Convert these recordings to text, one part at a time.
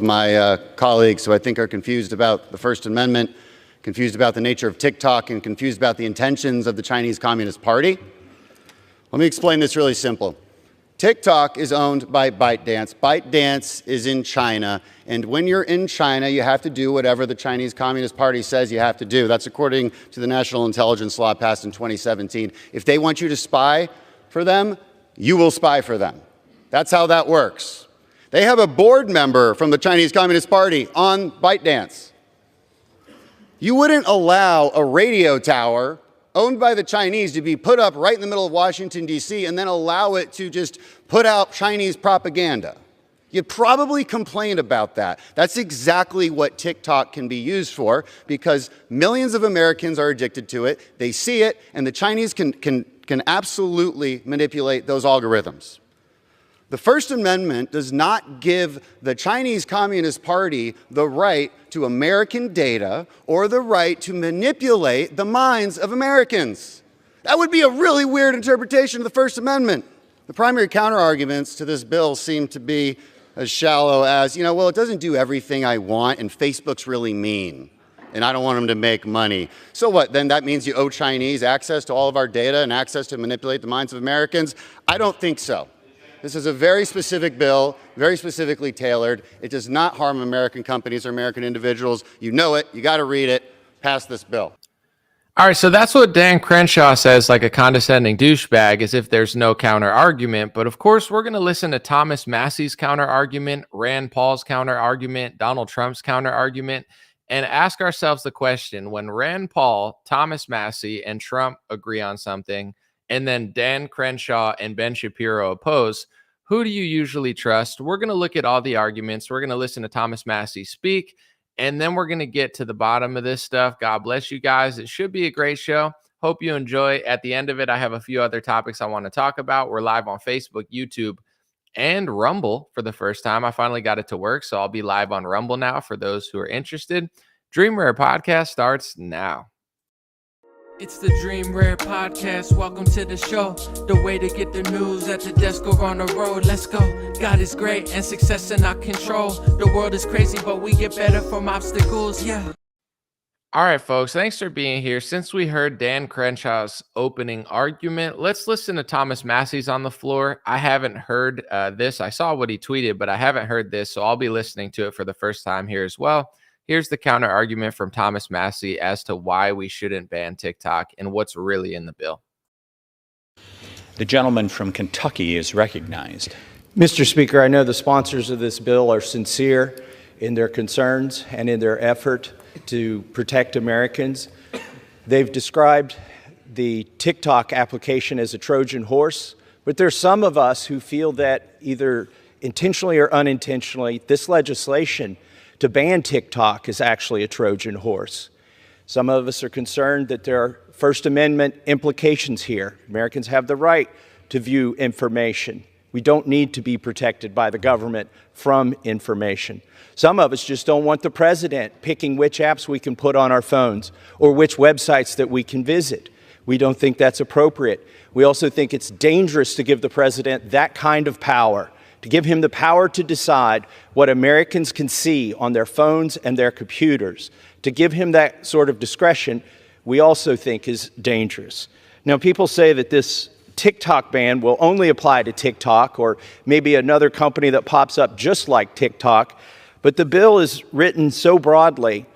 of my colleagues who I think are confused about the First Amendment, confused about the nature of TikTok, and confused about the intentions of the Chinese Communist Party. Let me explain this really simple. TikTok is owned by ByteDance. ByteDance is in China, and when you're in China, you have to do whatever the Chinese Communist Party says you have to do. That's according to the National Intelligence Law passed in 2017. If they want you to spy for them, you will spy for them. That's how that works. They have a board member from the Chinese Communist Party on ByteDance. You wouldn't allow a radio tower owned by the Chinese to be put up right in the middle of Washington, D.C., and then allow it to just put out Chinese propaganda. You'd probably complain about that. That's exactly what TikTok can be used for, because millions of Americans are addicted to it. They see it, and the Chinese can absolutely manipulate those algorithms. The First Amendment does not give the Chinese Communist Party the right to American data or the right to manipulate the minds of Americans. That would be a really weird interpretation of the First Amendment. The primary counterarguments to this bill seem to be as shallow as, well, it doesn't do everything I want, and Facebook's really mean, and I don't want them to make money. So what, then that means you owe Chinese access to all of our data and access to manipulate the minds of Americans? I don't think so. This is a very specific bill, very specifically tailored. It does not harm American companies or American individuals. You know it. You got to read it. Pass this bill. All right, so that's what Dan Crenshaw says, like a condescending douchebag, as if there's no counter argument. But of course, we're going to listen to Thomas Massie's counter argument, Rand Paul's counter argument, Donald Trump's counter argument, and ask ourselves the question: when Rand Paul, Thomas Massie, and Trump agree on something, and then Dan Crenshaw and Ben Shapiro oppose, who do you usually trust? We're going to look at all the arguments. We're going to listen to Thomas Massie speak, and then we're going to get to the bottom of this stuff. God bless you guys. It should be a great show. Hope you enjoy. At the end of it, I have a few other topics I want to talk about. We're live on Facebook, YouTube, and Rumble for the first time. I finally got it to work, so I'll be live on Rumble now for those who are interested. Dream Rare Podcast starts now. It's the Dream Rare Podcast. Welcome to the show. The way to get the news at the desk or on the road. Let's go. God is great and success in our control. The world is crazy, but we get better from obstacles. Yeah. All right, folks. Thanks for being here. Since we heard Dan Crenshaw's opening argument, let's listen to Thomas Massie's on the floor. I haven't heard this. I saw what he tweeted, but I haven't heard this, so I'll be listening to it for the first time here as well. Here's the counter argument from Thomas Massie as to why we shouldn't ban TikTok and what's really in the bill. The gentleman from Kentucky is recognized. Mr. Speaker, I know the sponsors of this bill are sincere in their concerns and in their effort to protect Americans. They've described the TikTok application as a Trojan horse, but there's some of us who feel that either intentionally or unintentionally, this legislation to ban TikTok is actually a Trojan horse. Some of us are concerned that there are First Amendment implications here. Americans have the right to view information. We don't need to be protected by the government from information. Some of us just don't want the president picking which apps we can put on our phones or which websites that we can visit. We don't think that's appropriate. We also think it's dangerous to give the president that kind of power, to give him the power to decide what Americans can see on their phones and their computers. To give him that sort of discretion, we also think is dangerous. Now, people say that this TikTok ban will only apply to TikTok or maybe another company that pops up just like TikTok, but the bill is written so broadly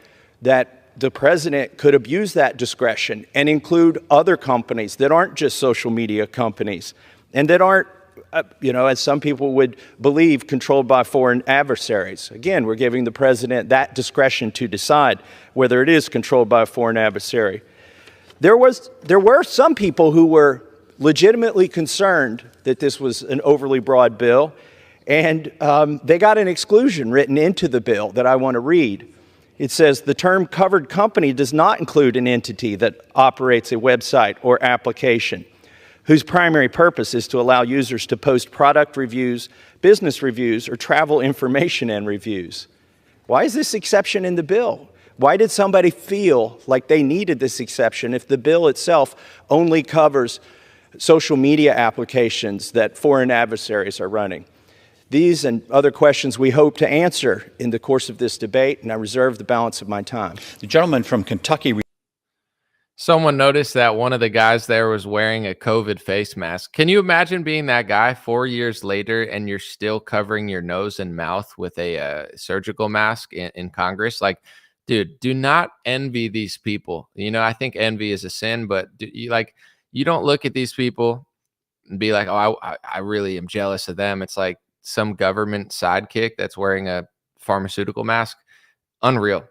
that the president could abuse that discretion and include other companies that aren't just social media companies and that aren't, as some people would believe, controlled by foreign adversaries. Again, we're giving the president that discretion to decide whether it is controlled by a foreign adversary. There were some people who were legitimately concerned that this was an overly broad bill, and they got an exclusion written into the bill that I want to read. It says, the term covered company does not include an entity that operates a website or application whose primary purpose is to allow users to post product reviews, business reviews, or travel information and reviews. Why is this exception in the bill? Why did somebody feel like they needed this exception if the bill itself only covers social media applications that foreign adversaries are running? These and other questions we hope to answer in the course of this debate, and I reserve the balance of my time. The gentleman from Kentucky. Someone noticed that one of the guys there was wearing a COVID face mask. Can you imagine being that guy 4 years later and you're still covering your nose and mouth with a surgical mask in Congress? Like, dude, do not envy these people. I think envy is a sin, but you don't look at these people and be like, oh, I really am jealous of them. It's like some government sidekick that's wearing a pharmaceutical mask. Unreal.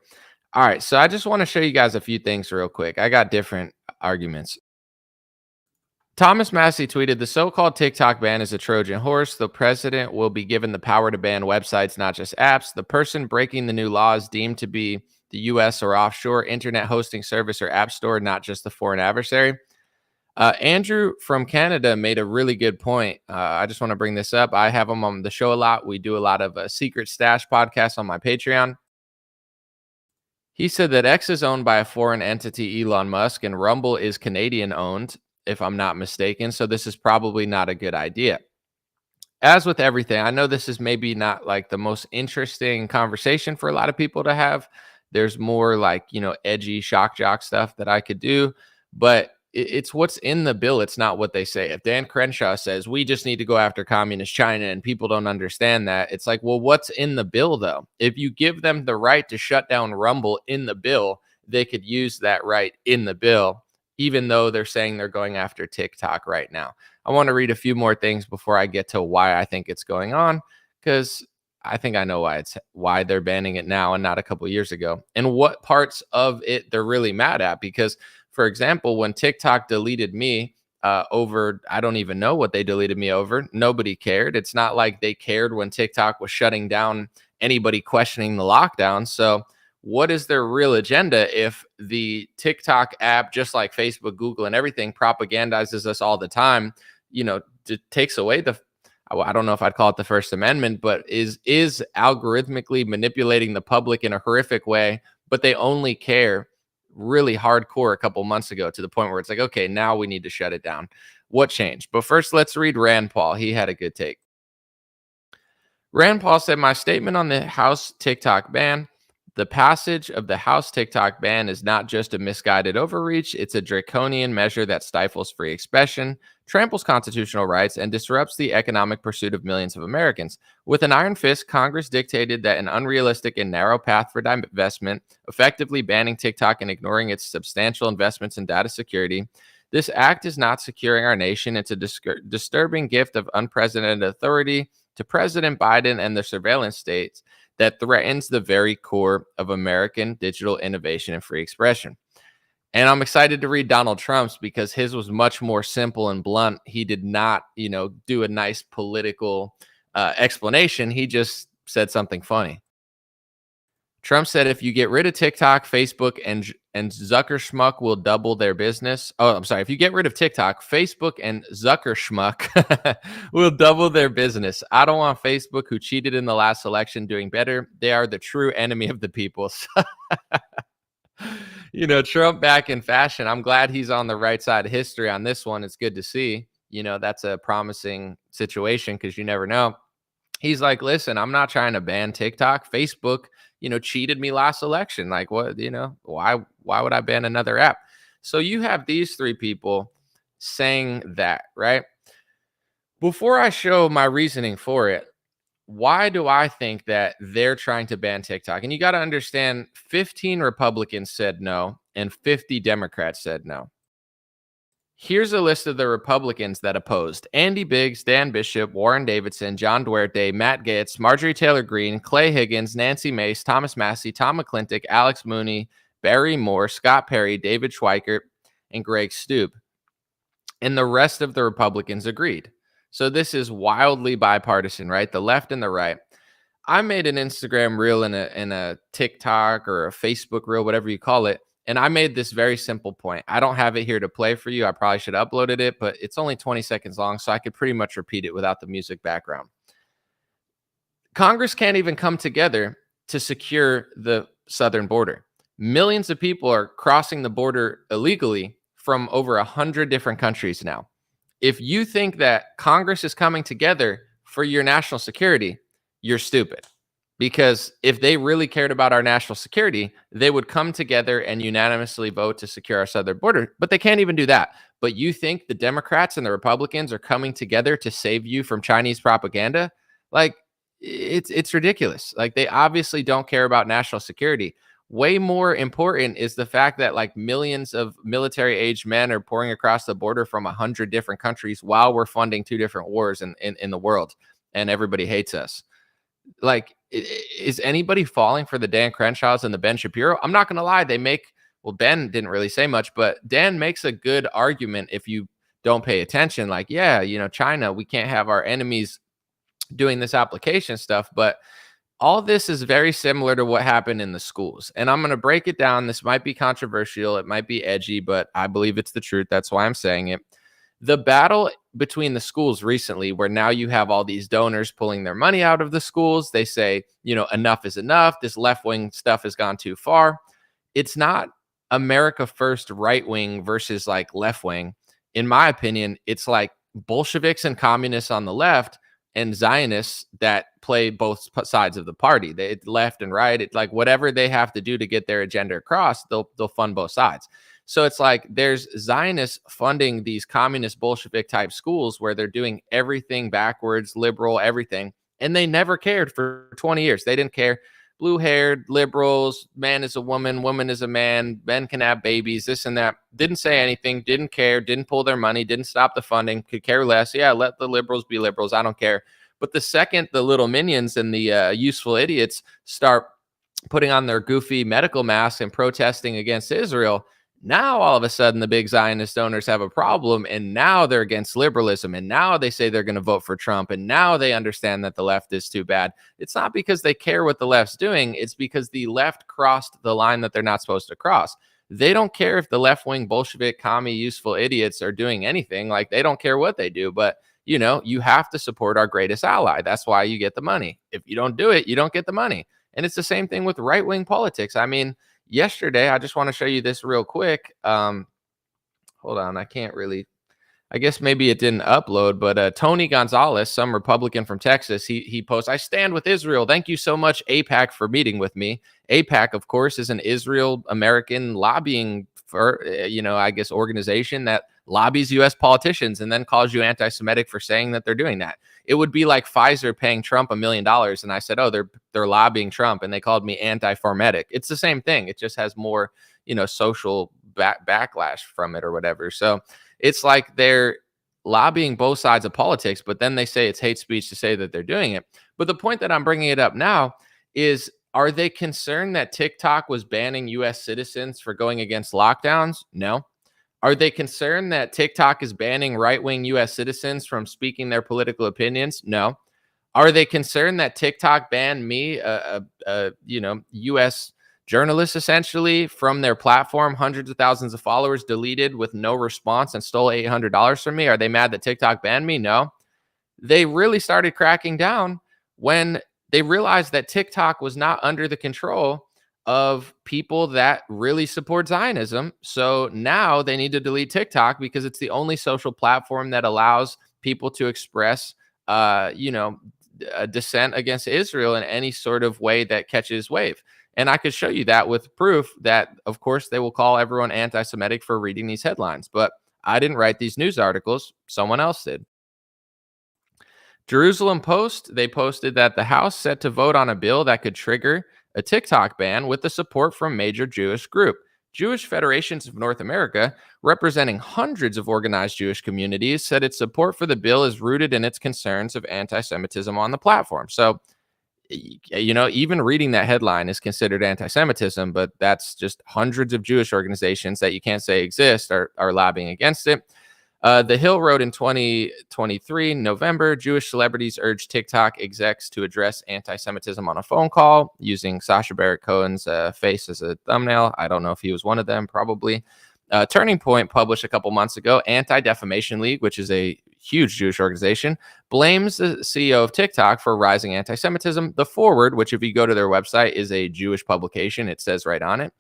All right, so I just want to show you guys a few things real quick. I got different arguments. Thomas Massie tweeted, the so-called TikTok ban is a Trojan horse. The president will be given the power to ban websites, not just apps. The person breaking the new law is deemed to be the U.S. or offshore internet hosting service or app store, not just the foreign adversary. Andrew from Canada made a really good point. I just want to bring this up. I have him on the show a lot. We do a lot of Secret Stash podcasts on my Patreon. He said that X is owned by a foreign entity, Elon Musk, and Rumble is Canadian owned, if I'm not mistaken. So this is probably not a good idea. As with everything, I know this is maybe not like the most interesting conversation for a lot of people to have. There's more like, edgy shock jock stuff that I could do, but it's what's in the bill. It's not what they say. If Dan Crenshaw says we just need to go after communist China and people don't understand that, it's like, well, what's in the bill though? If you give them the right to shut down Rumble in the bill, they could use that right in the bill, even though they're saying they're going after TikTok right now. I want to read a few more things before I get to why I think it's going on, because I think I know why they're banning it now and not a couple years ago, and what parts of it they're really mad at. Because for example, when TikTok deleted me over, I don't even know what they deleted me over. Nobody cared. It's not like they cared when TikTok was shutting down anybody questioning the lockdown. So what is their real agenda if the TikTok app, just like Facebook, Google, and everything, propagandizes us all the time, takes away I don't know if I'd call it the First Amendment, but is algorithmically manipulating the public in a horrific way, but they only care really hardcore a couple months ago to the point where it's like, okay, now we need to shut it down. What changed? But first, let's read Rand Paul. He had a good take. Rand Paul said, my statement on the House TikTok ban, the passage of the House TikTok ban is not just a misguided overreach. It's a draconian measure that stifles free expression, tramples constitutional rights, and disrupts the economic pursuit of millions of Americans. With an iron fist, Congress dictated that an unrealistic and narrow path for divestment, effectively banning TikTok and ignoring its substantial investments in data security. This act is not securing our nation. It's a disturbing gift of unprecedented authority to President Biden and the surveillance states that threatens the very core of American digital innovation and free expression. And I'm excited to read Donald Trump's because his was much more simple and blunt. He did not, do a nice political explanation. He just said something funny. Trump said, if you get rid of TikTok, Facebook and Zuckerschmuck will double their business. Oh, I'm sorry. If you get rid of TikTok, Facebook and Zuckerschmuck will double their business. I don't want Facebook, who cheated in the last election, doing better. They are the true enemy of the people. Trump back in fashion. I'm glad he's on the right side of history on this one. It's good to see. That's a promising situation because you never know. He's like, listen, I'm not trying to ban TikTok. Facebook, cheated me last election. Like, what, why would I ban another app? So you have these three people saying that, right? Before I show my reasoning for it, why do I think that they're trying to ban TikTok? And you got to understand, 15 Republicans said no and 50 Democrats said no. Here's a list of the Republicans that opposed: Andy Biggs, Dan Bishop, Warren Davidson, John Duarte, Matt Gaetz, Marjorie Taylor Greene, Clay Higgins, Nancy Mace, Thomas Massie, Tom McClintock, Alex Mooney, Barry Moore, Scott Perry, David Schweikert, and Greg Stoop. And the rest of the Republicans agreed. So this is wildly bipartisan, right? The left and the right. I made an Instagram reel and a TikTok or a Facebook reel, whatever you call it. And I made this very simple point. I don't have it here to play for you. I probably should have uploaded it, but it's only 20 seconds long, so I could pretty much repeat it without the music background. Congress can't even come together to secure the southern border. Millions of people are crossing the border illegally from over 100 different countries now. If you think that Congress is coming together for your national security, you're stupid. Because if they really cared about our national security, they would come together and unanimously vote to secure our southern border. But they can't even do that. But you think the Democrats and the Republicans are coming together to save you from Chinese propaganda? Like, it's ridiculous. Like, they obviously don't care about national security. Way more important is the fact that like millions of military-aged men are pouring across the border from 100 different countries while we're funding 2 different wars in the world, and everybody hates us. Like, is anybody falling for the Dan Crenshaws and the Ben Shapiro? I'm not going to lie. Well, Ben didn't really say much, but Dan makes a good argument if you don't pay attention. Like, yeah, China, we can't have our enemies doing this application stuff, but all this is very similar to what happened in the schools. And I'm going to break it down. This might be controversial. It might be edgy, but I believe it's the truth. That's why I'm saying it. The battle between the schools recently, where now you have all these donors pulling their money out of the schools. They say, enough is enough. This left-wing stuff has gone too far. It's not America first right-wing versus like left-wing. In my opinion, it's like Bolsheviks and communists on the left and Zionists that play both sides of the party. They left and right. It's like whatever they have to do to get their agenda across, they'll fund both sides. So it's like there's Zionists funding these communist Bolshevik type schools where they're doing everything backwards, liberal, everything. And they never cared for 20 years. They didn't care. Blue-haired liberals, man is a woman, woman is a man, men can have babies, this and that. Didn't say anything, didn't care, didn't pull their money, didn't stop the funding, could care less. Yeah, let the liberals be liberals. I don't care. But the second the little minions and the useful idiots start putting on their goofy medical masks and protesting against Israel, now all of a sudden the big Zionist donors have a problem, and now they're against liberalism, and now they say they're going to vote for Trump, and now they understand that the left is too bad. It's not because they care what the left's doing. It's because the left crossed the line that they're not supposed to cross. They don't care if the left-wing Bolshevik commie useful idiots are doing anything. Like, they don't care what they do, but you have to support our greatest ally. That's why you get the money. If you don't do it, you don't get the money. And it's the same thing with right-wing politics. I mean, yesterday, I just want to show you this real quick. Hold on. I guess maybe it didn't upload, but Tony Gonzalez, some Republican from Texas, he posts, "I stand with Israel. Thank you so much, AIPAC, for meeting with me." AIPAC, of course, is an Israel-American lobbying organization that lobbies U.S. politicians and then calls you anti-Semitic for saying that they're doing that. It would be like Pfizer paying Trump $1 million, and I said, "Oh, they're lobbying Trump," and they called me anti-Formetic. It's the same thing. It just has more, social backlash from it or whatever. So it's like they're lobbying both sides of politics, but then they say it's hate speech to say that they're doing it. But the point that I'm bringing it up now is, are they concerned that TikTok was banning U.S. citizens for going against lockdowns? No. Are they concerned that TikTok is banning right-wing U.S. citizens from speaking their political opinions? No. Are they concerned that TikTok banned me, U.S. journalist, essentially, from their platform, hundreds of thousands of followers, deleted with no response, and stole $800 from me? Are they mad that TikTok banned me? No. They really started cracking down when they realized that TikTok was not under the control of people that really support Zionism. So now they need to delete TikTok because it's the only social platform that allows people to express, a dissent against Israel in any sort of way that catches wave. And I could show you that with proof that, of course, they will call everyone anti-Semitic for reading these headlines. But I didn't write these news articles. Someone else did. Jerusalem Post, they posted that the House set to vote on a bill that could trigger a TikTok ban with the support from major Jewish group. Jewish Federations of North America, representing hundreds of organized Jewish communities, said its support for the bill is rooted in its concerns of anti-Semitism on the platform. So, even reading that headline is considered anti-Semitism, but that's just hundreds of Jewish organizations that you can't say exist are lobbying against it. The Hill wrote in 2023, November, Jewish celebrities urged TikTok execs to address anti-Semitism on a phone call using Sacha Baron Cohen's face as a thumbnail. I don't know if he was one of them, probably. Turning Point published a couple months ago, Anti-Defamation League, which is a huge Jewish organization, blames the CEO of TikTok for rising anti-Semitism. The Forward, which if you go to their website is a Jewish publication, it says right on it,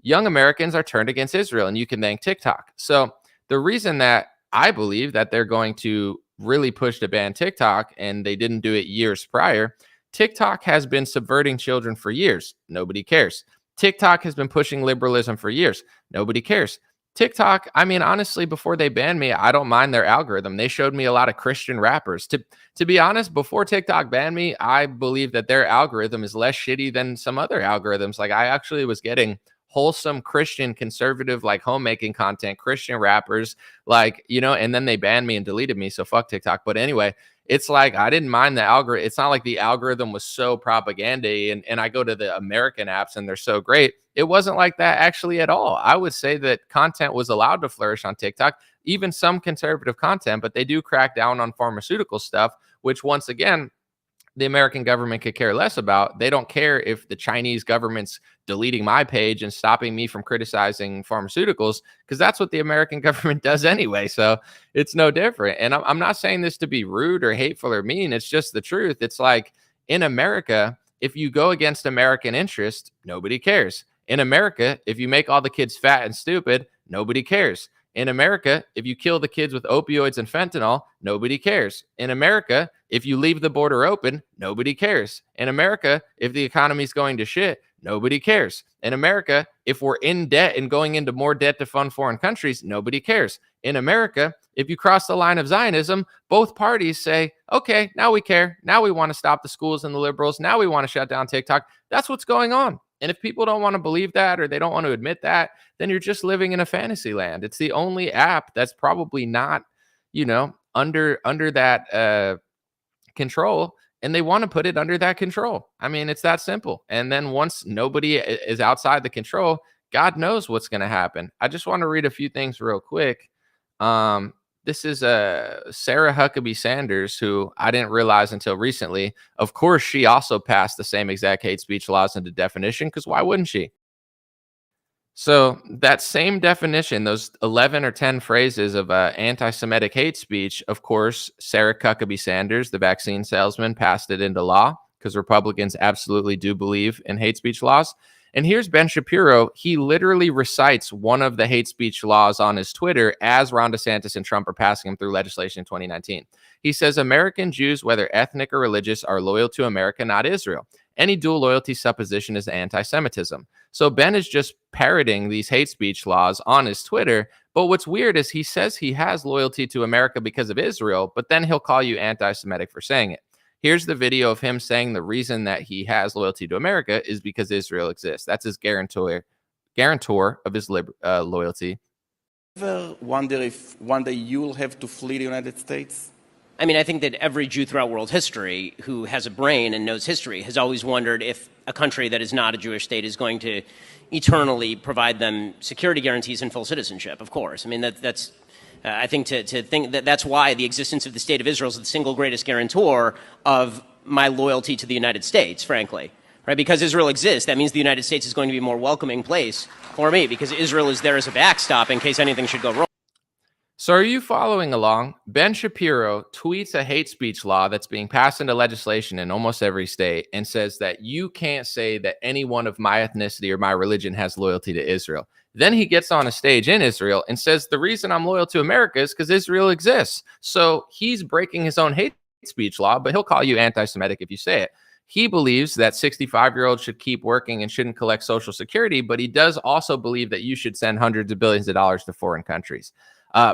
young Americans are turned against Israel, and you can thank TikTok. So the reason that I believe that they're going to really pushed to ban TikTok and they didn't do it years prior. TikTok has been subverting children for years. Nobody cares. TikTok has been pushing liberalism for years. Nobody cares. TikTok, I mean, honestly, before they banned me, I don't mind their algorithm. They showed me a lot of Christian rappers. To be honest, before TikTok banned me, I believe that their algorithm is less shitty than some other algorithms. Like, I actually was getting wholesome Christian conservative, like homemaking content, Christian rappers, like, you know, and then they banned me and deleted me. So fuck TikTok. But anyway, it's like I didn't mind the algorithm. It's not like the algorithm was so propaganda and I go to the American apps and they're so great. It wasn't like that actually at all. I would say that content was allowed to flourish on TikTok, even some conservative content, but they do crack down on pharmaceutical stuff, which once again, the American government could care less about. They don't care if the Chinese government's deleting my page and stopping me from criticizing pharmaceuticals, because that's what the American government does anyway. So it's no different. And I'm not saying this to be rude or hateful or mean. It's just the truth. It's like in America, if you go against American interest, nobody cares. In America, if you make all the kids fat and stupid, nobody cares. In America, if you kill the kids with opioids and fentanyl, nobody cares. In America, if you leave the border open, nobody cares. In America, if the economy's going to shit, nobody cares. In America, if we're in debt and going into more debt to fund foreign countries, nobody cares. In America, if you cross the line of Zionism, both parties say, okay, now we care. Now we want to stop the schools and the liberals. Now we want to shut down TikTok. That's what's going on. And if people don't want to believe that or they don't want to admit that, then you're just living in a fantasy land. It's the only app that's probably not, you know, under that control, and they want to put it under that control. I mean, it's that simple. And then once nobody is outside the control, God knows what's going to happen. I just want to read a few things real quick. This is Sarah Huckabee Sanders, who I didn't realize until recently. Of course, she also passed the same exact hate speech laws into definition, because why wouldn't she? So that same definition, those 11 or 10 phrases of anti-Semitic hate speech, of course, Sarah Huckabee Sanders, the vaccine salesman, passed it into law because Republicans absolutely do believe in hate speech laws. And here's Ben Shapiro. He literally recites one of the hate speech laws on his Twitter as Ron DeSantis and Trump are passing him through legislation in 2019. He says, American Jews, whether ethnic or religious, are loyal to America, not Israel. Any dual loyalty supposition is anti-Semitism. So Ben is just parroting these hate speech laws on his Twitter. But what's weird is he says he has loyalty to America because of Israel, but then he'll call you anti-Semitic for saying it. Here's the video of him saying the reason that he has loyalty to America is because Israel exists. That's his guarantor of his loyalty. Ever wonder if one day you'll have to flee the United States? I mean, I think that every Jew throughout world history who has a brain and knows history has always wondered if a country that is not a Jewish state is going to eternally provide them security guarantees and full citizenship, of course. I mean, that's I think to think that that's why the existence of the state of Israel is the single greatest guarantor of my loyalty to the United States, frankly. Right? Because Israel exists, that means the United States is going to be a more welcoming place for me, because Israel is there as a backstop in case anything should go wrong. So are you following along? Ben Shapiro tweets a hate speech law that's being passed into legislation in almost every state and says that you can't say that anyone of my ethnicity or my religion has loyalty to Israel. Then he gets on a stage in Israel and says the reason I'm loyal to America is because Israel exists. So he's breaking his own hate speech law, but he'll call you anti-Semitic if you say it. He believes that 65-year-olds should keep working and shouldn't collect Social Security, but he does also believe that you should send hundreds of billions of dollars to foreign countries.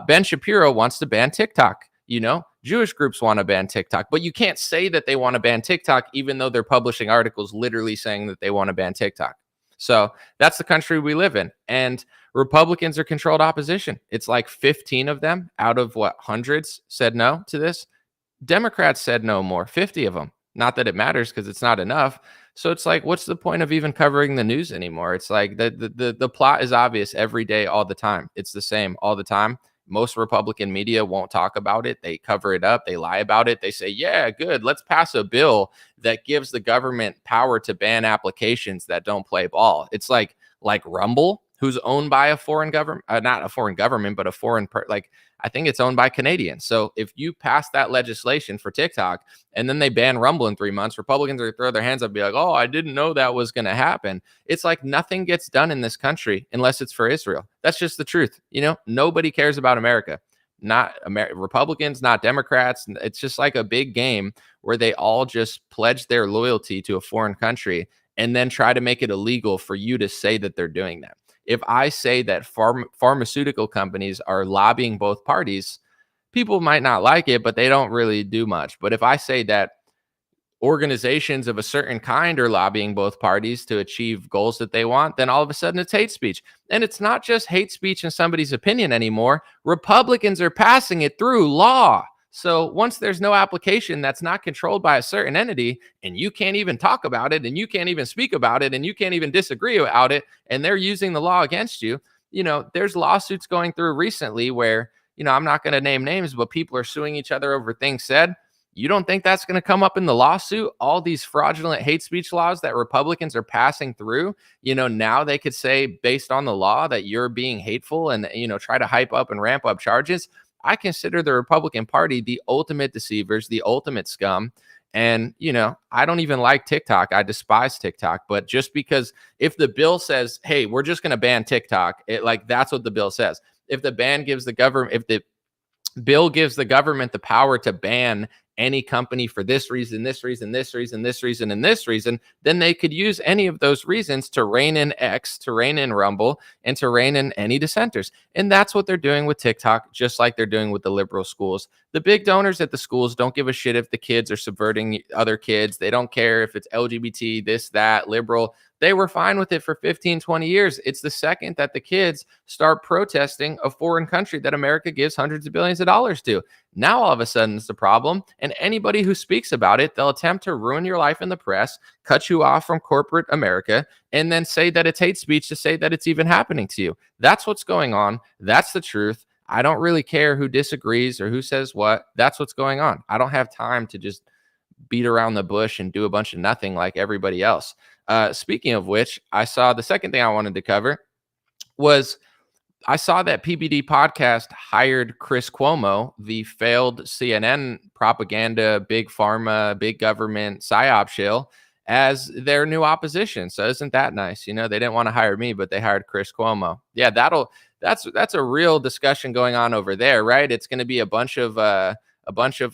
Ben Shapiro wants to ban TikTok. You know, Jewish groups want to ban TikTok, but you can't say that they want to ban TikTok, even though they're publishing articles literally saying that they want to ban TikTok. So that's the country we live in. And Republicans are controlled opposition. It's like 15 of them out of what, hundreds said no to this. Democrats said no more, 50 of them. Not that it matters because it's not enough. So it's like, what's the point of even covering the news anymore? It's like the plot is obvious every day, all the time. It's the same all the time. Most Republican media won't talk about it. They cover it up. They lie about it. They say, yeah, good. Let's pass a bill that gives the government power to ban applications that don't play ball. It's like Rumble, who's owned by a foreign government, not a foreign government, but a foreign, I think it's owned by Canadians. So if you pass that legislation for TikTok and then they ban Rumble in 3 months, Republicans are throw their hands up and be like, oh, I didn't know that was going to happen. It's like nothing gets done in this country unless it's for Israel. That's just the truth. You know, nobody cares about America. not Republicans, not Democrats. It's just like a big game where they all just pledge their loyalty to a foreign country and then try to make it illegal for you to say that they're doing that. If I say that pharmaceutical companies are lobbying both parties, people might not like it, but they don't really do much. But if I say that organizations of a certain kind are lobbying both parties to achieve goals that they want, then all of a sudden it's hate speech. And it's not just hate speech in somebody's opinion anymore. Republicans are passing it through law. So once there's no application that's not controlled by a certain entity, and you can't even talk about it, and you can't even speak about it, and you can't even disagree about it, and they're using the law against you, there's lawsuits going through recently where, I'm not going to name names, but people are suing each other over things said. You don't think that's going to come up in the lawsuit? All these fraudulent hate speech laws that Republicans are passing through, now they could say based on the law that you're being hateful and, try to hype up and ramp up charges. I consider the Republican Party the ultimate deceivers, the ultimate scum. And, I don't even like TikTok. I despise TikTok. But just because if the bill says, hey, we're just going to ban TikTok, that's what the bill says. If the bill gives the government the power to ban any company for this reason, this reason, this reason, this reason, and this reason, then they could use any of those reasons to rein in X, to rein in Rumble, and to rein in any dissenters. And that's what they're doing with TikTok, just like they're doing with the liberal schools. The big donors at the schools don't give a shit if the kids are subverting other kids. They don't care if it's LGBT, this, that, liberal. They were fine with it for 15, 20 years. It's the second that the kids start protesting a foreign country that America gives hundreds of billions of dollars to. Now, all of a sudden, it's the problem. And anybody who speaks about it, they'll attempt to ruin your life in the press, cut you off from corporate America, and then say that it's hate speech to say that it's even happening to you. That's what's going on. That's the truth. I don't really care who disagrees or who says what. That's what's going on. I don't have time to just beat around the bush and do a bunch of nothing like everybody else. Speaking of which, I saw the second thing I wanted to cover was I saw that PBD podcast hired Chris Cuomo, the failed CNN propaganda, big pharma, big government psyop shill, as their new opposition. So isn't that nice? They didn't want to hire me, but they hired Chris Cuomo. Yeah, that's a real discussion going on over there, right? It's going to be a bunch of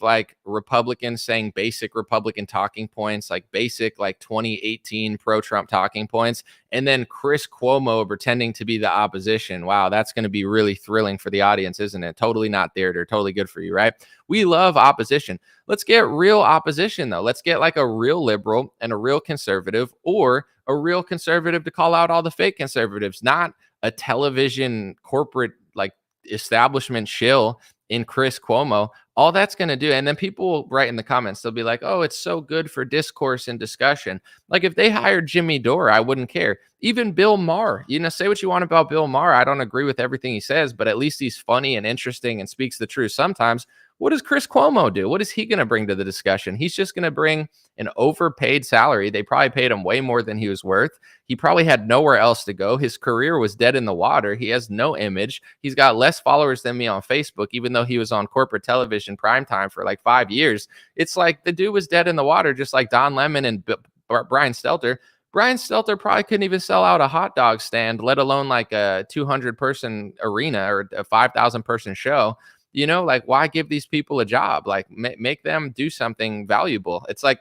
like Republicans saying basic Republican talking points, like basic like 2018 pro-Trump talking points, and then Chris Cuomo pretending to be the opposition. Wow, that's going to be really thrilling for the audience, isn't it? Totally not theater, totally good for you, right? We love opposition. Let's get real opposition, though. Let's get like a real liberal and a real conservative, or a real conservative to call out all the fake conservatives, not a television corporate like establishment shill in Chris Cuomo. All that's going to do, and then people will write in the comments, they'll be like, oh, it's so good for discourse and discussion. Like if they hired Jimmy Dore, I wouldn't care. Even Bill Maher, say what you want about Bill Maher. I don't agree with everything he says, but at least he's funny and interesting and speaks the truth sometimes. What does Chris Cuomo do? What is he going to bring to the discussion? He's just going to bring an overpaid salary. They probably paid him way more than he was worth. He probably had nowhere else to go. His career was dead in the water. He has no image. He's got less followers than me on Facebook, even though he was on corporate television primetime for like 5 years. It's like the dude was dead in the water, just like Don Lemon and Brian Stelter. Brian Stelter probably couldn't even sell out a hot dog stand, let alone like a 200-person arena or a 5,000-person show. Like, why give these people a job? Like, make them do something valuable. It's like,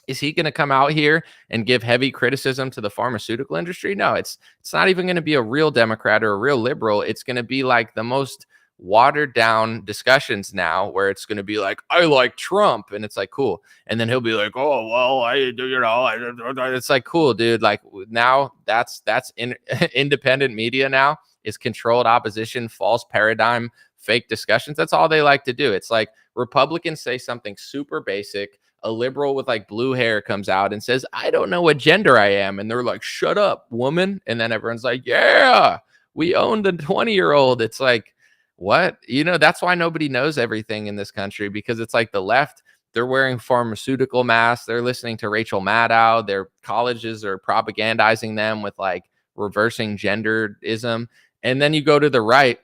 is he going to come out here and give heavy criticism to the pharmaceutical industry? No, it's not even going to be a real Democrat or a real liberal. It's going to be like the most watered down discussions now, where it's going to be like, I like Trump, and it's like, cool. And then he'll be like, oh, well, it's like, cool, dude. Like now that's independent media now is controlled opposition, false paradigm, fake discussions. That's all they like to do. It's like Republicans say something super basic. A liberal with like blue hair comes out and says, I don't know what gender I am. And they're like, shut up, woman. And then everyone's like, yeah, we own the 20-year-old. It's like, what? That's why nobody knows everything in this country, because it's like the left, they're wearing pharmaceutical masks. They're listening to Rachel Maddow. Their colleges are propagandizing them with like reversing genderism. And then you go to the right,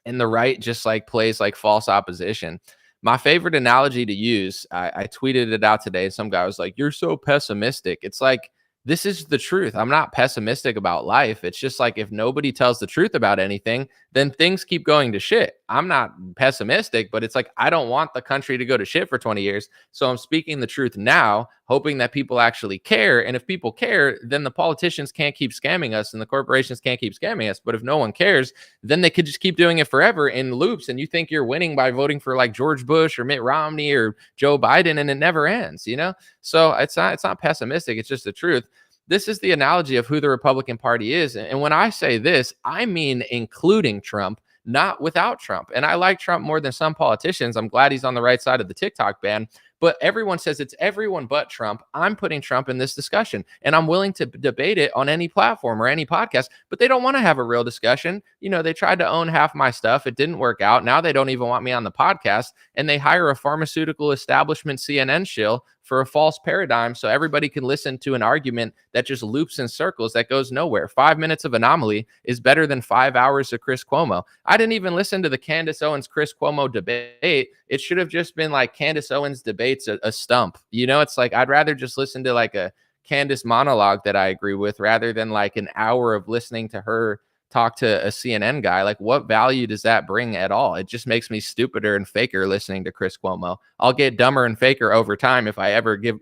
and the right just like plays like false opposition. My favorite analogy to use, I tweeted it out today. Some guy was like, you're so pessimistic. It's like, this is the truth. I'm not pessimistic about life. It's just like, if nobody tells the truth about anything, then things keep going to shit. I'm not pessimistic, but it's like, I don't want the country to go to shit for 20 years. So I'm speaking the truth now, hoping that people actually care. And if people care, then the politicians can't keep scamming us and the corporations can't keep scamming us. But if no one cares, then they could just keep doing it forever in loops. And you think you're winning by voting for like George Bush or Mitt Romney or Joe Biden, and it never ends, you know? So it's not pessimistic. It's just the truth. This is the analogy of who the Republican Party is. And when I say this, I mean including Trump, not without Trump. And I like Trump more than some politicians. I'm glad he's on the right side of the TikTok ban. But everyone says it's everyone but Trump. I'm putting Trump in this discussion, and I'm willing to debate it on any platform or any podcast, but they don't want to have a real discussion. You know, they tried to own half my stuff. It didn't work out. Now they don't even want me on the podcast, and they hire a pharmaceutical establishment CNN shill for a false paradigm so everybody can listen to an argument that just loops in circles that goes nowhere. 5 minutes of anomaly is better than 5 hours of Chris Cuomo. I didn't even listen to the Candace Owens Chris Cuomo debate. It should have just been like Candace Owens debates a stump. You know, it's like I'd rather just listen to like a Candace monologue that I agree with rather than like an hour of listening to her talk to a CNN guy. Like, what value does that bring at all? It just makes me stupider and faker listening to Chris Cuomo. I'll get dumber and faker over time if I ever I'm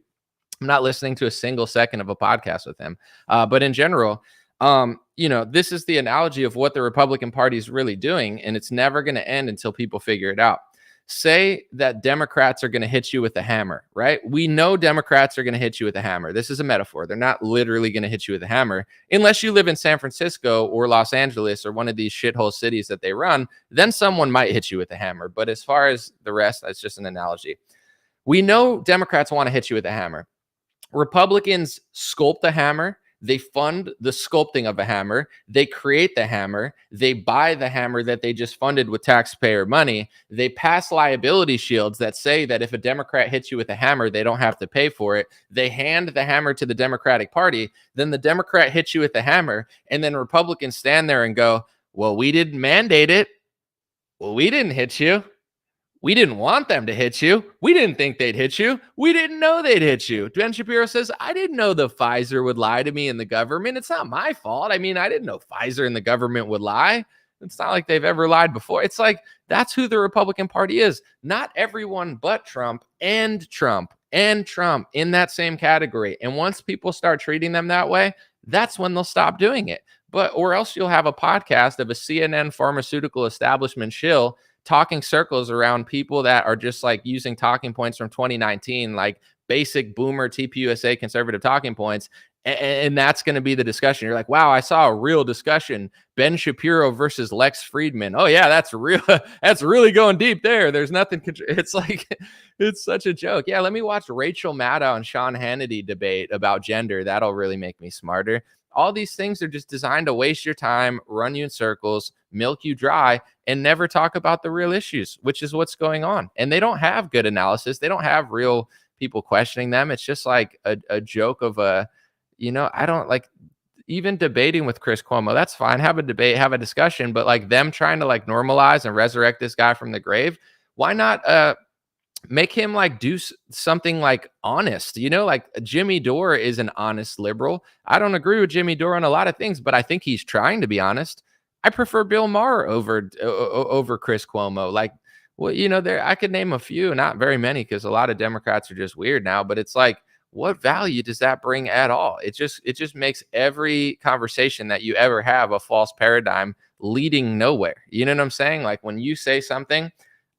not listening to a single second of a podcast with him. But in general, you know, this is the analogy of what the Republican Party is really doing, and it's never going to end until people figure it out. Say that Democrats are going to hit you with a hammer, right? We know Democrats are going to hit you with a hammer. This is a metaphor. They're not literally going to hit you with a hammer unless you live in San Francisco or Los Angeles or one of these shithole cities that they run. Then someone might hit you with a hammer. But as far as the rest, that's just an analogy. We know Democrats want to hit you with a hammer. Republicans sculpt the hammer. They fund the sculpting of a hammer. They create the hammer. They buy the hammer that they just funded with taxpayer money. They pass liability shields that say that if a Democrat hits you with a hammer, they don't have to pay for it. They hand the hammer to the Democratic Party. Then the Democrat hits you with the hammer. And then Republicans stand there and go, well, we didn't mandate it. Well, we didn't hit you. We didn't want them to hit you. We didn't think they'd hit you. We didn't know they'd hit you. Ben Shapiro says, I didn't know the Pfizer would lie to me in the government. It's not my fault. I mean, I didn't know Pfizer and the government would lie. It's not like they've ever lied before. It's like, that's who the Republican Party is. Not everyone but Trump and Trump and Trump in that same category. And once people start treating them that way, that's when they'll stop doing it. But, or else you'll have a podcast of a CNN pharmaceutical establishment shill talking circles around people that are just like using talking points from 2019, like basic boomer TPUSA conservative talking points. And that's going to be the discussion. You're like, wow, I saw a real discussion. Ben Shapiro versus Lex Friedman. Oh yeah, that's real. That's really going deep there. There's nothing. It's like, it's such a joke. Yeah. Let me watch Rachel Maddow and Sean Hannity debate about gender. That'll really make me smarter. All these things are just designed to waste your time, run you in circles, milk you dry, and never talk about the real issues, which is what's going on. And they don't have good analysis. They don't have real people questioning them. It's just like a joke of a, you know, I don't like even debating with Chris Cuomo. That's fine. Have a debate, have a discussion, but like them trying to like normalize and resurrect this guy from the grave. Why not make him like do something like honest, you know, like Jimmy Dore is an honest liberal. I don't agree with Jimmy Dore on a lot of things, but I think he's trying to be honest. I prefer Bill Maher over Chris Cuomo. Like, well, you know, I could name a few, not very many, because a lot of Democrats are just weird now, but it's like, what value does that bring at all? It just makes every conversation that you ever have a false paradigm leading nowhere. You know what I'm saying? Like when you say something,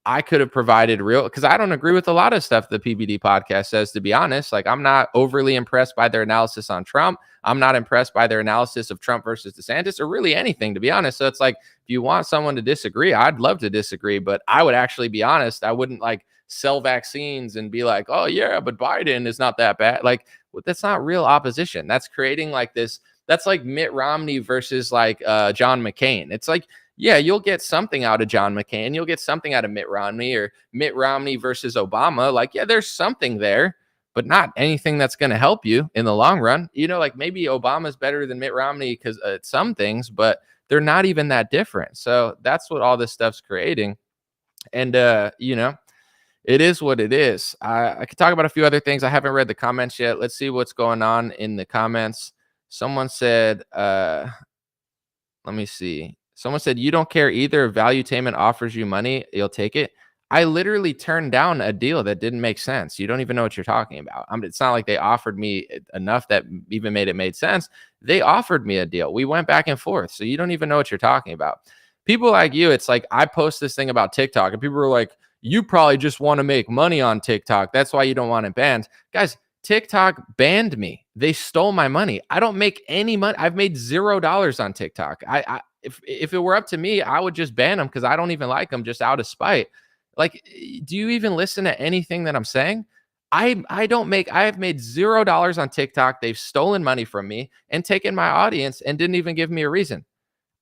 I could have provided real, because I don't agree with a lot of stuff the PBD podcast says, to be honest. Like, I'm not overly impressed by their analysis on Trump. I'm not impressed by their analysis of Trump versus DeSantis or really anything, to be honest. So it's like, if you want someone to disagree, I'd love to disagree, but I would actually be honest. I wouldn't like sell vaccines and be like, oh yeah, but Biden is not that bad. Like, that's not real opposition. That's creating like this. That's like Mitt Romney versus like John McCain. It's like, yeah, you'll get something out of John McCain. You'll get something out of Mitt Romney, or Mitt Romney versus Obama. Like, yeah, there's something there, but not anything that's going to help you in the long run. You know, like maybe Obama's better than Mitt Romney because some things, but they're not even that different. So that's what all this stuff's creating. And, you know, it is what it is. I could talk about a few other things. I haven't read the comments yet. Let's see what's going on in the comments. Someone said, let me see. Someone said, you don't care either if Valuetainment offers you money, you'll take it. I literally turned down a deal that didn't make sense. You don't even know what you're talking about. It's not like they offered me enough that even made sense. They offered me a deal. We went back and forth. So you don't even know what you're talking about. People like you, it's like I post this thing about TikTok and people are like, you probably just want to make money on TikTok. That's why you don't want it banned. Guys, TikTok banned me. They stole my money. I don't make any money. I've made $0 on TikTok. If it were up to me, I would just ban them because I don't even like them, just out of spite. Like, do you even listen to anything that I'm saying? I have made $0 on TikTok. They've stolen money from me and taken my audience and didn't even give me a reason.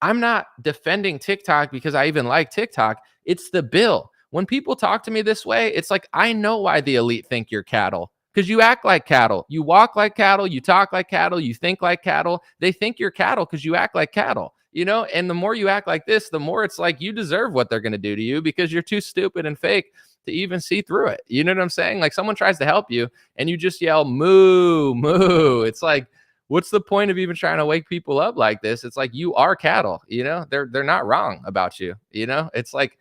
I'm not defending TikTok because I even like TikTok. It's the bill. When people talk to me this way, it's like, I know why the elite think you're cattle. Because you act like cattle. You walk like cattle. You talk like cattle. You think like cattle. They think you're cattle because you act like cattle. And the more you act like this, the more it's like you deserve what they're going to do to you because you're too stupid and fake to even see through it. You know what I'm saying? Like someone tries to help you and you just yell, moo, moo. It's like, what's the point of even trying to wake people up like this? It's like, you are cattle, they're not wrong about you. It's like,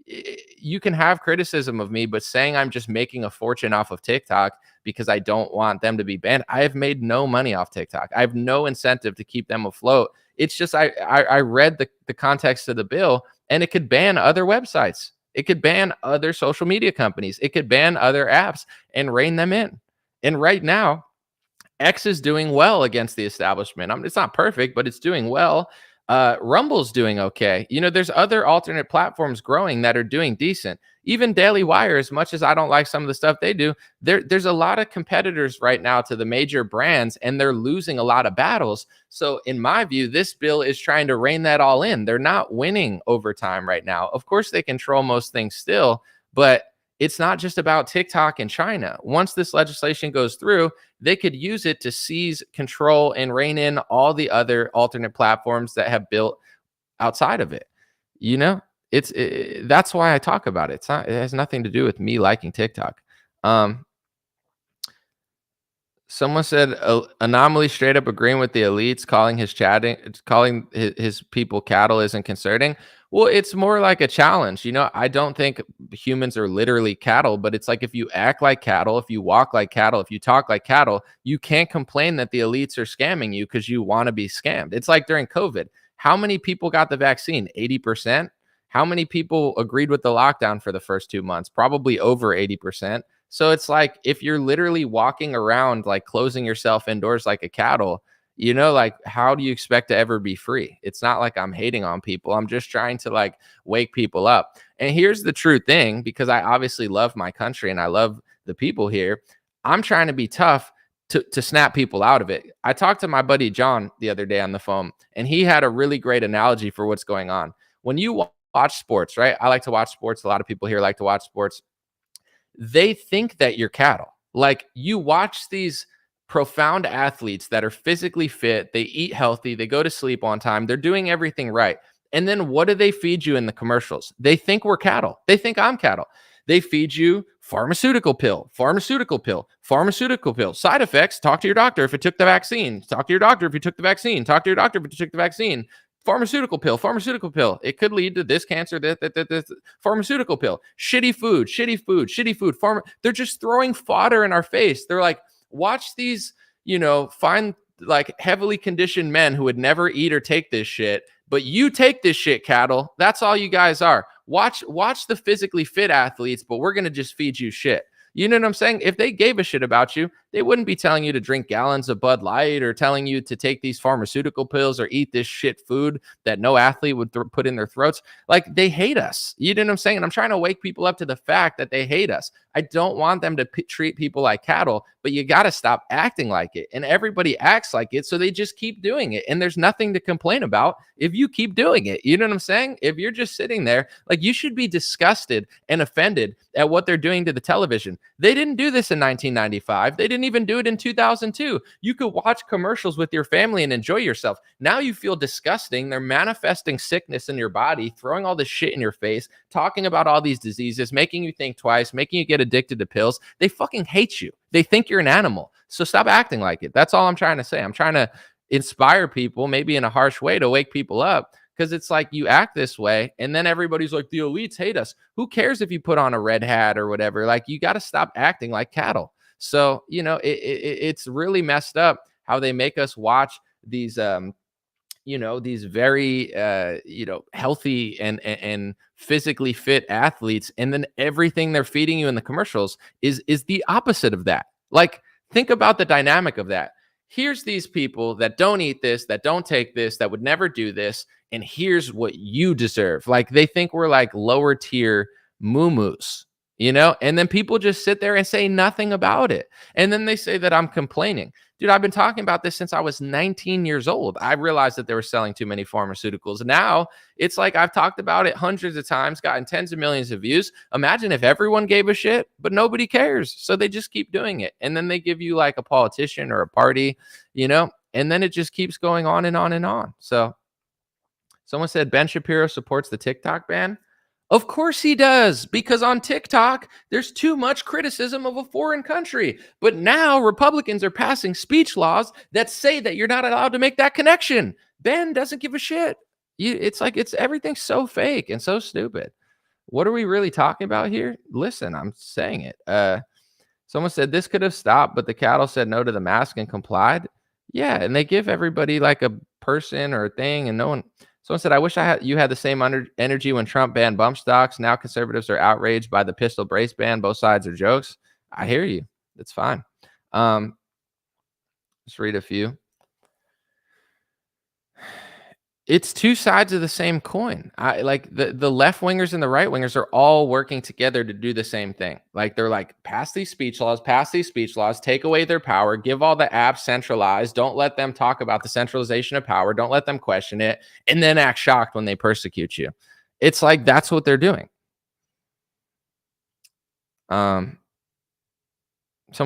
you can have criticism of me, but saying I'm just making a fortune off of TikTok because I don't want them to be banned. I have made no money off TikTok. I have no incentive to keep them afloat. It's just I read the context of the bill and it could ban other websites. It could ban other social media companies. It could ban other apps and rein them in. And right now, X is doing well against the establishment. It's not perfect, but it's doing well. Rumble's doing okay. There's other alternate platforms growing that are doing decent. Even Daily Wire, as much as I don't like some of the stuff they do, there's a lot of competitors right now to the major brands, and they're losing a lot of battles. So in my view, this bill is trying to rein that all in. They're not winning over time right now. Of course, they control most things still, but it's not just about TikTok and China. Once this legislation goes through, they could use it to seize control and rein in all the other alternate platforms that have built outside of it. That's why I talk about it. It has nothing to do with me liking TikTok. Someone said Anomaly straight up agreeing with the elites, calling his people cattle isn't concerning. Well, it's more like a challenge. I don't think humans are literally cattle, but it's like if you act like cattle, if you walk like cattle, if you talk like cattle, you can't complain that the elites are scamming you because you want to be scammed. It's like during COVID. How many people got the vaccine? 80%? How many people agreed with the lockdown for the first 2 months? Probably over 80%. So it's like if you're literally walking around like closing yourself indoors like a cattle, like how do you expect to ever be free? It's not like I'm hating on people. I'm just trying to like wake people up. And here's the true thing, because I obviously love my country and I love the people here. I'm trying to be tough to snap people out of it. I talked to my buddy John the other day on the phone, and he had a really great analogy for what's going on. When you watch sports, right? I like to watch sports. A lot of people here like to watch sports. They think that you're cattle. Like you watch these profound athletes that are physically fit, they eat healthy, they go to sleep on time, they're doing everything right. And then what do they feed you in the commercials? They think we're cattle. They think I'm cattle. They feed you pharmaceutical pill, pharmaceutical pill, pharmaceutical pill. Side effects, talk to your doctor if you took the vaccine. Talk to your doctor if you took the vaccine. Talk to your doctor if you took the vaccine. Pharmaceutical pill, pharmaceutical pill. It could lead to this cancer, this. Pharmaceutical pill. Shitty food. They're just throwing fodder in our face. They're like, watch these, fine, like heavily conditioned men who would never eat or take this shit, but you take this shit, cattle. That's all you guys are. Watch the physically fit athletes, but we're going to just feed you shit. You know what I'm saying? If they gave a shit about you, they wouldn't be telling you to drink gallons of Bud Light or telling you to take these pharmaceutical pills or eat this shit food that no athlete would put in their throats. Like, they hate us. You know what I'm saying? And I'm trying to wake people up to the fact that they hate us. I don't want them to treat people like cattle, but you got to stop acting like it. And everybody acts like it, so they just keep doing it. And there's nothing to complain about if you keep doing it. You know what I'm saying? If you're just sitting there, like, you should be disgusted and offended at what they're doing to the television. They didn't do this in 1995. They didn't even do it in 2002. You could watch commercials with your family and enjoy yourself. Now you feel disgusting. They're manifesting sickness in your body, throwing all this shit in your face, talking about all these diseases, making you think twice, making you get addicted to pills. They fucking hate you. They think you're an animal. So stop acting like it. That's all I'm trying to say. I'm trying to inspire people, maybe in a harsh way, to wake people up, Because it's like you act this way, and then everybody's like, the elites hate us. Who cares if you put on a red hat or whatever? Like, you got to stop acting like cattle. So, it's really messed up how they make us watch these these very healthy and physically fit athletes, and then everything they're feeding you in the commercials is the opposite of that. Like, think about the dynamic of that. Here's these people that don't eat this, that don't take this, that would never do this, and here's what you deserve. Like, they think we're like lower tier moo-moos, and then people just sit there and say nothing about it. And then they say that I'm complaining. Dude, I've been talking about this since I was 19 years old. I realized that they were selling too many pharmaceuticals. Now it's like I've talked about it hundreds of times, gotten tens of millions of views. Imagine if everyone gave a shit, but nobody cares. So they just keep doing it. And then they give you like a politician or a party, and then it just keeps going on and on and on. So someone said Ben Shapiro supports the TikTok ban. Of course he does, because on TikTok, there's too much criticism of a foreign country. But now Republicans are passing speech laws that say that you're not allowed to make that connection. Ben doesn't give a shit. It's like everything's so fake and so stupid. What are we really talking about here? Listen, I'm saying it. Someone said this could have stopped, but the cattle said no to the mask and complied. Yeah, and they give everybody like a person or a thing, and no one. Someone said, I wish you had the same energy when Trump banned bump stocks. Now conservatives are outraged by the pistol brace ban. Both sides are jokes. I hear you. It's fine. Let's read a few. It's two sides of the same coin. Like the left wingers and the right wingers are all working together to do the same thing. Like, they're like, pass these speech laws, take away their power, give all the apps centralized. Don't let them talk about the centralization of power. Don't let them question it, and then act shocked when they persecute you. It's like, that's what they're doing. Someone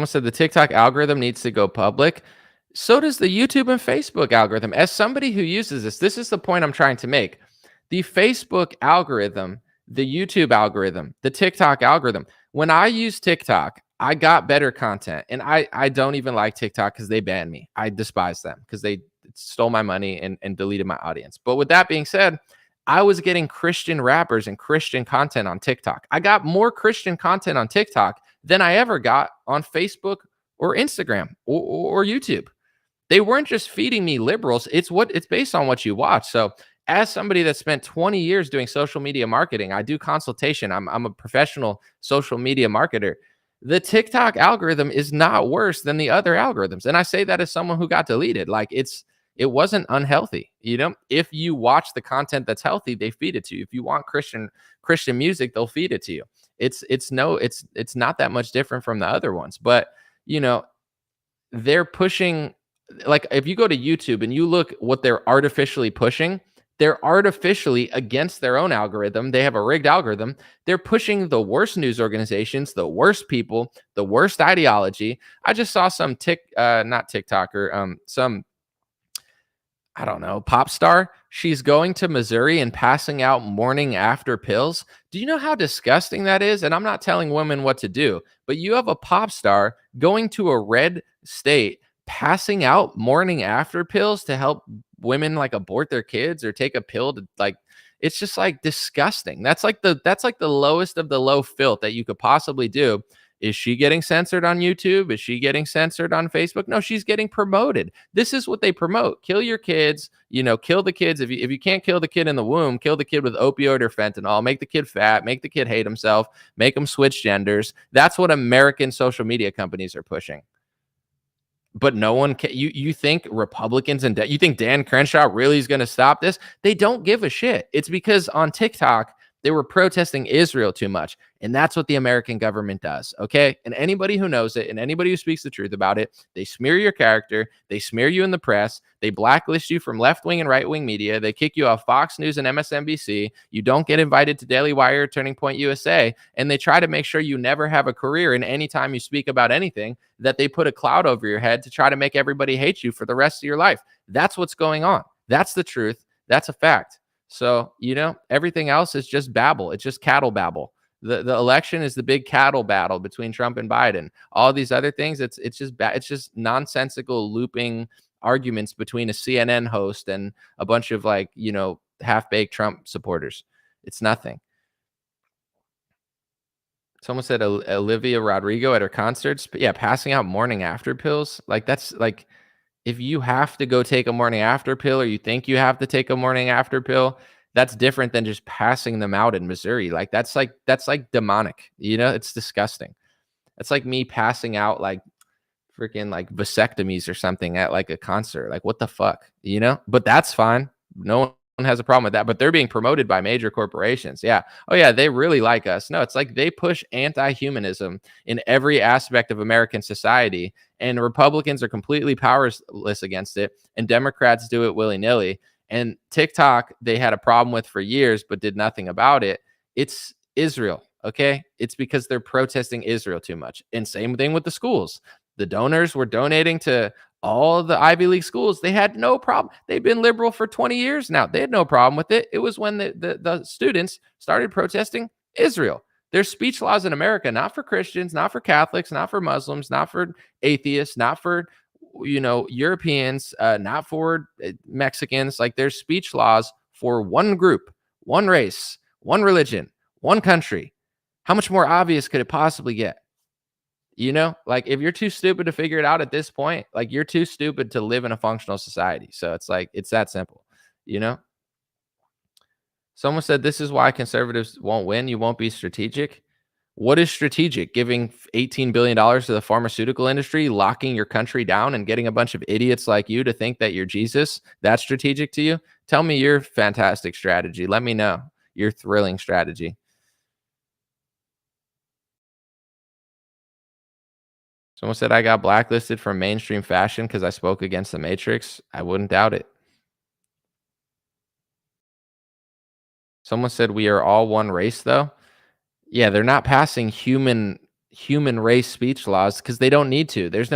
said the TikTok algorithm needs to go public. So does the YouTube and Facebook algorithm. As somebody who uses this is the point I'm trying to make. The Facebook algorithm, the YouTube algorithm, the TikTok algorithm. When I use TikTok, I got better content. And I don't even like TikTok because they banned me. I despise them because they stole my money and deleted my audience. But with that being said, I was getting Christian rappers and Christian content on TikTok. I got more Christian content on TikTok than I ever got on Facebook or Instagram or YouTube. They weren't just feeding me liberals. It's based on what you watch. So as somebody that spent 20 years doing social media marketing, I do consultation. I'm a professional social media marketer. The TikTok algorithm is not worse than the other algorithms. And I say that as someone who got deleted. Like, it wasn't unhealthy. If you watch the content that's healthy, they feed it to you. If you want Christian music, they'll feed it to you. It's not that much different from the other ones. But, they're pushing. Like, if you go to YouTube and you look what they're artificially pushing, they're artificially against their own algorithm. They have a rigged algorithm. They're pushing the worst news organizations, the worst people, the worst ideology. I just saw some not TikToker, some, I don't know, pop star. She's going to Missouri and passing out morning after pills. Do you know how disgusting that is? And I'm not telling women what to do, but you have a pop star going to a red state, passing out morning after pills to help women like abort their kids or take a pill to, like, it's just like disgusting. That's like the lowest of the low filth that you could possibly do. Is she getting censored on YouTube? Is she getting censored on Facebook? No, she's getting promoted. This is what they promote. Kill your kids, kill the kids. If you can't kill the kid in the womb, kill the kid with opioid or fentanyl, make the kid fat, make the kid hate himself, make him switch genders. That's what American social media companies are pushing. But no one can. You think Republicans and you think Dan Crenshaw really is going to stop this? They don't give a shit. It's because on TikTok, they were protesting Israel too much. And that's what the American government does. Okay. And anybody who knows it and anybody who speaks the truth about it, they smear your character. They smear you in the press. They blacklist you from left wing and right wing media. They kick you off Fox News and MSNBC. You don't get invited to Daily Wire or Turning Point USA. And they try to make sure you never have a career. And anytime you speak about anything, that they put a cloud over your head to try to make everybody hate you for the rest of your life. That's what's going on. That's the truth. That's a fact. So, everything else is just babble. It's just cattle babble. The election is the big cattle battle between Trump and Biden. All these other things, it's just nonsensical looping arguments between a CNN host and a bunch of half-baked Trump supporters. It's nothing. Someone said Olivia Rodrigo at her concerts. But yeah, passing out morning after pills. Like, that's like, if you have to go take a morning after pill, or you think you have to take a morning after pill, that's different than just passing them out in Missouri. Like, that's like demonic. It's disgusting. It's like me passing out like freaking like vasectomies or something at like a concert. Like, what the fuck, But that's fine. No one has a problem with that. But they're being promoted by major corporations. Yeah. Oh yeah, they really like us. No, it's like they push anti-humanism in every aspect of American society, and Republicans are completely powerless against it, and Democrats do it willy-nilly. And TikTok, they had a problem with for years, but did nothing about it. It's Israel. Okay. It's because they're protesting Israel too much. And same thing with the schools. The donors were donating to all the Ivy League schools. They had no problem. They've been liberal for 20 years now. They had no problem with it. It was when the students started protesting Israel. There's speech laws in America, not for Christians, not for Catholics, not for Muslims, not for atheists, not for Europeans, not for Mexicans. Like, there's speech laws for one group, one race, one religion, one country. How much more obvious could it possibly get? Like, if you're too stupid to figure it out at this point, like, you're too stupid to live in a functional society. So it's like, it's that simple, Someone said, this is why conservatives won't win. You won't be strategic. What is strategic? Giving $18 billion to the pharmaceutical industry, locking your country down, and getting a bunch of idiots like you to think that you're Jesus? That's strategic to you? Tell me your fantastic strategy. Let me know your thrilling strategy. Someone said I got blacklisted from mainstream fashion because I spoke against the Matrix. I wouldn't doubt it. Someone said we are all one race, though. Yeah, they're not passing human race speech laws because they don't need to. There's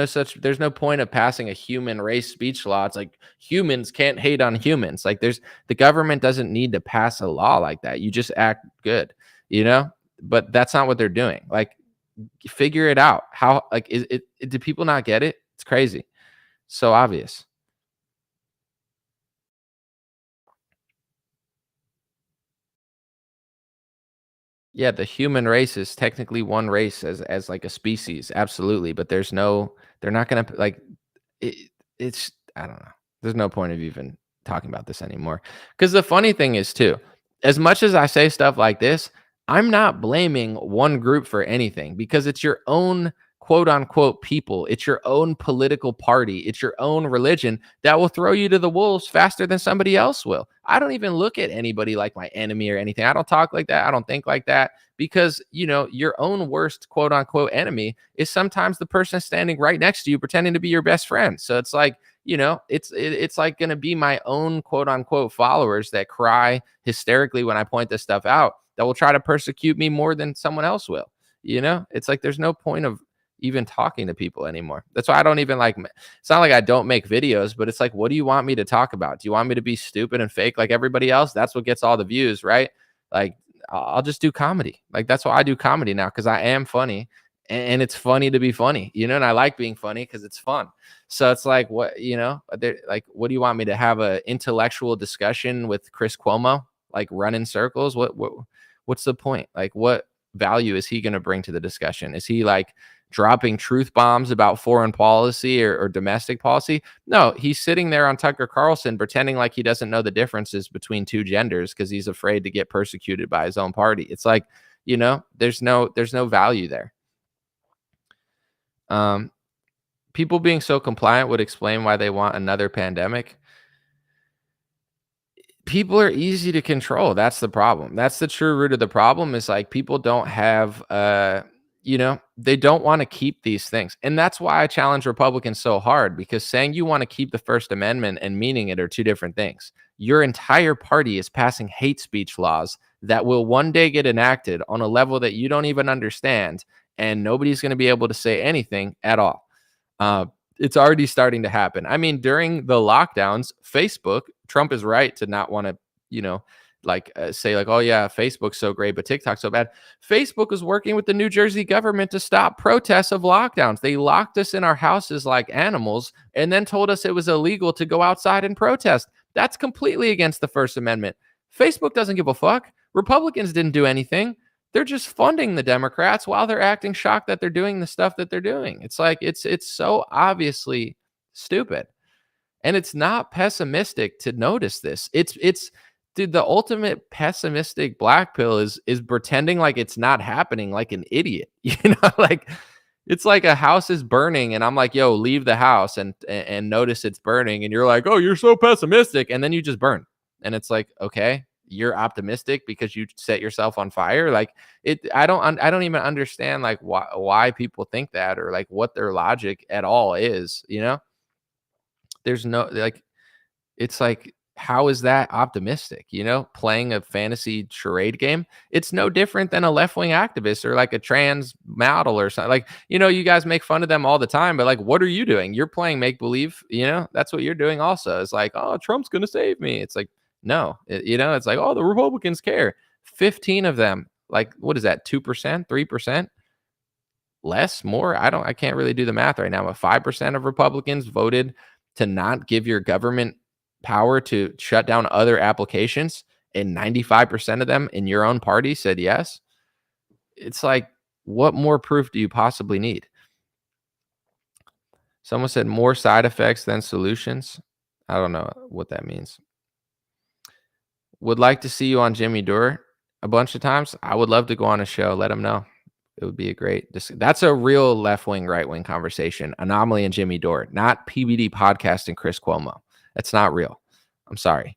no point of passing a human race speech law. It's like, humans can't hate on humans. Like, the government doesn't need to pass a law like that. You just act good, But that's not what they're doing. Like, figure it out. How, like, do people not get it? It's crazy. So obvious. Yeah, the human race is technically one race as like a species, absolutely. But they're not gonna, like, it's, I don't know. There's no point of even talking about this anymore. Because the funny thing is, too, as much as I say stuff like this, I'm not blaming one group for anything, because it's your own quote unquote people. It's your own political party. It's your own religion that will throw you to the wolves faster than somebody else will. I don't even look at anybody like my enemy or anything. I don't talk like that. I don't think like that, because, your own worst quote unquote enemy is sometimes the person standing right next to you pretending to be your best friend. So it's like, it's like going to be my own quote unquote followers that cry hysterically when I point this stuff out, that will try to persecute me more than someone else will. It's like, there's no point of even talking to people anymore. That's why I don't even like, it's not like I don't make videos, but it's like, what do you want me to talk about? Do you want me to be stupid and fake like everybody else? That's what gets all the views, right? Like, I'll just do comedy. Like, that's why I do comedy now, because I am funny, and it's funny to be funny, and I like being funny because it's fun. So it's like, what, like, what do you want me to have a intellectual discussion with Chris Cuomo, like, run in circles? What's the point? Like, what value is he going to bring to the discussion? Is he like dropping truth bombs about foreign policy or domestic policy? No, he's sitting there on Tucker Carlson pretending like he doesn't know the differences between two genders because he's afraid to get persecuted by his own party. It's like, there's no value there. People being so compliant would explain why they want another pandemic. People are easy to control. That's the problem. That's the true root of the problem, is like, people don't have, they don't want to keep these things. And that's why I challenge Republicans so hard, because saying you want to keep the First Amendment and meaning it are two different things. Your entire party is passing hate speech laws that will one day get enacted on a level that you don't even understand, and nobody's going to be able to say anything at all. It's already starting to happen. I mean, during the lockdowns, Facebook, Trump is right to not want to, say like, oh yeah, Facebook's so great, but TikTok's so bad. Facebook was working with the New Jersey government to stop protests of lockdowns. They locked us in our houses like animals and then told us it was illegal to go outside and protest. That's completely against the First Amendment. Facebook doesn't give a fuck. Republicans didn't do anything. They're just funding the Democrats while they're acting shocked that they're doing the stuff that they're doing. It's like it's so obviously stupid. And it's not pessimistic to notice this. It's dude, the ultimate pessimistic black pill is pretending like it's not happening like an idiot. Like it's like a house is burning and I'm like, yo, leave the house and notice it's burning. And you're like, oh, you're so pessimistic. And then you just burn. And it's like, okay, you're optimistic because you set yourself on fire. Like I don't even understand like why people think that or like what their logic at all is, There's no like, it's like, how is that optimistic? Playing a fantasy charade game. It's no different than a left-wing activist or like a trans model or something. Like, you guys make fun of them all the time, but like, what are you doing? You're playing make-believe, that's what you're doing also. It's like, oh, Trump's going to save me. It's like, no, it's like, oh, the Republicans care. 15 of them, like, what is that? 2%, 3%? Less, more? I can't really do the math right now, but 5% of Republicans voted to not give your government power to shut down other applications, and 95% of them in your own party said yes. It's like, what more proof do you possibly need? Someone said more side effects than solutions. I don't know what that means. Would like to see you on Jimmy Dore a bunch of times. I would love to go on a show. Let him know. It would be a great. That's a real left-wing, right-wing conversation. Anomaly and Jimmy Dore, not PBD podcast and Chris Cuomo. That's not real. I'm sorry.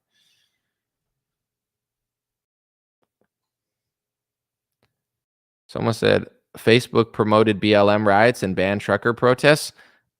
Someone said Facebook promoted BLM riots and banned trucker protests.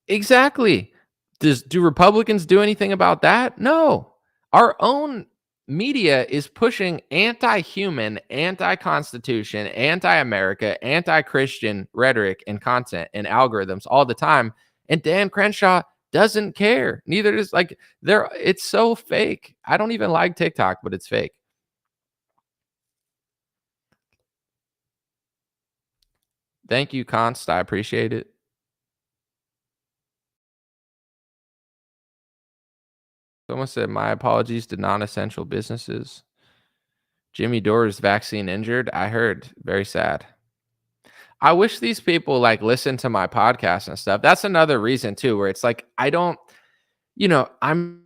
Exactly. Do Republicans do anything about that? No. Our own media is pushing anti-human, anti-constitution, anti-America, anti-Christian rhetoric and content and algorithms all the time. And Dan Crenshaw doesn't care. Neither does it's so fake. I don't even like TikTok, but it's fake. Thank you, Const. I appreciate it. Someone said, my apologies to non-essential businesses. Jimmy Dore is vaccine injured. I heard. Very sad. I wish these people like listen to my podcast and stuff. That's another reason too, where it's like, I'm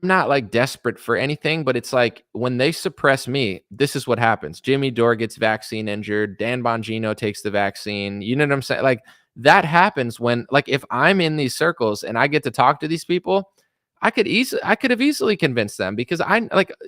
not like desperate for anything, but it's like when they suppress me, this is what happens. Jimmy Dore gets vaccine injured. Dan Bongino takes the vaccine. You know what I'm saying? Like that happens when, like, if I'm in these circles and I get to talk to these people, I could have easily convinced them because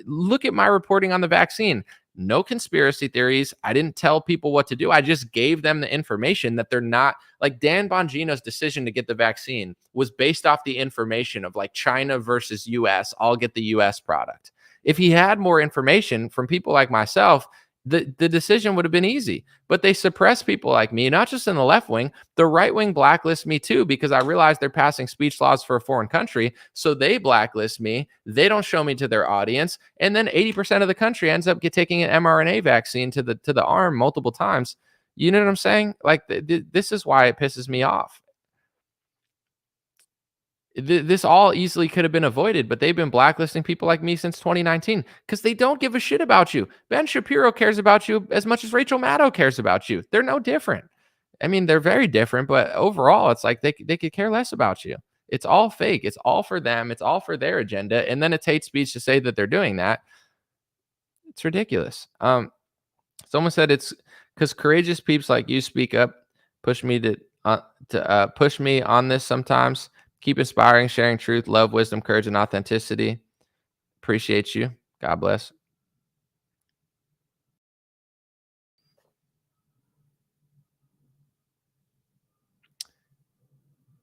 look at my reporting on the vaccine. No conspiracy theories. I didn't tell people what to do. I just gave them the information that they're not like Dan Bongino's decision to get the vaccine was based off the information of like China versus US. I'll get the US product. If he had more information from people like myself, the decision would have been easy, but they suppress people like me, not just in the left wing, the right wing blacklist me too, because I realize they're passing speech laws for a foreign country. So they blacklist me. They don't show me to their audience. And then 80% of the country ends up taking an mRNA vaccine to the arm multiple times. You know what I'm saying? Like this is why it pisses me off. This all easily could have been avoided, but they've been blacklisting people like me since 2019 because they don't give a shit about you. Ben Shapiro cares about you as much as Rachel Maddow cares about you. They're no different. I mean, they're very different, but overall, it's like they could care less about you. It's all fake. It's all for them. It's all for their agenda. And then it's hate speech to say that they're doing that. It's ridiculous. Someone said it's because courageous peeps like you speak up, push me to push me on this sometimes. Keep inspiring, sharing truth, love, wisdom, courage, and authenticity. Appreciate you. God bless.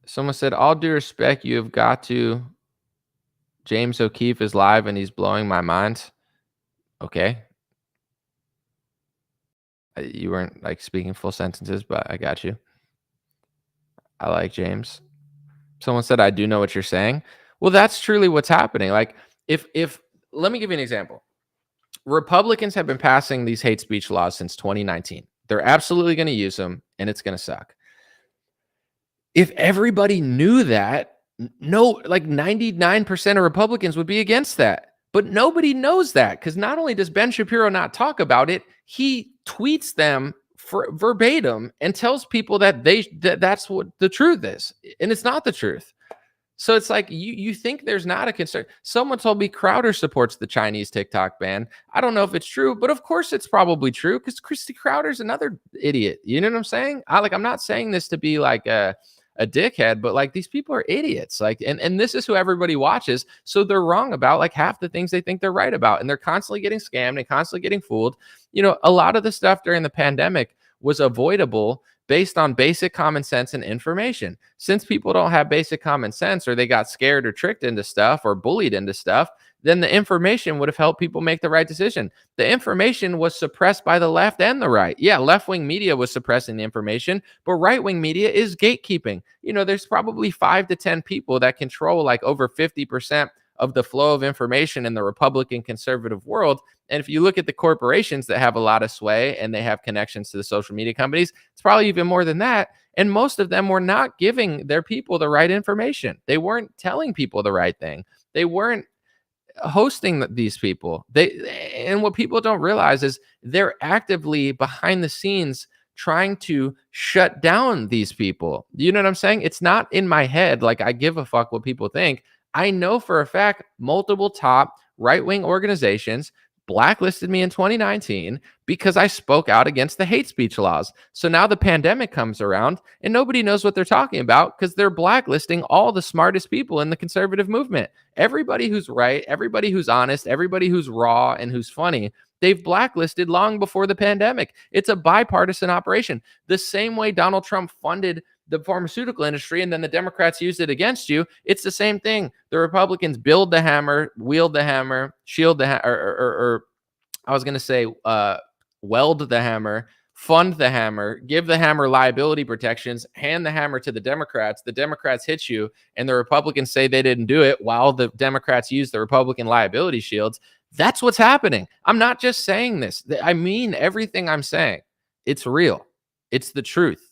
Someone said, all due respect, you have got to. James O'Keefe is live and he's blowing my mind. Okay. You weren't like speaking full sentences, but I got you. I like James. Someone said, I do know what you're saying. Well, that's truly what's happening. Like if let me give you an example. Republicans have been passing these hate speech laws since 2019. They're absolutely going to use them and it's going to suck. If everybody knew that, no, like 99% of Republicans would be against that. But nobody knows that, because not only does Ben Shapiro not talk about it, he tweets them verbatim and tells people that that's what the truth is, and it's not the truth. So it's like you think there's not a concern. Someone told me Crowder supports the Chinese TikTok ban. I don't know if it's true, but of course it's probably true, because Christy Crowder's another idiot. You know what I'm saying? I'm not saying this to be like a dickhead, but like, these people are idiots. Like, and this is who everybody watches. So they're wrong about like half the things they think they're right about. And they're constantly getting scammed and constantly getting fooled. You know, a lot of the stuff during the pandemic was avoidable based on basic common sense and information. Since people don't have basic common sense, or they got scared or tricked into stuff or bullied into stuff, then the information would have helped people make the right decision. The information was suppressed by the left and the right. Yeah, left-wing media was suppressing the information, but right-wing media is gatekeeping. You know, there's probably 5 to 10 people that control like over 50% of the flow of information in the Republican conservative world. And if you look at the corporations that have a lot of sway and they have connections to the social media companies, it's probably even more than that. And most of them were not giving their people the right information. They weren't telling people the right thing. They weren't hosting these people. And what people don't realize is they're actively behind the scenes trying to shut down these people. You know what I'm saying? It's not in my head like I give a fuck what people think. I know for a fact multiple top right-wing organizations blacklisted me in 2019 because I spoke out against the hate speech laws. So now the pandemic comes around and nobody knows what they're talking about, because they're blacklisting all the smartest people in the conservative movement. Everybody who's right, everybody who's honest, everybody who's raw and who's funny, they've blacklisted long before the pandemic. It's a bipartisan operation. The same way Donald Trump funded the pharmaceutical industry and then the Democrats used it against you, it's the same thing. The Republicans build the hammer, wield the hammer, shield the hammer, or I was going to say weld the hammer, fund the hammer, give the hammer liability protections, hand the hammer to the Democrats hit you, and the Republicans say they didn't do it while the Democrats use the Republican liability shields. That's what's happening. I'm not just saying this. I mean everything I'm saying. It's real. It's the truth.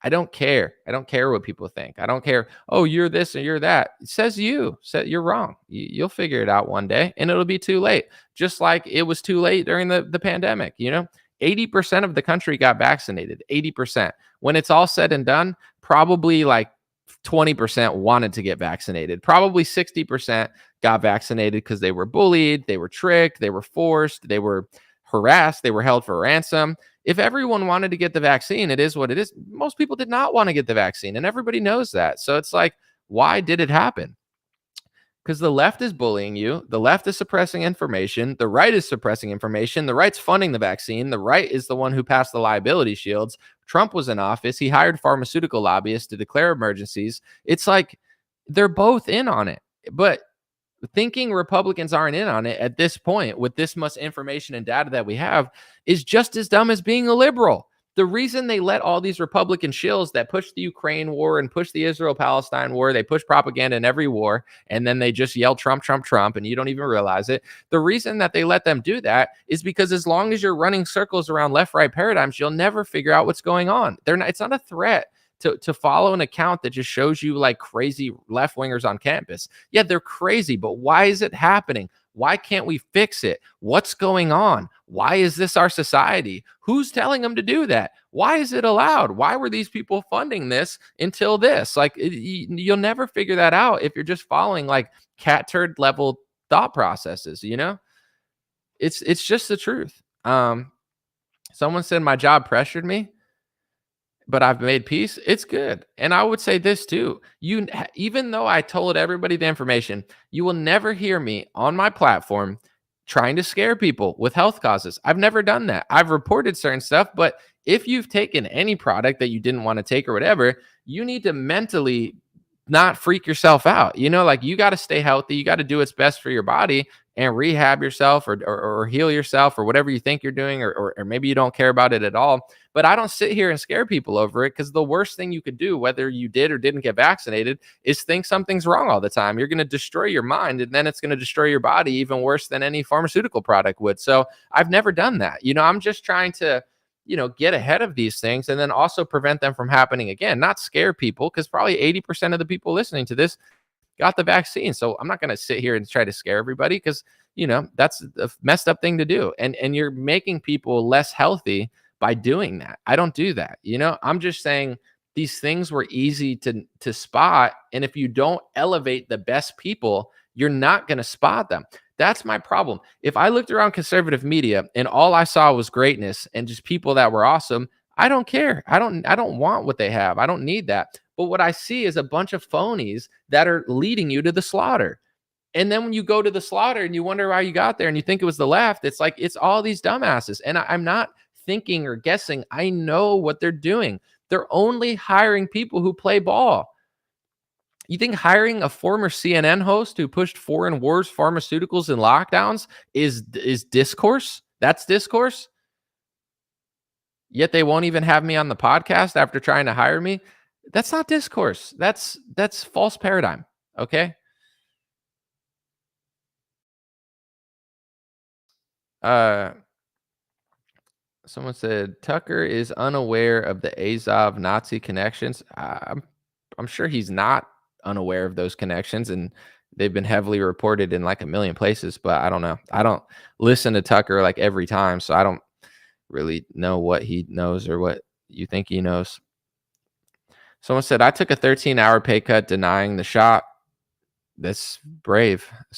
I don't care. I don't care what people think. I don't care. Oh, you're this and you're that. It says you're wrong. You'll figure it out one day, and it'll be too late. Just like it was too late during the pandemic. You know, 80% of the country got vaccinated. 80%. When it's all said and done, probably like 20% wanted to get vaccinated. Probably 60% got vaccinated because they were bullied, they were tricked, they were forced, they were harassed, they were held for ransom. If everyone wanted to get the vaccine, it is what it is. Most people did not want to get the vaccine, and everybody knows that. So it's like, why did it happen? Because the left is bullying you. The left is suppressing information. The right is suppressing information. The right's funding the vaccine. The right is the one who passed the liability shields. Trump was in office. He hired pharmaceutical lobbyists to declare emergencies. It's like they're both in on it. But thinking Republicans aren't in on it at this point with this much information and data that we have is just as dumb as being a liberal. The reason they let all these Republican shills that push the Ukraine war and push the Israel-Palestine war, they push propaganda in every war, and then they just yell Trump, Trump, Trump, and you don't even realize it. The reason that they let them do that is because as long as you're running circles around left-right paradigms, you'll never figure out what's going on. It's not a threat to follow an account that just shows you like crazy left-wingers on campus. Yeah, they're crazy, but why is it happening? Why can't we fix it? What's going on? Why is this our society? Who's telling them to do that? Why is it allowed? Why were these people funding this until this? Like, you'll never figure that out if you're just following like cat turd level thought processes, you know? It's just the truth. Someone said my job pressured me, but I've made peace. It's good. And I would say this too. Even though I told everybody the information, you will never hear me on my platform trying to scare people with health causes. I've never done that. I've reported certain stuff, but if you've taken any product that you didn't want to take or whatever, you need to mentally not freak yourself out. You know, like you got to stay healthy. You got to do what's best for your body and rehab yourself or heal yourself or whatever you think you're doing, or maybe you don't care about it at all. But I don't sit here and scare people over it, because the worst thing you could do, whether you did or didn't get vaccinated, is think something's wrong all the time. You're going to destroy your mind, and then it's going to destroy your body even worse than any pharmaceutical product would. So I've never done that. You know, I'm just trying to, you know, get ahead of these things and then also prevent them from happening again, not scare people, because probably 80% of the people listening to this got the vaccine. So I'm not going to sit here and try to scare everybody because, that's a messed up thing to do. And you're making people less healthy by doing that. I don't do that. I'm just saying these things were easy to spot. And if you don't elevate the best people, you're not going to spot them. That's my problem. If I looked around conservative media and all I saw was greatness and just people that were awesome, I don't care. I don't want what they have. I don't need that. But what I see is a bunch of phonies that are leading you to the slaughter. And then when you go to the slaughter and you wonder why you got there and you think it was the left, it's like it's all these dumbasses. And I'm not thinking or guessing. I know what they're doing. They're only hiring people who play ball. You think hiring a former CNN host who pushed foreign wars, pharmaceuticals, and lockdowns is discourse? That's discourse? Yet they won't even have me on the podcast after trying to hire me? That's not discourse. That's false paradigm, okay? Someone said Tucker is unaware of the Azov Nazi connections. I'm sure he's not unaware of those connections, and they've been heavily reported in like a million places, but I don't know. I don't listen to Tucker like every time, so I don't really know what he knows or what you think he knows. Someone said, I took a 13-hour pay cut denying the shot. That's brave /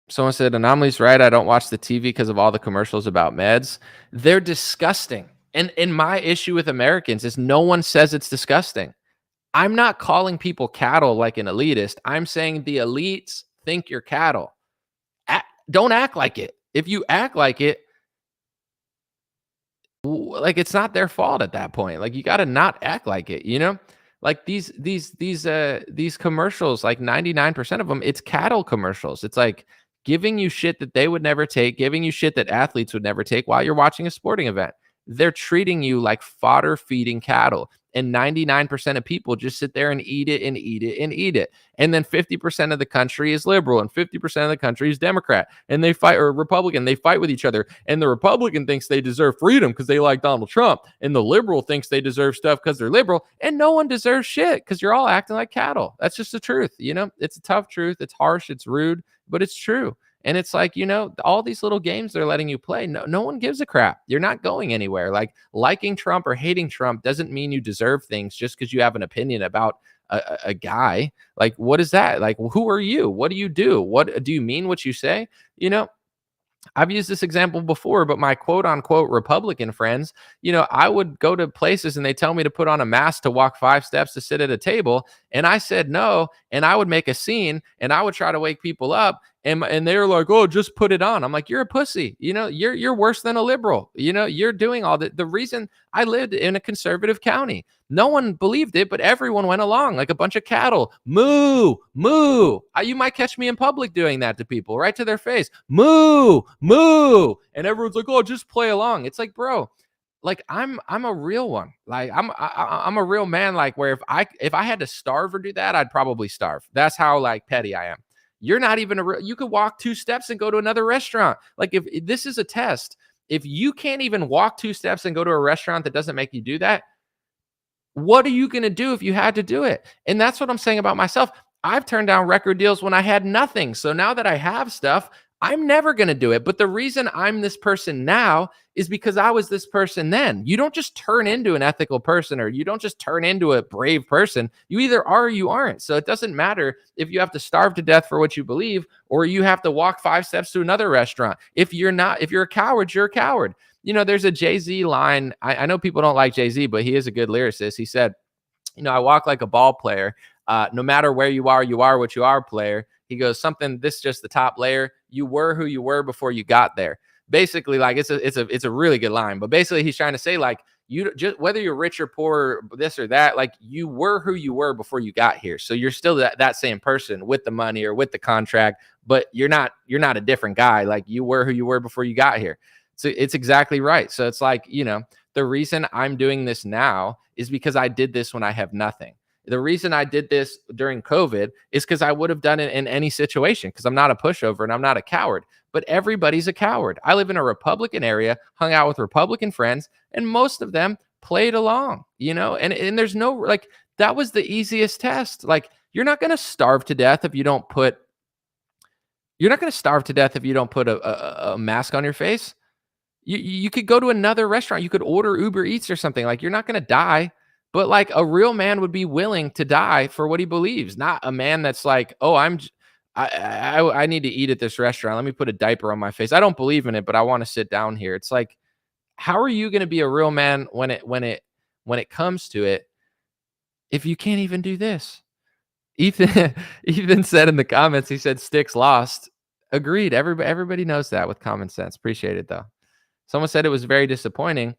Someone said, Anomaly's right. I don't watch the TV because of all the commercials about meds. They're disgusting. And my issue with Americans is no one says it's disgusting. I'm not calling people cattle like an elitist. I'm saying the elites think you're cattle. Don't act like it. If you act like it, like it's not their fault at that point. Like you got to not act like it, Like these commercials, like 99% of them, it's cattle commercials. It's like giving you shit that they would never take, giving you shit that athletes would never take while you're watching a sporting event. They're treating you like fodder feeding cattle. And 99% of people just sit there and eat it and eat it and eat it. And then 50% of the country is liberal and 50% of the country is Democrat. And they fight, or Republican, they fight with each other. And the Republican thinks they deserve freedom because they like Donald Trump. And the liberal thinks they deserve stuff because they're liberal. And no one deserves shit because you're all acting like cattle. That's just the truth. It's a tough truth. It's harsh. It's rude, but it's true. And it's like, all these little games they're letting you play. No one gives a crap. You're not going anywhere. Like liking Trump or hating Trump doesn't mean you deserve things just because you have an opinion about a guy. Like, what is that? Like, who are you? What do you do? What do you mean what you say? I've used this example before, but my quote unquote Republican friends, I would go to places and they tell me to put on a mask to walk 5 steps to sit at a table. And I said no. And I would make a scene and I would try to wake people up. And they were like, oh, just put it on. I'm like, you're a pussy. You're worse than a liberal. You're doing all that. The reason I lived in a conservative county, no one believed it, but everyone went along like a bunch of cattle. Moo, moo. You might catch me in public doing that to people right to their face. Moo, moo. And everyone's like, oh, just play along. It's like, bro, like I'm a real one. Like I'm a real man. Like where if I had to starve or do that, I'd probably starve. That's how like petty I am. You're not even you could walk 2 steps and go to another restaurant. Like if this is a test, if you can't even walk 2 steps and go to a restaurant that doesn't make you do that, what are you going to do if you had to do it? And that's what I'm saying about myself. I've turned down record deals when I had nothing. So now that I have stuff, I'm never going to do it. But the reason I'm this person now is because I was this person then. You don't just turn into an ethical person or you don't just turn into a brave person. You either are or you aren't. So it doesn't matter if you have to starve to death for what you believe or you have to walk 5 steps to another restaurant. If you're a coward, you're a coward. There's a Jay-Z line. I know people don't like Jay-Z, but he is a good lyricist. He said, I walk like a ball player. No matter where you are what you are, player. He goes, this just the top layer. You were who you were before you got there. Basically, like it's a really good line. But basically, he's trying to say, like, you just whether you're rich or poor, or this or that, like you were who you were before you got here. So you're still that same person with the money or with the contract, but you're not a different guy. Like you were who you were before you got here. So it's exactly right. So it's like, the reason I'm doing this now is because I did this when I have nothing. The reason I did this during COVID is because I would have done it in any situation because I'm not a pushover and I'm not a coward. But everybody's a coward. I live in a Republican area, hung out with Republican friends, and most of them played along, and there's no, like, That was the easiest test. Like, you're not going to starve to death if you don't put a mask on your face. You could go to another restaurant. You could order Uber Eats or something. Like, you're not going to die. But like, a real man would be willing to die for what he believes, not a man that's like, oh, I need to eat at this restaurant. Let me put a diaper on my face. I don't believe in it, but I want to sit down here. It's like, how are you going to be a real man when it comes to it if you can't even do this? Ethan said in the comments, he said sticks lost. Agreed. Everybody knows that with common sense. Appreciate it though. Someone said it was very disappointing.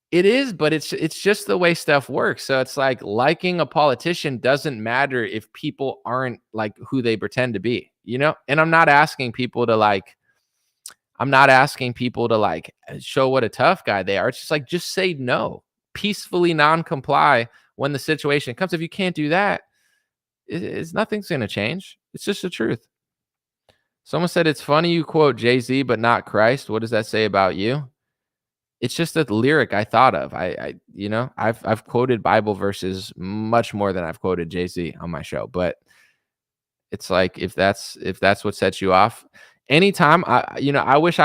It is, but it's just the way stuff works. So it's like, liking a politician doesn't matter if people aren't like who they pretend to be, you know? And I'm not asking people to like show what a tough guy they are. It's just like, just say no, peacefully non-comply when the situation comes. If you can't do that, nothing's going to change. It's just the truth. Someone said, it's funny you quote Jay-Z, but not Christ. What does that say about you? It's just a lyric I thought of. I've quoted Bible verses much more than I've quoted Jay-Z on my show, but it's like, if that's what sets you off, anytime I wish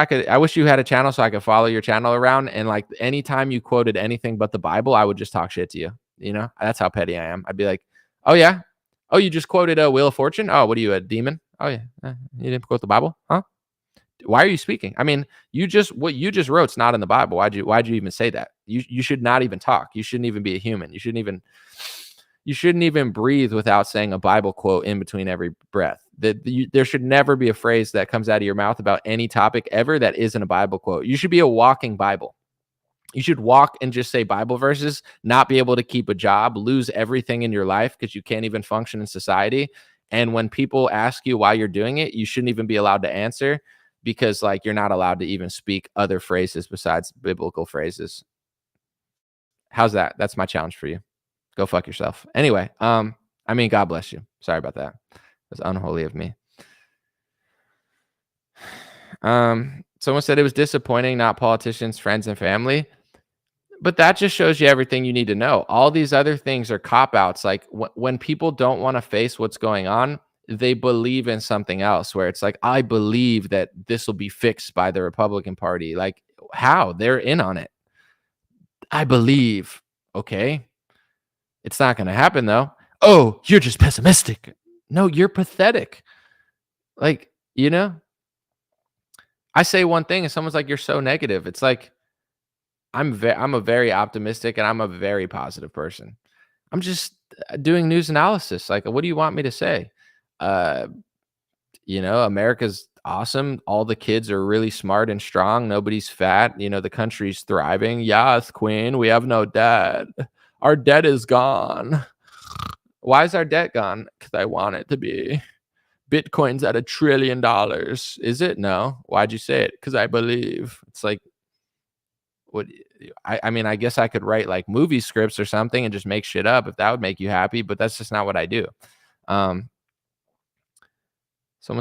you had a channel so I could follow your channel around, and like, anytime you quoted anything but the Bible, I would just talk shit to you. You know, that's how petty I am. I'd be like, oh yeah, oh, you just quoted a Wheel of Fortune. Oh, what are you, a demon? Oh yeah, you didn't quote the Bible, huh? Why are you speaking? I mean, what you just wrote's not in the Bible. Why'd you even say that? You should not even talk. You shouldn't even be a human. You shouldn't even breathe without saying a Bible quote in between every breath. There should never be a phrase that comes out of your mouth about any topic ever that isn't a Bible quote. You should be a walking Bible. You should walk and just say Bible verses, not be able to keep a job, lose everything in your life because you can't even function in society. And when people ask you why you're doing it, you shouldn't even be allowed to answer, because like, you're not allowed to even speak other phrases besides biblical phrases. How's that? That's my challenge for you. Go fuck yourself. Anyway, God bless you. Sorry about that. It was unholy of me. Someone said it was disappointing, not politicians, friends, and family. But that just shows you everything you need to know. All these other things are cop-outs. Like, when people don't want to face what's going on, they believe in something else, where it's like, I believe that this will be fixed by the Republican Party. Like, how? They're in on it. I believe. Okay. It's not going to happen though. Oh, you're just pessimistic. No, you're pathetic. Like, I say one thing and someone's like, you're so negative. It's like, I'm a very optimistic and I'm a very positive person. I'm just doing news analysis. Like, what do you want me to say? America's awesome. All the kids are really smart and strong. Nobody's fat. The country's thriving. Yes, Queen, we have no debt. Our debt is gone. Why is our debt gone? Because I want it to be. Bitcoin's at $1 trillion. Is it? No. Why'd you say it? Because I believe. It's like, what? I guess I could write like movie scripts or something and just make shit up if that would make you happy, but that's just not what I do. Someone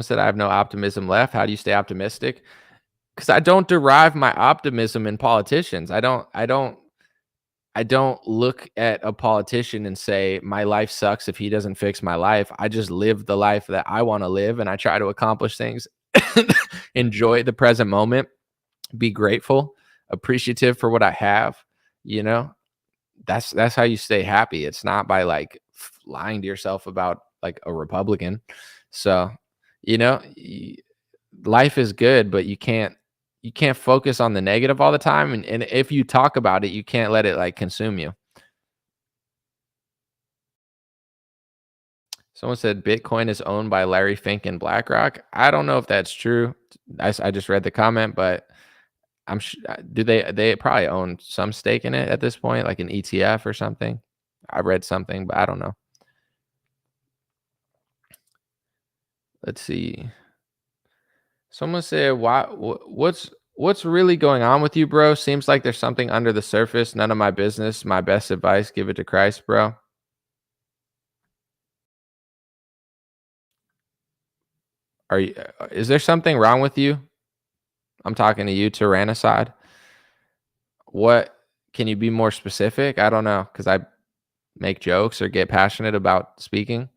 said I have no optimism left. How do you stay optimistic? Because I don't derive my optimism in politicians. I don't look at a politician and say my life sucks if he doesn't fix my life. I just live the life that I want to live, and I try to accomplish things, enjoy the present moment, be grateful, appreciative for what I have. That's how you stay happy. It's not by like lying to yourself about like a Republican. So, life is good, but you can't focus on the negative all the time. And if you talk about it, you can't let it like consume you. Someone said Bitcoin is owned by Larry Fink and BlackRock. I don't know if that's true. I just read the comment, but I'm sure they probably own some stake in it at this point, like an ETF or something. I read something, but I don't know. Let's see. Someone said, what's really going on with you, bro? Seems like there's something under the surface. None of my business. My best advice, give it to Christ, bro. Is there something wrong with you? I'm talking to you, Tyrannicide. What, can you be more specific? I don't know, because make jokes or get passionate about speaking,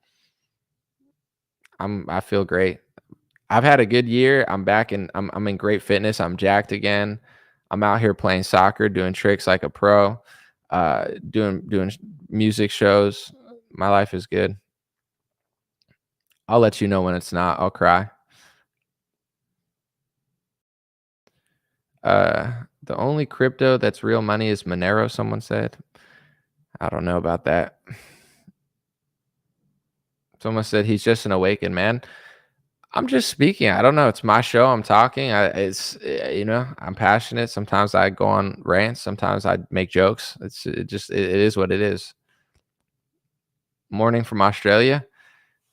I feel great. I've had a good year. I'm in great fitness. I'm jacked again. I'm out here playing soccer, doing tricks like a pro, doing music shows. My life is good. I'll let you know when it's not. I'll cry. The only crypto that's real money is Monero, someone said. I don't know about that. Someone said he's just an awakened man. I'm just speaking. I don't know. It's my show. I'm talking. I'm passionate. Sometimes I go on rants. Sometimes I make jokes. It is what it is. Morning from Australia.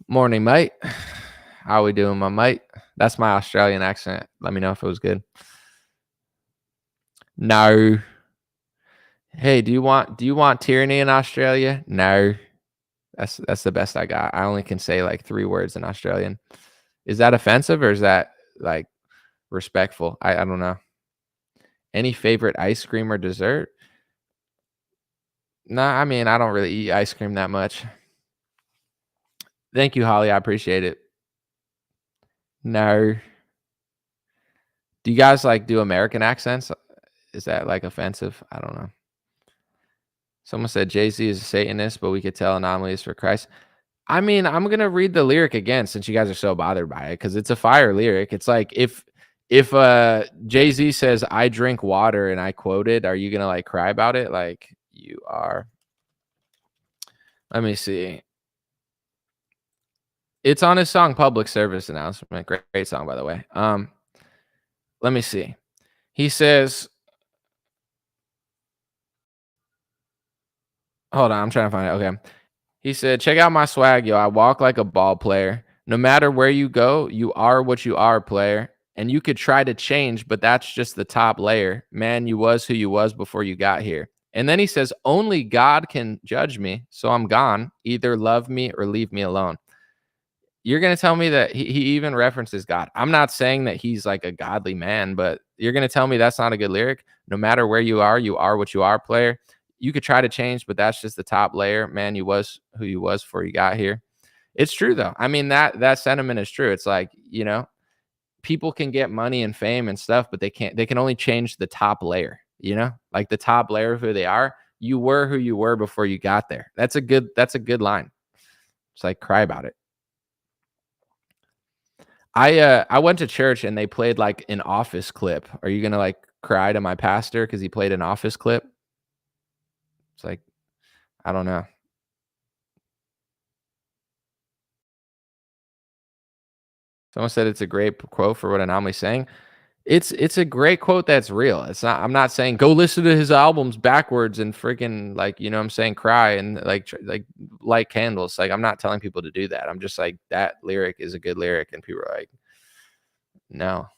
Morning, mate. How we doing, my mate? That's my Australian accent. Let me know if it was good. No. Hey, do you want tyranny in Australia? No. That's the best I got. I only can say like 3 words in Australian. Is that offensive or is that like respectful? I don't know. Any favorite ice cream or dessert? Nah, I mean, I don't really eat ice cream that much. Thank you, Holly. I appreciate it. No. Do you guys like do American accents? Is that like offensive? I don't know. Someone said Jay-Z is a Satanist, but we could tell Anomaly is for Christ. I mean, I'm going to read the lyric again since you guys are so bothered by it because it's a fire lyric. It's like if Jay-Z says, I drink water and I quote it, are you going to like cry about it? Like you are. Let me see. It's on his song Public Service Announcement. Great song, by the way. Let me see. He says, hold on, I'm trying to find it. Okay. He said, check out my swag, yo. I walk like a ball player. No matter where you go, you are what you are, player. And you could try to change, but that's just the top layer. Man, you was who you was before you got here. And then he says, only God can judge me, so I'm gone. Either love me or leave me alone. You're going to tell me that he even references God. I'm not saying that he's like a godly man, but you're going to tell me that's not a good lyric. No matter where you are what you are, player. You could try to change, but that's just the top layer. Man, you was who you was before you got here. It's true, though. I mean, that sentiment is true. It's like, people can get money and fame and stuff, but they can only change the top layer, like the top layer of who they are. You were who you were before you got there. That's a good line. It's like, cry about it. I went to church and they played like an Office clip. Are you going to like cry to my pastor because he played an Office clip? It's like, I don't know. Someone said it's a great quote for what Anomaly's saying. It's a great quote that's real. It's not. I'm not saying go listen to his albums backwards and freaking like what I'm saying, cry and like light candles. Like I'm not telling people to do that. I'm just like that lyric is a good lyric, and people are like, no.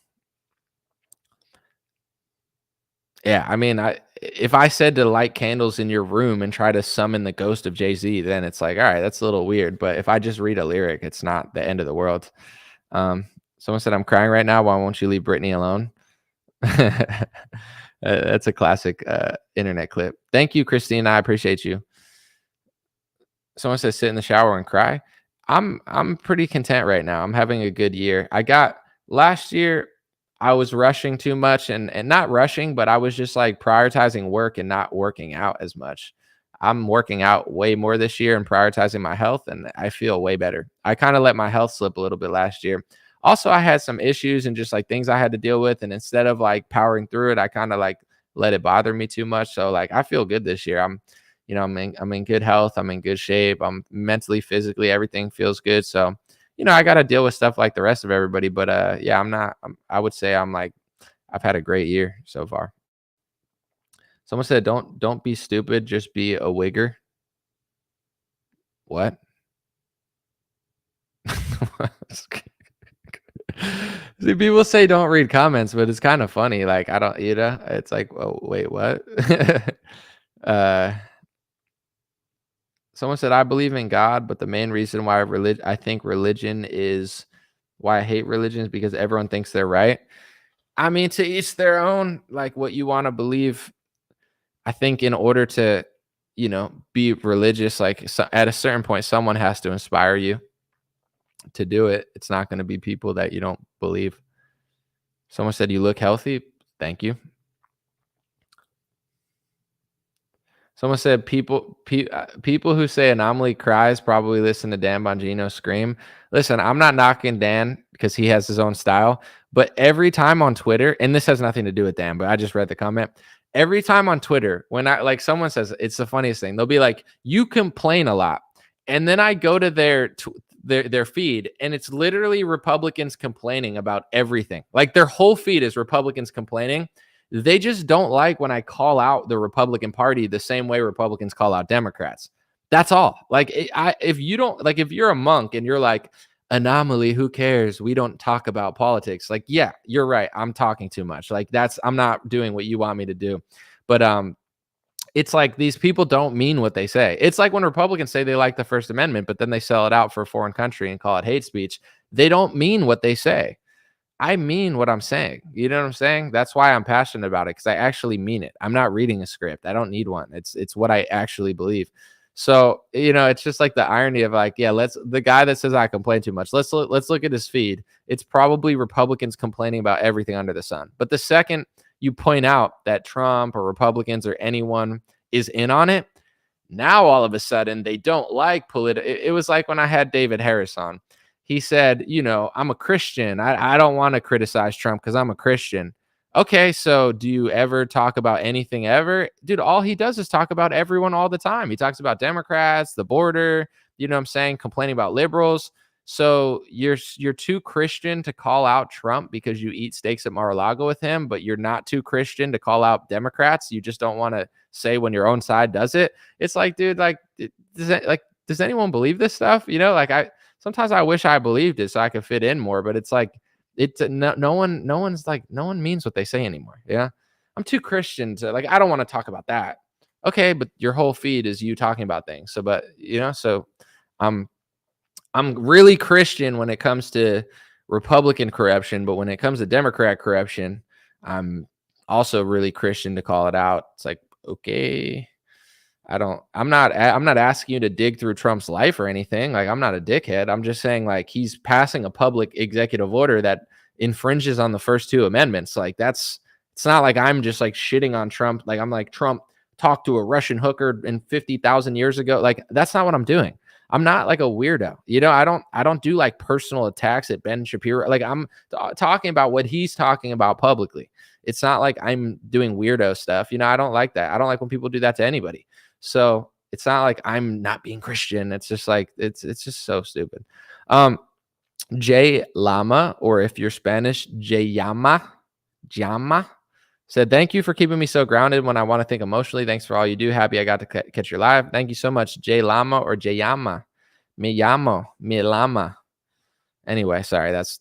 Yeah, I mean, if I said to light candles in your room and try to summon the ghost of Jay-Z, then it's like, all right, that's a little weird. But if I just read a lyric, it's not the end of the world. Someone said, I'm crying right now. Why won't you leave Britney alone? That's a classic internet clip. Thank you, Christine. I appreciate you. Someone says, sit in the shower and cry. I'm pretty content right now. I'm having a good year. Last year, I was rushing too much and not rushing, but I was just like prioritizing work and not working out as much. I'm working out way more this year and prioritizing my health, and I feel way better. I kind of let my health slip a little bit last year. Also, I had some issues and just like things I had to deal with. And instead of like powering through it, I kind of like let it bother me too much. So like, I feel good this year. I'm in good health. I'm in good shape. I'm mentally, physically, everything feels good. So, I got to deal with stuff like the rest of everybody, but yeah, I would say I've had a great year so far. Someone said, don't be stupid. Just be a wigger. What? See, people say don't read comments, but it's kind of funny. Like, I don't, it's like, oh, wait, what? Someone said, I believe in God, but the main reason why I think religion is why I hate religion is because everyone thinks they're right. I mean, to each their own, like what you want to believe. I think in order to be religious. Like at a certain point, someone has to inspire you to do it. It's not going to be people that you don't believe. Someone said you look healthy. Thank you. Someone said people who say Anomaly cries probably listen to Dan Bongino scream. Listen, I'm not knocking Dan because he has his own style, but every time on Twitter, and this has nothing to do with Dan, but I just read the comment. Every time on Twitter, when someone says, it's the funniest thing, they'll be like, you complain a lot. And then I go to their feed, and it's literally Republicans complaining about everything. Like their whole feed is Republicans complaining. They just don't like when I call out the Republican Party the same way Republicans call out Democrats. That's all. Like, if you don't, like, if you're a monk and you're like, Anomaly, who cares? We don't talk about politics. Like, yeah, you're right. I'm talking too much. Like, I'm not doing what you want me to do. But it's like these people don't mean what they say. It's like when Republicans say they like the First Amendment, but then they sell it out for a foreign country and call it hate speech. They don't mean what they say. I mean what I'm saying. You know what I'm saying? That's why I'm passionate about it, because I actually mean it. I'm not reading a script. I don't need one. It's what I actually believe. So, it's just like the irony of like, yeah, the guy that says I complain too much, let's look at his feed. It's probably Republicans complaining about everything under the sun. But the second you point out that Trump or Republicans or anyone is in on it, now all of a sudden they don't like political. It was like when I had David Harris on. He said, I'm a Christian. I don't want to criticize Trump because I'm a Christian. Okay, so do you ever talk about anything ever? Dude, all he does is talk about everyone all the time. He talks about Democrats, the border, you know what I'm saying, complaining about liberals. So you're too Christian to call out Trump because you eat steaks at Mar-a-Lago with him, but you're not too Christian to call out Democrats. You just don't want to say when your own side does it. It's like, dude, like, does anyone believe this stuff? Sometimes I wish I believed it so I could fit in more, but it's like, no one means what they say anymore. Yeah. I'm too Christian to I don't want to talk about that. Okay. But your whole feed is you talking about things. So, I'm really Christian when it comes to Republican corruption, but when it comes to Democrat corruption, I'm also really Christian to call it out. It's like, okay, I'm not asking you to dig through Trump's life or anything. Like, I'm not a dickhead. I'm just saying, like, he's passing a public executive order that infringes on the first two amendments. Like, it's not like I'm just like shitting on Trump. Like, I'm like, Trump talked to a Russian hooker in 50,000 years ago. Like, that's not what I'm doing. I'm not like a weirdo. I don't do like personal attacks at Ben Shapiro. Like, I'm talking about what he's talking about publicly. It's not like I'm doing weirdo stuff. I don't like that. I don't like when people do that to anybody. So it's not like I'm not being Christian. It's just like, it's just so stupid. Jay Lama, or if you're Spanish, Jama, said, thank you for keeping me so grounded when I want to think emotionally. Thanks for all you do. Happy I got to catch your live. Thank you so much, Jay Lama or Jayama. Mi Lama. Anyway, sorry, that's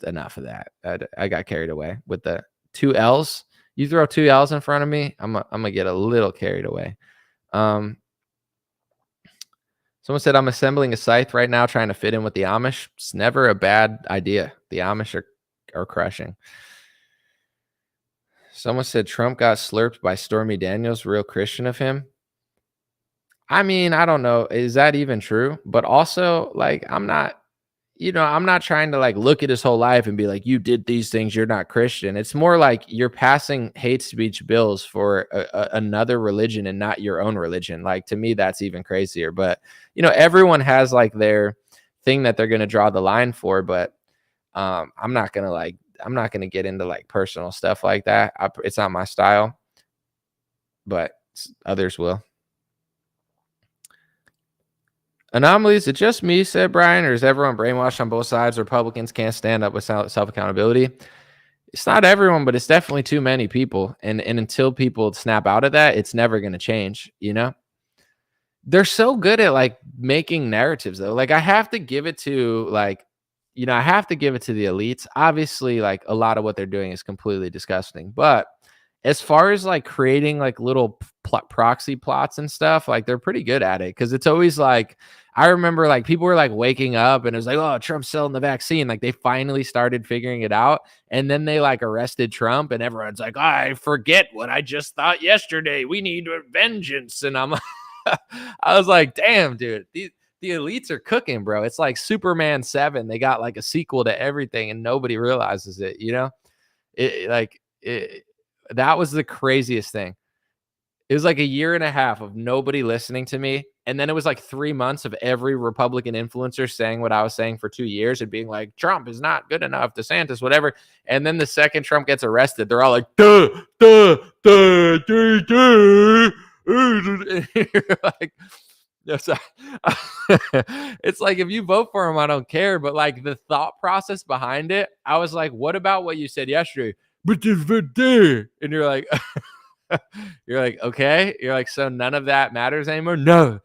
enough of that. I got carried away with the two L's. You throw two L's in front of me, I'm gonna get a little carried away. Someone said, I'm assembling a scythe right now, trying to fit in with the Amish. It's never a bad idea. The Amish are crushing. Someone said Trump got slurped by Stormy Daniels. Real Christian of him. I mean, I don't know. Is that even true? But also, like, I'm not trying to like look at his whole life and be like, you did these things, you're not Christian. It's more like you're passing hate speech bills for another religion and not your own religion. Like, to me, that's even crazier. But, everyone has like their thing that they're going to draw the line for. But I'm not going to get into like personal stuff like that. It's not my style, but others will. Anomaly, is it just me, said Brian, or is everyone brainwashed on both sides? Republicans can't stand up with self-accountability. It's not everyone, but it's definitely too many people. And until people snap out of that, it's never going to change, They're so good at like making narratives though. Like, I have to give it to like, I have to give it to the elites. Obviously, like, a lot of what they're doing is completely disgusting. But as far as like creating like little proxy plots and stuff, like, they're pretty good at it. Cause it's always like, I remember like people were like waking up and it was like, oh, Trump's selling the vaccine. Like they finally started figuring it out. And then they like arrested Trump and everyone's like, I forget what I just thought yesterday. We need vengeance. And I'm I was like, damn, dude, the elites are cooking, bro. It's like Superman 7. They got like a sequel to everything and nobody realizes it, you know? That was the craziest thing. It was like a year and a half of nobody listening to me. And then it was like 3 months of every Republican influencer saying what I was saying for 2 years and being like, Trump is not good enough, DeSantis, whatever. And then the second Trump gets arrested, they're all like, duh, duh, duh, duh, duh. Like, it's like if you vote for him, I don't care. But like the thought process behind it, I was like, what about what you said yesterday? But and you're like, you're like, okay. You're like, so none of that matters anymore? No.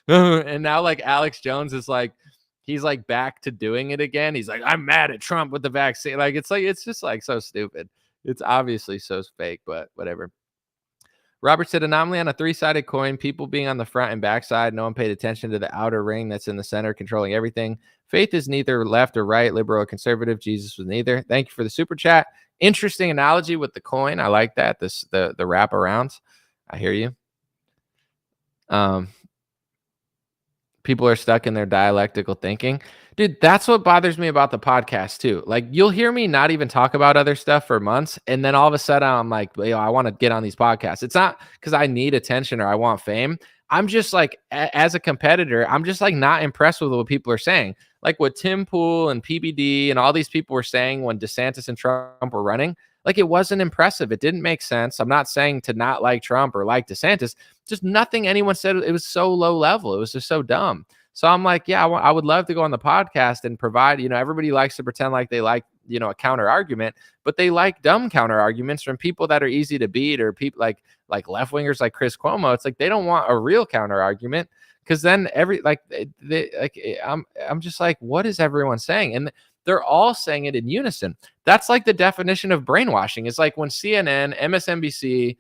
And now like Alex Jones is like, he's like back to doing it again. He's like, I'm mad at Trump with the vaccine. Like, it's just like so stupid. It's obviously so fake, but whatever. Robert said, anomaly on a three-sided coin, people being on the front and back side. No one paid attention to the outer ring that's in the center, controlling everything. Faith is neither left or right, liberal or conservative. Jesus was neither. Thank you for the super chat. Interesting analogy with the coin. I like that. The wraparounds. I hear you. People are stuck in their dialectical thinking. Dude, that's what bothers me about the podcast too. Like you'll hear me not even talk about other stuff for months. And then all of a sudden I'm like, I want to get on these podcasts. It's not because I need attention or I want fame. I'm just like, as a competitor, I'm just like not impressed with what people are saying. Like what Tim Pool and PBD and all these people were saying when DeSantis and Trump were running, like it wasn't impressive. It didn't make sense. I'm not saying to not like Trump or like DeSantis, just nothing anyone said. It was so low level. It was just so dumb. So I'm like, yeah, I would love to go on the podcast and provide, everybody likes to pretend like they like, a counter argument, but they like dumb counter arguments from people that are easy to beat or people like left wingers like Chris Cuomo. It's like they don't want a real counter argument because then I'm just like, what is everyone saying? And they're all saying it in unison. That's like the definition of brainwashing. It's like when CNN, MSNBC,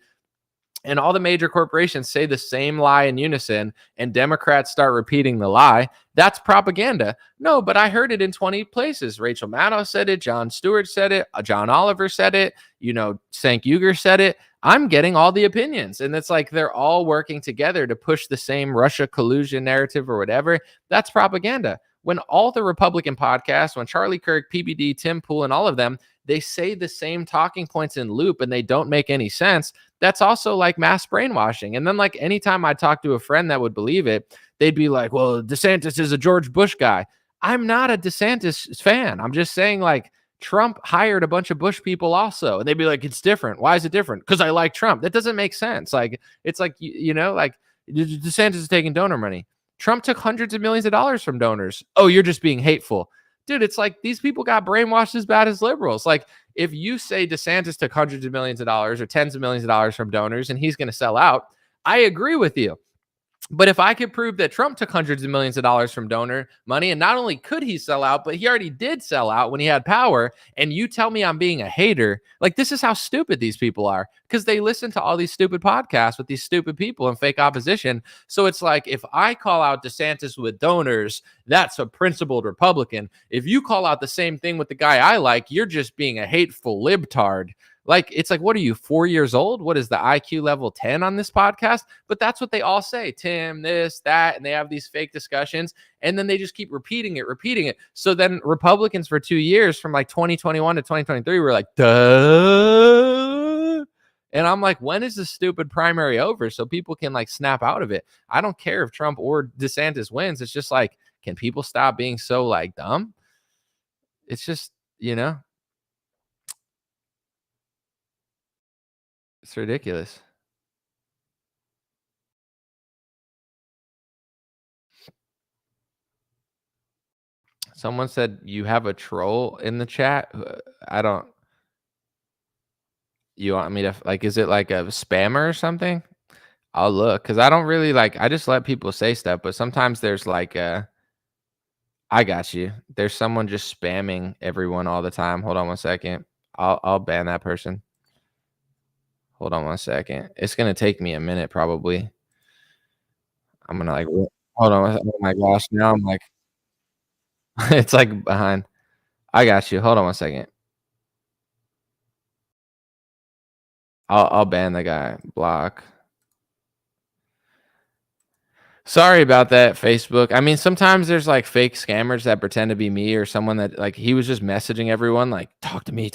and all the major corporations say the same lie in unison and Democrats start repeating the lie, that's propaganda. No, but I heard it in 20 places. Rachel Maddow said it. Jon Stewart said it. John Oliver said it. Cenk Uygur said it. I'm getting all the opinions. And it's like they're all working together to push the same Russia collusion narrative or whatever. That's propaganda. When all the Republican podcasts, when Charlie Kirk, PBD, Tim Pool, and all of them, they say the same talking points in loop and they don't make any sense, that's also like mass brainwashing. And then like anytime I talk to a friend that would believe it, they'd be like, well, DeSantis is a George Bush guy. I'm not a DeSantis fan. I'm just saying like Trump hired a bunch of Bush people also. And they'd be like, it's different. Why is it different? Because I like Trump. That doesn't make sense. Like, it's like, like DeSantis is taking donor money. Trump took hundreds of millions of dollars from donors. Oh, you're just being hateful. Dude, it's like these people got brainwashed as bad as liberals. Like if you say DeSantis took hundreds of millions of dollars or tens of millions of dollars from donors and he's going to sell out, I agree with you. But if I could prove that Trump took hundreds of millions of dollars from donor money, and not only could he sell out, but he already did sell out when he had power, and you tell me I'm being a hater, like this is how stupid these people are because they listen to all these stupid podcasts with these stupid people and fake opposition. So it's like if I call out DeSantis with donors, that's a principled Republican. If you call out the same thing with the guy I like, you're just being a hateful libtard. Like, it's like, what are you, 4 years old? What is the IQ level 10 on this podcast? But that's what they all say. Tim, this, that, and they have these fake discussions. And then they just keep repeating it. So then Republicans for 2 years from like 2021 to 2023 were like, duh. And I'm like, when is this stupid primary over? So people can like snap out of it. I don't care if Trump or DeSantis wins. It's just like, can people stop being so like dumb? It's just, it's ridiculous. Someone said you have a troll in the chat. You want me to like, is it like a spammer or something? I'll look because I don't really like, I just let people say stuff, but sometimes there's like I got you. There's someone just spamming everyone all the time. Hold on one second. I'll ban that person. Hold on one second. It's gonna take me a minute probably. I'm gonna like Hold on. Oh my gosh. Now I'm like, it's like behind. I got you. Hold on one second. I'll ban the guy. Block. Sorry about that, Facebook. I mean, sometimes there's like fake scammers that pretend to be me or someone that like he was just messaging everyone like talk to me.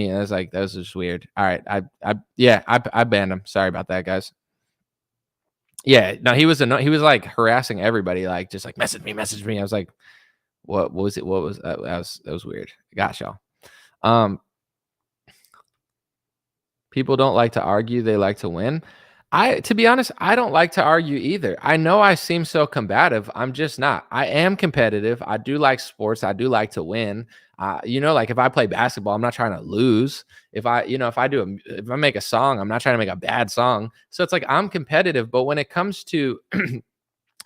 And I was like, that was just weird. All right. I banned him. Sorry about that, guys. Yeah, no, he was like harassing everybody, like just like message me. I was like, what was it? What was that was weird. Gosh, y'all. Um, People don't like to argue, they like to win. To be honest, I don't like to argue either. I know I seem so combative. I'm just not. I am competitive. I do like sports. I do like to win. Like if I play basketball, I'm not trying to lose. If I make a song, I'm not trying to make a bad song. So it's like I'm competitive, but when it comes to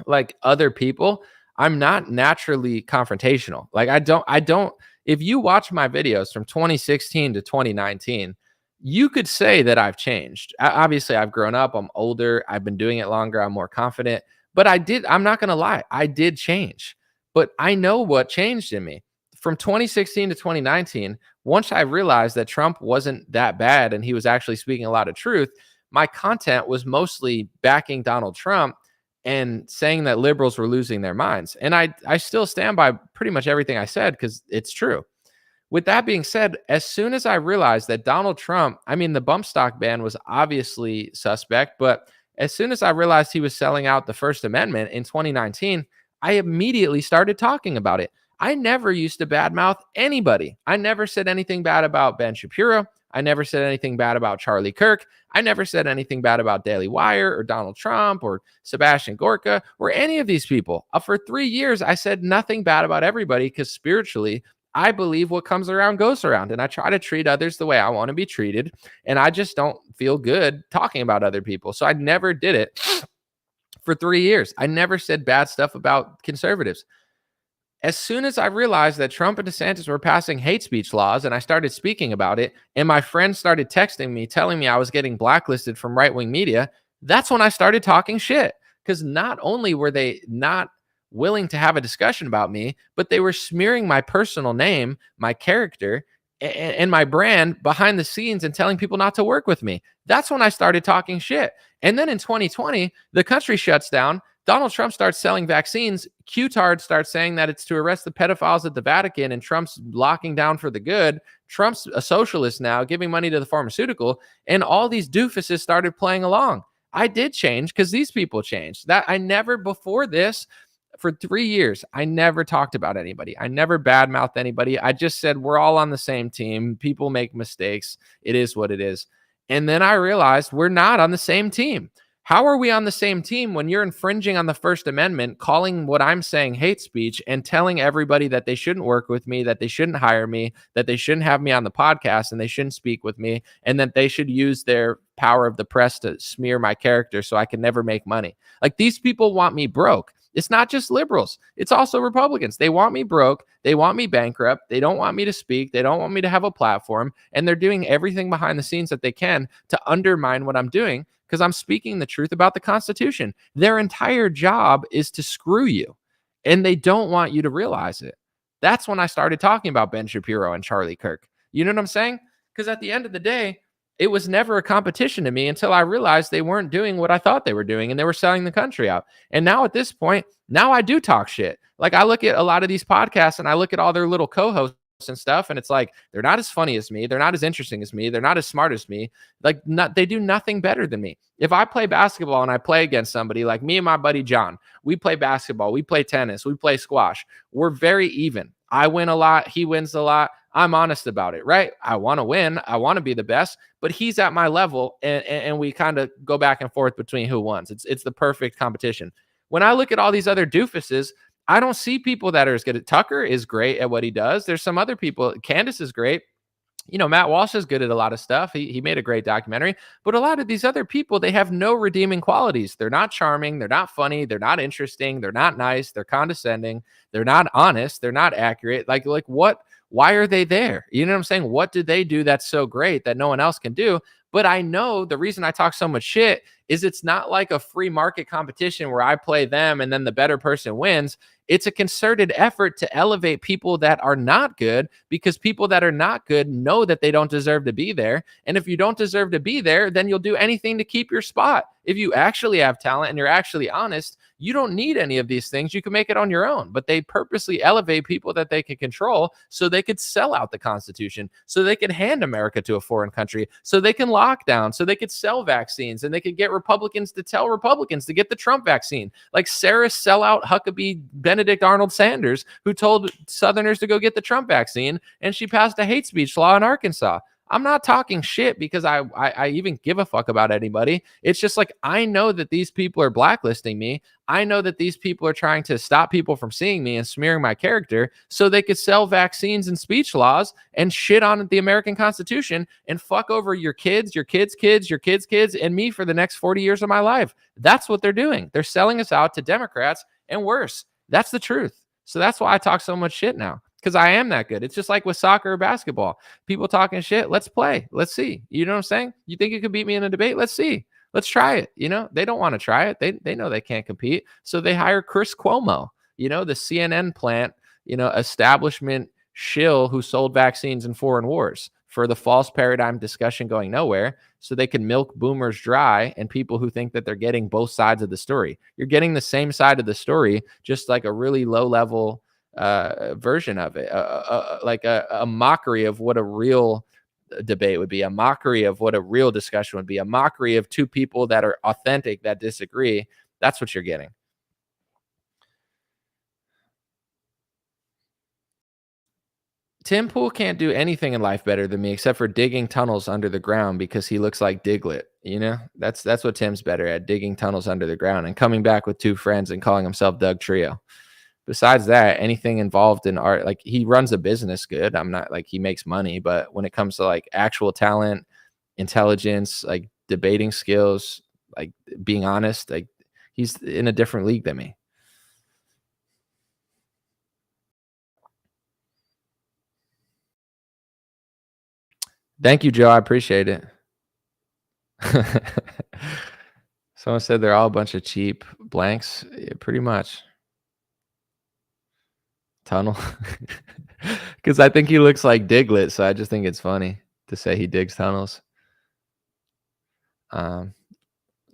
like other people, I'm not naturally confrontational. Like I don't if you watch my videos from 2016 to 2019, you could say that I've changed. Obviously, I've grown up, I'm older, I've been doing it longer, I'm more confident, but I'm not going to lie, I did change. But I know what changed in me. From 2016 to 2019, once I realized that Trump wasn't that bad and he was actually speaking a lot of truth, my content was mostly backing Donald Trump and saying that liberals were losing their minds. And I still stand by pretty much everything I said because it's true. With that being said, as soon as I realized that Donald Trump, I mean, the bump stock ban was obviously suspect, but as soon as I realized he was selling out the First Amendment in 2019, I immediately started talking about it. I never used to badmouth anybody. I never said anything bad about Ben Shapiro. I never said anything bad about Charlie Kirk. I never said anything bad about Daily Wire or Donald Trump or Sebastian Gorka or any of these people. For 3 years, I said nothing bad about everybody because spiritually, I believe what comes around goes around, and I try to treat others the way I want to be treated, and I just don't feel good talking about other people. So I never did it for 3 years. I never said bad stuff about conservatives. As soon as I realized that Trump and DeSantis were passing hate speech laws and I started speaking about it, and my friends started texting me, telling me I was getting blacklisted from right-wing media, that's when I started talking shit. Because not only were they not willing to have a discussion about me, but they were smearing my personal name, my character, and my brand behind the scenes and telling people not to work with me. That's when I started talking shit. And then in 2020, the country shuts down. Donald Trump starts selling vaccines. Q-Tard starts saying that it's to arrest the pedophiles at the Vatican, and Trump's locking down for the good. Trump's a socialist now, giving money to the pharmaceutical, and all these doofuses started playing along. I did change because these people changed. That I never before this, for 3 years, I never talked about anybody. I never badmouthed anybody. I just said we're all on the same team. People make mistakes. It is what it is. And then I realized we're not on the same team. How are we on the same team when you're infringing on the First Amendment, calling what I'm saying hate speech, and telling everybody that they shouldn't work with me, that they shouldn't hire me, that they shouldn't have me on the podcast, and they shouldn't speak with me, and that they should use their power of the press to smear my character so I can never make money? Like, these people want me broke. It's not just liberals. It's also Republicans. They want me broke. They want me bankrupt. They don't want me to speak. They don't want me to have a platform. And they're doing everything behind the scenes that they can to undermine what I'm doing because I'm speaking the truth about the Constitution. Their entire job is to screw you, and they don't want you to realize it. That's when I started talking about Ben Shapiro and Charlie Kirk. You know what I'm saying? Because at the end of the day, it was never a competition to me until I realized they weren't doing what I thought they were doing, and they were selling the country out. And now at this point, now I do talk shit. Like, I look at a lot of these podcasts and I look at all their little co-hosts and stuff, and it's like, they're not as funny as me. They're not as interesting as me. They're not as smart as me. Like, they do nothing better than me. If I play basketball and I play against somebody, like me and my buddy John, we play basketball, we play tennis, we play squash. We're very even. I win a lot. He wins a lot. I'm honest about it, right? I want to win. I want to be the best, but he's at my level, and we kind of go back and forth between who wins. It's the perfect competition. When I look at all these other doofuses, I don't see people that are as good. Tucker is great at what he does. There's some other people. Candace is great. You know, Matt Walsh is good at a lot of stuff. He made a great documentary, but a lot of these other people, they have no redeeming qualities. They're not charming. They're not funny. They're not interesting. They're not nice. They're condescending. They're not honest. They're not accurate. Like Why are they there? You know what I'm saying? What do they do that's so great that no one else can do? But I know the reason I talk so much shit is it's not like a free market competition where I play them and then the better person wins. It's a concerted effort to elevate people that are not good, because people that are not good know that they don't deserve to be there. And if you don't deserve to be there, then you'll do anything to keep your spot. If you actually have talent and you're actually honest, you don't need any of these things. You can make it on your own. But they purposely elevate people that they can control so they could sell out the Constitution, so they could hand America to a foreign country, so they can lock down, so they could sell vaccines, and they could get Republicans to tell Republicans to get the Trump vaccine. Like Sarah sellout Huckabee Benedict Arnold Sanders, who told Southerners to go get the Trump vaccine, and she passed a hate speech law in Arkansas. I'm not talking shit because I even give a fuck about anybody. It's just like, I know that these people are blacklisting me. I know that these people are trying to stop people from seeing me and smearing my character so they could sell vaccines and speech laws and shit on the American Constitution and fuck over your kids, your kids' kids, your kids' kids, and me for the next 40 years of my life. That's what they're doing. They're selling us out to Democrats and worse. That's the truth. So that's why I talk so much shit now, because I am that good. It's just like with soccer or basketball. People talking shit. Let's play. Let's see. You know what I'm saying? You think you could beat me in a debate? Let's see. Let's try it. You know, they don't want to try it. They know they can't compete. So they hire Chris Cuomo, you know, the CNN plant, you know, establishment shill who sold vaccines in foreign wars for the false paradigm discussion going nowhere, so they can milk boomers dry and people who think that they're getting both sides of the story. You're getting the same side of the story, just like a really low level version of it, like a mockery of what a real debate would be, a mockery of what a real discussion would be, a mockery of two people that are authentic that disagree. That's what you're getting. Tim Pool can't do anything in life better than me except for digging tunnels under the ground because he looks like Diglett. You know, that's what Tim's better at, digging tunnels under the ground and coming back with two friends and calling himself Doug Trio. Besides that, anything involved in art, like he runs a business good. I'm not like he makes money, but when it comes to like actual talent, intelligence, like debating skills, like being honest, like he's in a different league than me. Thank you, Joe. I appreciate it. Someone said they're all a bunch of cheap blanks. Yeah, pretty much. Tunnel. Because I think he looks like Diglett, so I just think it's funny to say he digs tunnels.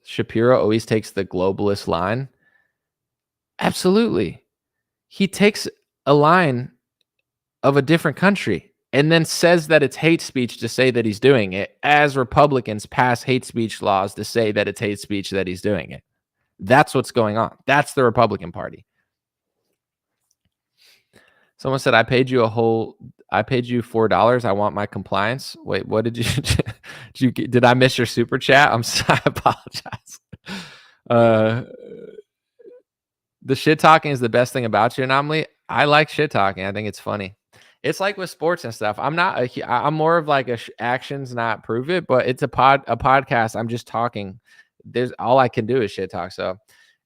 Shapiro always takes the globalist line. Absolutely. He takes a line of a different country and then says that it's hate speech to say that he's doing it, as Republicans pass hate speech laws to say that it's hate speech that he's doing it. That's what's going on. That's the Republican Party. Someone said, I paid you $4. I want my compliance. Wait, what did you did I miss your super chat? I'm sorry, I apologize. The shit talking is the best thing about you, Anomaly. I like shit talking. I think it's funny. It's like with sports and stuff. I'm more of like actions, not prove it, but it's a podcast. I'm just talking. There's all I can do is shit talk. So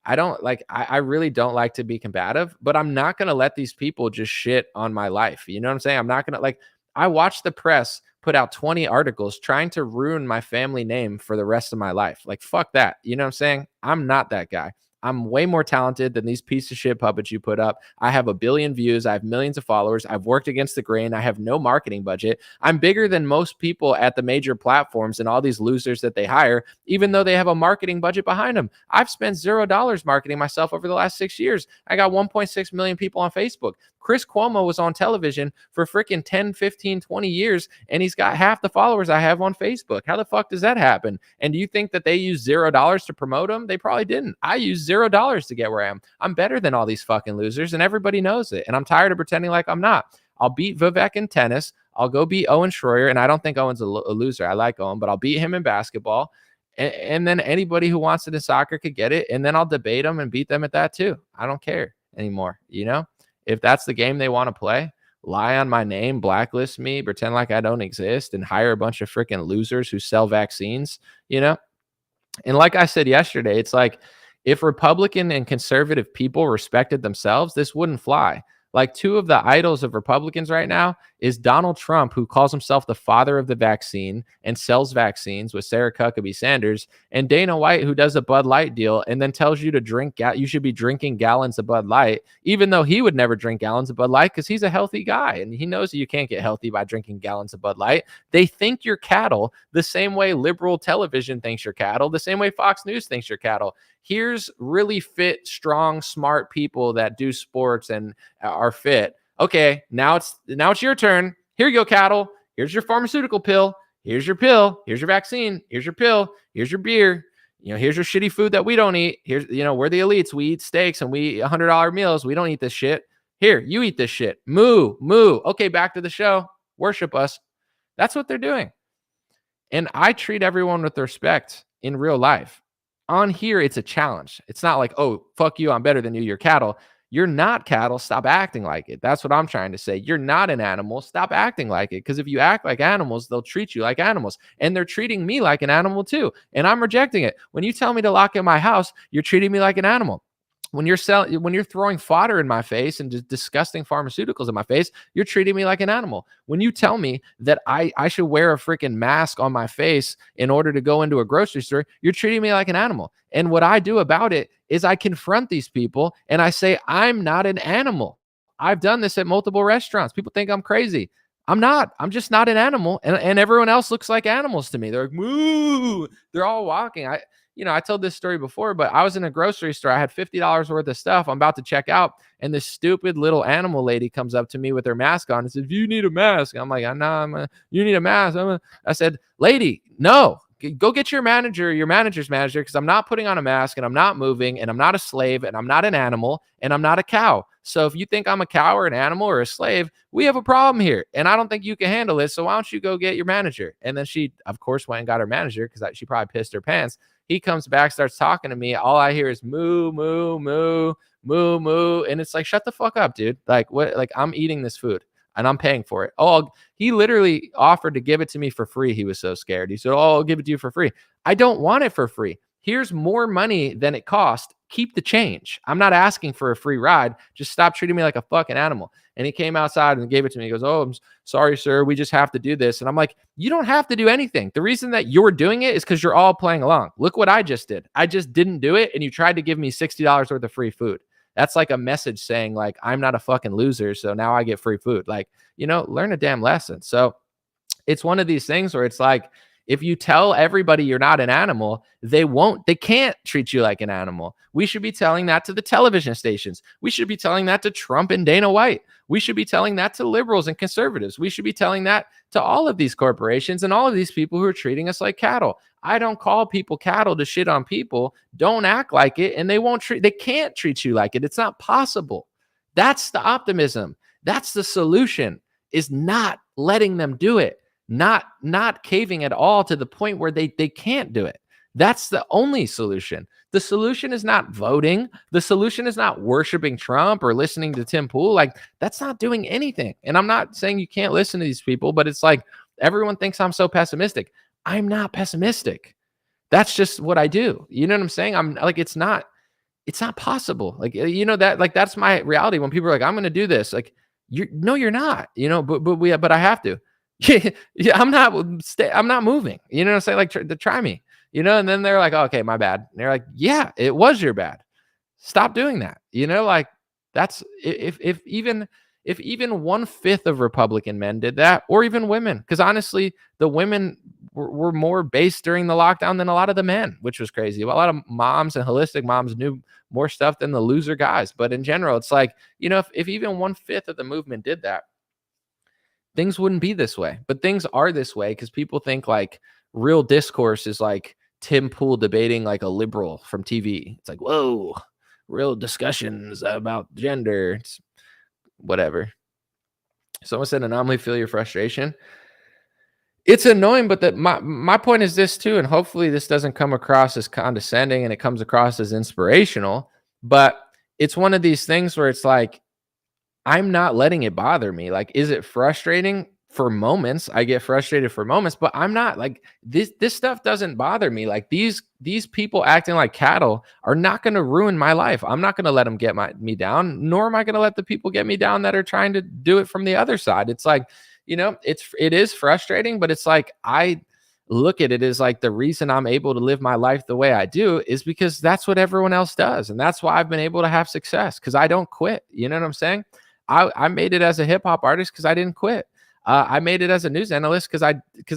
I really don't like to be combative, but I'm not going to let these people just shit on my life. You know what I'm saying? I'm not going to I watch the press put out 20 articles trying to ruin my family name for the rest of my life. Like, fuck that. You know what I'm saying? I'm not that guy. I'm way more talented than these piece of shit puppets you put up. I have 1 billion views. I have millions of followers. I've worked against the grain. I have no marketing budget. I'm bigger than most people at the major platforms and all these losers that they hire, even though they have a marketing budget behind them. I've spent $0 marketing myself over the last 6 years. I got 1.6 million people on Facebook. Chris Cuomo was on television for freaking 10, 15, 20 years, and he's got half the followers I have on Facebook. How the fuck does that happen? And do you think that they used $0 to promote him? They probably didn't. I used $0 to get where I am. I'm better than all these fucking losers, and everybody knows it. And I'm tired of pretending like I'm not. I'll beat Vivek in tennis. I'll go beat Owen Schroyer, and I don't think Owen's a loser. I like Owen, but I'll beat him in basketball. And then anybody who wants it in soccer could get it, and then I'll debate them and beat them at that too. I don't care anymore, you know? If that's the game they want to play, lie on my name, blacklist me, pretend like I don't exist, and hire a bunch of freaking losers who sell vaccines, you know? And like I said yesterday, it's like if Republican and conservative people respected themselves, this wouldn't fly. Like, two of the idols of Republicans right now is Donald Trump, who calls himself the father of the vaccine and sells vaccines with Sarah Huckabee Sanders, and Dana White, who does a Bud Light deal and then tells you to drink, you should be drinking gallons of Bud Light, even though he would never drink gallons of Bud Light because he's a healthy guy and he knows that you can't get healthy by drinking gallons of Bud Light. They think you're cattle the same way liberal television thinks you're cattle, the same way Fox News thinks you're cattle. Here's really fit, strong, smart people that do sports and are fit. Okay, now it's your turn. Here you go, cattle. Here's your pharmaceutical pill. Here's your pill. Here's your vaccine. Here's your pill. Here's your beer. Here's your shitty food that we don't eat. Here's, we're the elites. We eat steaks and we eat $100 meals. We don't eat this shit. Here, you eat this shit. Moo, moo. Okay, back to the show. Worship us. That's what they're doing. And I treat everyone with respect in real life. On here, it's a challenge. It's not like, oh, fuck you, I'm better than you, you're cattle. You're not cattle. Stop acting like it. That's what I'm trying to say. You're not an animal. Stop acting like it. Because if you act like animals, they'll treat you like animals. And they're treating me like an animal too. And I'm rejecting it. When you tell me to lock in my house, you're treating me like an animal. When you're throwing fodder in my face and just disgusting pharmaceuticals in my face, you're treating me like an animal. When you tell me that I should wear a freaking mask on my face in order to go into a grocery store, you're treating me like an animal. And what I do about it is I confront these people and I say, I'm not an animal. I've done this at multiple restaurants. People think I'm crazy. I'm not. I'm just not an animal. And everyone else looks like animals to me. They're like, moo. They're all walking. I told this story before, but I was in a grocery store. I had $50 worth of stuff. I'm about to check out. And this stupid little animal lady comes up to me with her mask on and says, you need a mask. I'm like, no, you need a mask. I said, lady, no, go get your manager's manager, because I'm not putting on a mask and I'm not moving and I'm not a slave and I'm not an animal and I'm not a cow. So if you think I'm a cow or an animal or a slave, we have a problem here. And I don't think you can handle it. So why don't you go get your manager? And then she, of course, went and got her manager because she probably pissed her pants. He comes back, starts talking to me. All I hear is moo, moo, moo, moo, moo. And it's like, shut the fuck up, dude. Like, what? Like, I'm eating this food and I'm paying for it. Oh, he literally offered to give it to me for free. He was so scared. He said, oh, I'll give it to you for free. I don't want it for free. Here's more money than it cost. Keep the change. I'm not asking for a free ride. Just stop treating me like a fucking animal. And he came outside and gave it to me. He goes, oh, I'm sorry, sir. We just have to do this. And I'm like, you don't have to do anything. The reason that you're doing it is because you're all playing along. Look what I just did. I just didn't do it. And you tried to give me $60 worth of free food. That's like a message saying, like, I'm not a fucking loser, so now I get free food. Like, learn a damn lesson. So it's one of these things where it's like, if you tell everybody you're not an animal, they can't treat you like an animal. We should be telling that to the television stations. We should be telling that to Trump and Dana White. We should be telling that to liberals and conservatives. We should be telling that to all of these corporations and all of these people who are treating us like cattle. I don't call people cattle to shit on people. Don't act like it. And they can't treat you like it. It's not possible. That's the optimism. That's the solution, is not letting them do it. Not caving at all to the point where they can't do it. That's the only solution. The solution is not voting. The solution is not worshiping Trump or listening to Tim Pool. Like, that's not doing anything. And I'm not saying you can't listen to these people, but it's like, everyone thinks I'm so pessimistic. I'm not pessimistic. That's just what I do. You know what I'm saying? I'm like, it's not possible. Like, that's my reality. When people are like, I'm going to do this, like, you're not, but I have to. Yeah, I'm not moving. You know what I'm saying? Like, try me, and then they're like, oh, okay, my bad. And they're like, yeah, it was your bad. Stop doing that. Like, that's if even 1/5 of Republican men did that, or even women, because honestly, the women were more based during the lockdown than a lot of the men, which was crazy. A lot of moms and holistic moms knew more stuff than the loser guys. But in general, it's like, if even 1/5 of the movement did that, things wouldn't be this way. But things are this way because people think like real discourse is like Tim Pool debating like a liberal from TV. It's like, whoa, real discussions about gender. It's whatever. Someone said, anomaly, feel your frustration. It's annoying, but my point is this too, and hopefully this doesn't come across as condescending and it comes across as inspirational, but it's one of these things where it's like, I'm not letting it bother me. Like, is it frustrating? for moments. I get frustrated for moments, but I'm not like this stuff doesn't bother me. Like these people acting like cattle are not going to ruin my life. I'm not going to let them get me down, nor am I going to let the people get me down that are trying to do it from the other side. It's like, it is frustrating, but it's like I look at it as like the reason I'm able to live my life the way I do is because that's what everyone else does. And that's why I've been able to have success, because I don't quit. You know what I'm saying? I made it as a hip hop artist because I didn't quit. I made it as a news analyst because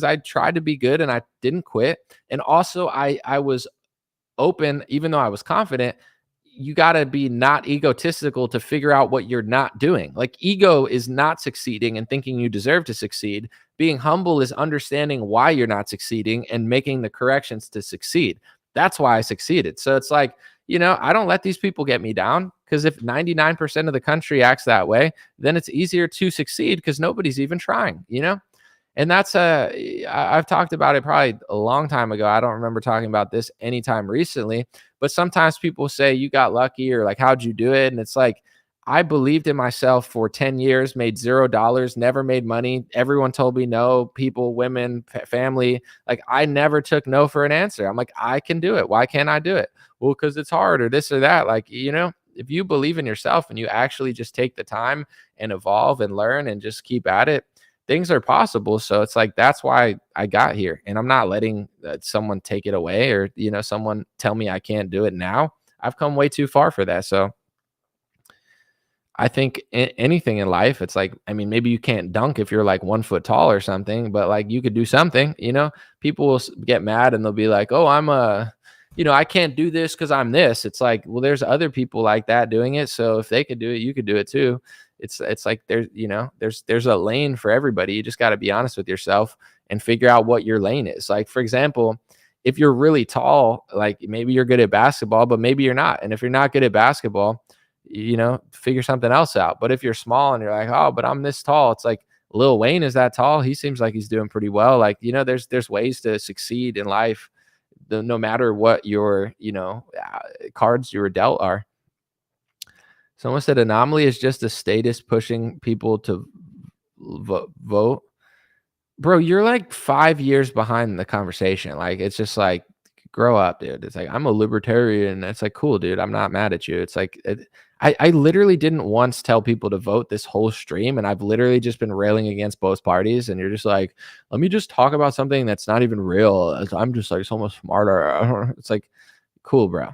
I tried to be good and I didn't quit. And also I was open, even though I was confident. You got to be not egotistical to figure out what you're not doing. Like ego is not succeeding and thinking you deserve to succeed. Being humble is understanding why you're not succeeding and making the corrections to succeed. That's why I succeeded. So it's like, I don't let these people get me down, because if 99% of the country acts that way, then it's easier to succeed because nobody's even trying, And that's I've talked about it probably a long time ago. I don't remember talking about this anytime recently, but sometimes people say you got lucky or like, how'd you do it? And it's like, I believed in myself for 10 years, made $0, never made money. Everyone told me no, people, women, family. Like I never took no for an answer. I'm like, I can do it. Why can't I do it? Well, because it's hard or this or that. Like, if you believe in yourself and you actually just take the time and evolve and learn and just keep at it, things are possible. So it's like, that's why I got here, and I'm not letting someone take it away or, someone tell me I can't do it now. I've come way too far for that. So I think anything in life, it's like, I mean, maybe you can't dunk if you're like 1 foot tall or something, but like you could do something, people will get mad and they'll be like, oh, I can't do this because I'm this. It's like, well, there's other people like that doing it. So if they could do it, you could do it too. It's like there's a lane for everybody. You just got to be honest with yourself and figure out what your lane is. Like, for example, if you're really tall, like maybe you're good at basketball, but maybe you're not. And if you're not good at basketball, figure something else out. But if you're small and you're like, oh, but I'm this tall, it's like Lil Wayne is that tall. He seems like he's doing pretty well. Like, there's ways to succeed in life, no matter what your, cards you were dealt are. Someone said anomaly is just a status pushing people to vote. Bro, you're like 5 years behind the conversation. Like, it's just like, grow up, dude. It's like, I'm a libertarian. It's like, cool, dude. I'm not mad at you. It's like, I literally didn't once tell people to vote this whole stream, and I've literally just been railing against both parties. And you're just like, let me just talk about something that's not even real. I'm just like so much smarter. It's like, cool, bro.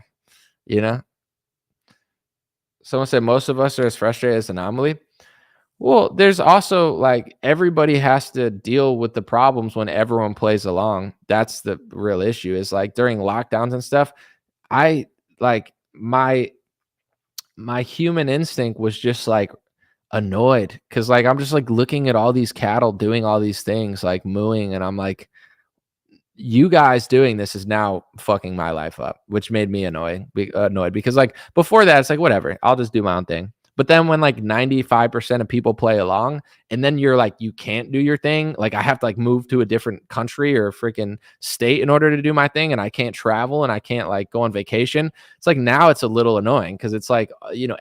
Someone said most of us are as frustrated as Anomaly. Well, there's also like everybody has to deal with the problems when everyone plays along. That's the real issue, is like during lockdowns and stuff. I like my human instinct was just like annoyed, because like I'm just like looking at all these cattle doing all these things, like mooing, and I'm like, you guys doing this is now fucking my life up, which made me annoyed because like before that, it's like, whatever, I'll just do my own thing. But then when like 95% of people play along, and then you're like, you can't do your thing. Like I have to like move to a different country or freaking state in order to do my thing. And I can't travel and I can't like go on vacation. It's like, now it's a little annoying, because it's like,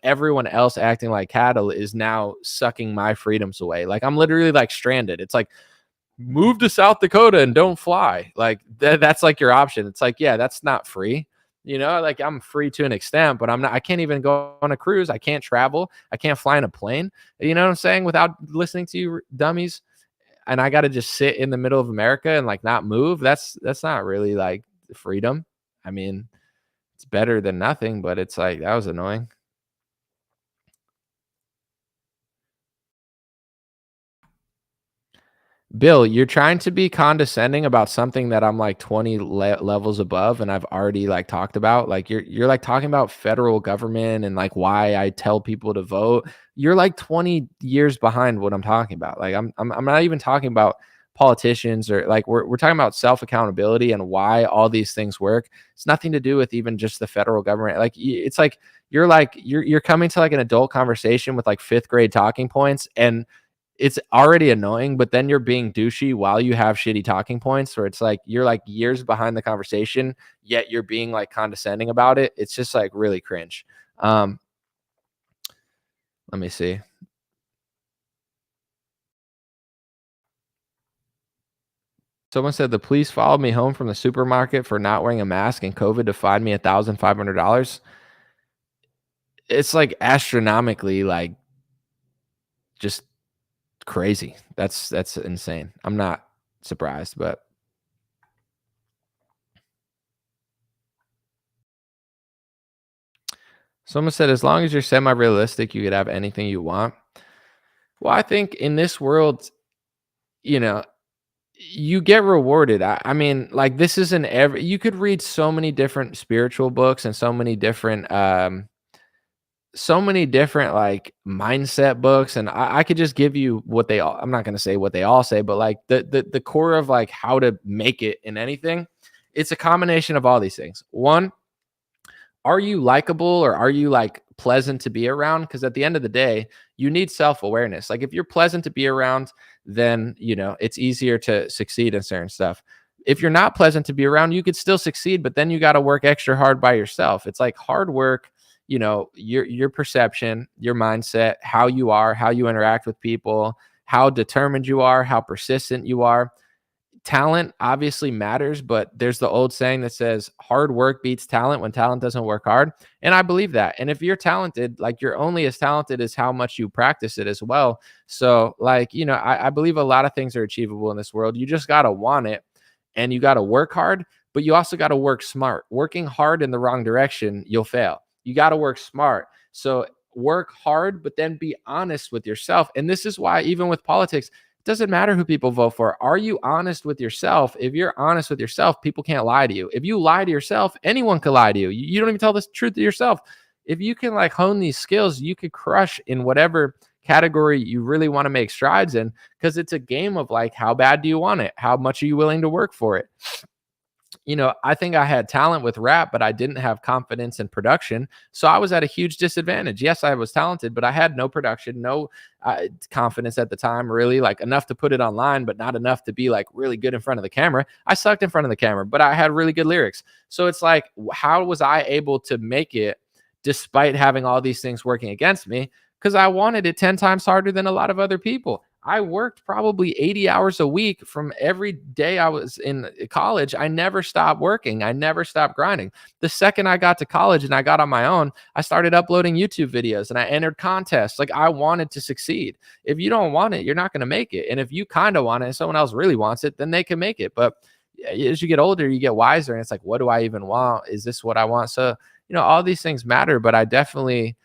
everyone else acting like cattle is now sucking my freedoms away. Like I'm literally like stranded. It's like, move to South Dakota and don't fly. Like that's like your option. It's like, yeah, that's not free. Like I'm free to an extent, but I can't even go on a cruise. I can't travel. I can't fly in a plane. You know what I'm saying? Without listening to you dummies. And I got to just sit in the middle of America and like not move. That's not really like freedom. I mean, it's better than nothing, but it's like, that was annoying. Bill, you're trying to be condescending about something that I'm like 20 levels above, and I've already like talked about. Like you're like talking about federal government and like why I tell people to vote. You're like 20 years behind what I'm talking about. Like I'm not even talking about politicians, or like we're talking about self accountability and why all these things work. It's nothing to do with even just the federal government. Like it's like you're coming to like an adult conversation with like 5th grade talking points, and it's already annoying, but then you're being douchey while you have shitty talking points, where it's like you're like years behind the conversation, yet you're being like condescending about it. It's just like really cringe. Let me see. Someone said the police followed me home from the supermarket for not wearing a mask and COVID to fine me $1,500. It's like astronomically, like, just crazy. That's insane. I'm not surprised, but someone said as long as you're semi-realistic, you could have anything you want. Well, I think in this world, you know, you get rewarded. I mean, like, this isn't every, you could read so many different spiritual books and so many different like mindset books, and I could just give you what they all, I'm not going to say what they all say, but like the core of like how to make it in anything. It's a combination of all these things. One, are you likable, or are you like pleasant to be around? Because at the end of the day, you need self-awareness. Like, if you're pleasant to be around, then it's easier to succeed in certain stuff. If you're not pleasant to be around, you could still succeed, but then you got to work extra hard by yourself. It's like hard work, your perception, your mindset, how you are, how you interact with people, how determined you are, how persistent you are. Talent obviously matters, but there's the old saying that says hard work beats talent when talent doesn't work hard. And I believe that. And if you're talented, like, you're only as talented as how much you practice it as well. So like, I believe a lot of things are achievable in this world. You just got to want it, and you got to work hard, but you also got to work smart. Working hard in the wrong direction, you'll fail. You got to work smart. So work hard, but then be honest with yourself. And this is why, even with politics, doesn't matter who people vote for. Are you honest with yourself? If you're honest with yourself, people can't lie to you. If you lie to yourself, anyone can lie to you. You don't even tell the truth to yourself. If you can like hone these skills, you could crush in whatever category you really want to make strides in, because it's a game of like, how bad do you want it? How much are you willing to work for it? I think I had talent with rap, but I didn't have confidence in production. So I was at a huge disadvantage. Yes, I was talented, but I had no production, no confidence at the time, really, like enough to put it online, but not enough to be like really good in front of the camera. I sucked in front of the camera, but I had really good lyrics. So it's like, how was I able to make it despite having all these things working against me? Because I wanted it 10 times harder than a lot of other people. I worked probably 80 hours a week from every day I was in college. I never stopped working. I never stopped grinding. The second I got to college and I got on my own, I started uploading YouTube videos and I entered contests. Like, I wanted to succeed. If you don't want it, you're not going to make it. And if you kind of want it and someone else really wants it, then they can make it. But as you get older, you get wiser, and it's like, what do I even want? Is this what I want? So, all these things matter, but I definitely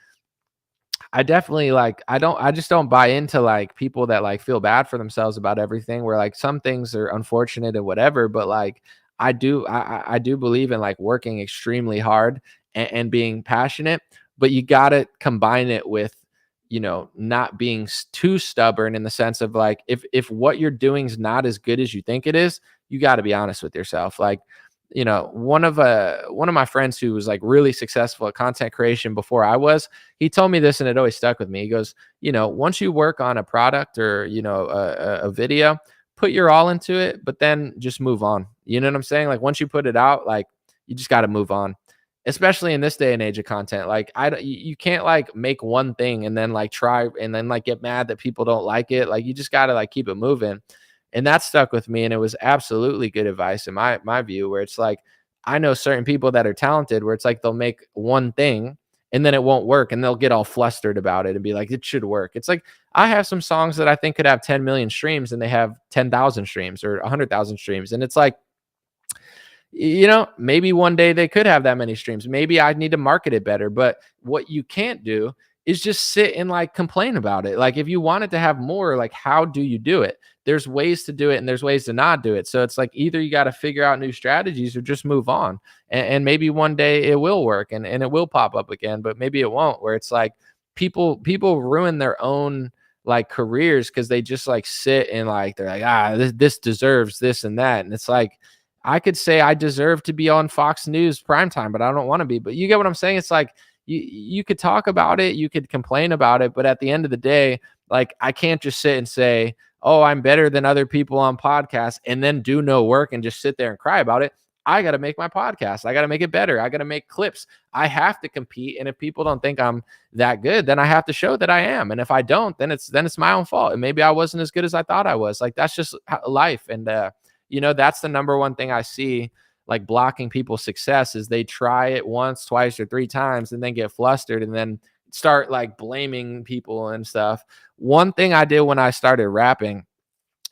like, I just don't buy into like people that like feel bad for themselves about everything, where like some things are unfortunate and whatever, but like I do believe in like working extremely hard and being passionate, but you got to combine it with, not being too stubborn, in the sense of like, if what you're doing is not as good as you think it is, you got to be honest with yourself. Like, one of my friends who was like really successful at content creation before I was, he told me this and it always stuck with me. He goes, once you work on a product or, a video, put your all into it, but then just move on. You know what I'm saying? Like, once you put it out, like, you just got to move on, especially in this day and age of content. Like, you can't like make one thing and then like try and then like get mad that people don't like it. Like, you just got to like keep it moving. And that stuck with me. And it was absolutely good advice in my view, where it's like, I know certain people that are talented where it's like, they'll make one thing and then it won't work and they'll get all flustered about it and be like, it should work. It's like, I have some songs that I think could have 10 million streams and they have 10,000 streams or 100,000 streams. And it's like, maybe one day they could have that many streams. Maybe I need to market it better. But what you can't do is just sit and like complain about it. Like, if you wanted to have more, like, how do you do it? There's ways to do it and there's ways to not do it. So it's like, either you got to figure out new strategies or just move on. And maybe one day it will work and it will pop up again, but maybe it won't, where it's like people ruin their own like careers because they just like sit and like, they're like, this deserves this and that. And it's like, I could say I deserve to be on Fox News primetime, but I don't want to be. But you get what I'm saying? It's like, you could talk about it, you could complain about it, but at the end of the day, like, I can't just sit and say, oh, I'm better than other people on podcasts, and then do no work and just sit there and cry about it. I got to make my podcast. I got to make it better. I got to make clips. I have to compete. And if people don't think I'm that good, then I have to show that I am. And if I don't, then it's my own fault. And maybe I wasn't as good as I thought I was. Like, that's just life. And, You know, that's the number one thing I see like blocking people's success is they try it once, twice, or three times and then get flustered and then start like blaming people and stuff. One thing I did when I started rapping,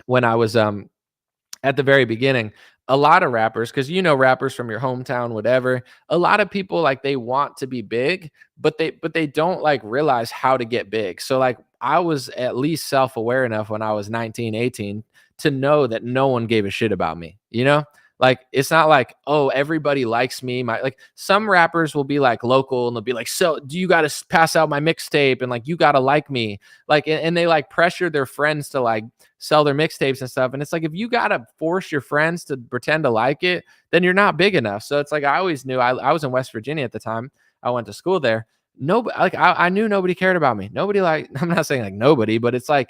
when I was at the very beginning, a lot of rappers, because you know rappers from your hometown, whatever, a lot of people like they want to be big, but they don't like realize how to get big. So like I was at least self-aware enough when I was 19, 18 to know that no one gave a shit about me, you know? Like it's not like, oh, everybody likes me. My like some rappers will be like local and they'll be like, so do you got to pass out my mixtape and like you got to like me, like and they like pressure their friends to like sell their mixtapes and stuff. And it's like if you got to force your friends to pretend to like it, then you're not big enough. So it's like I always knew I was in West Virginia at the time. I went to school there. Nobody like I knew nobody cared about me. Nobody like I'm not saying like nobody, but it's like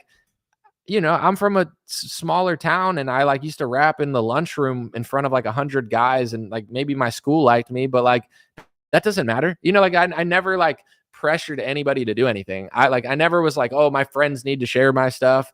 you know, I'm from a smaller town and I like used to rap in the lunchroom in front of like 100 guys and like maybe my school liked me, but like that doesn't matter. You know, like I never like pressured anybody to do anything. I never was like, oh, my friends need to share my stuff.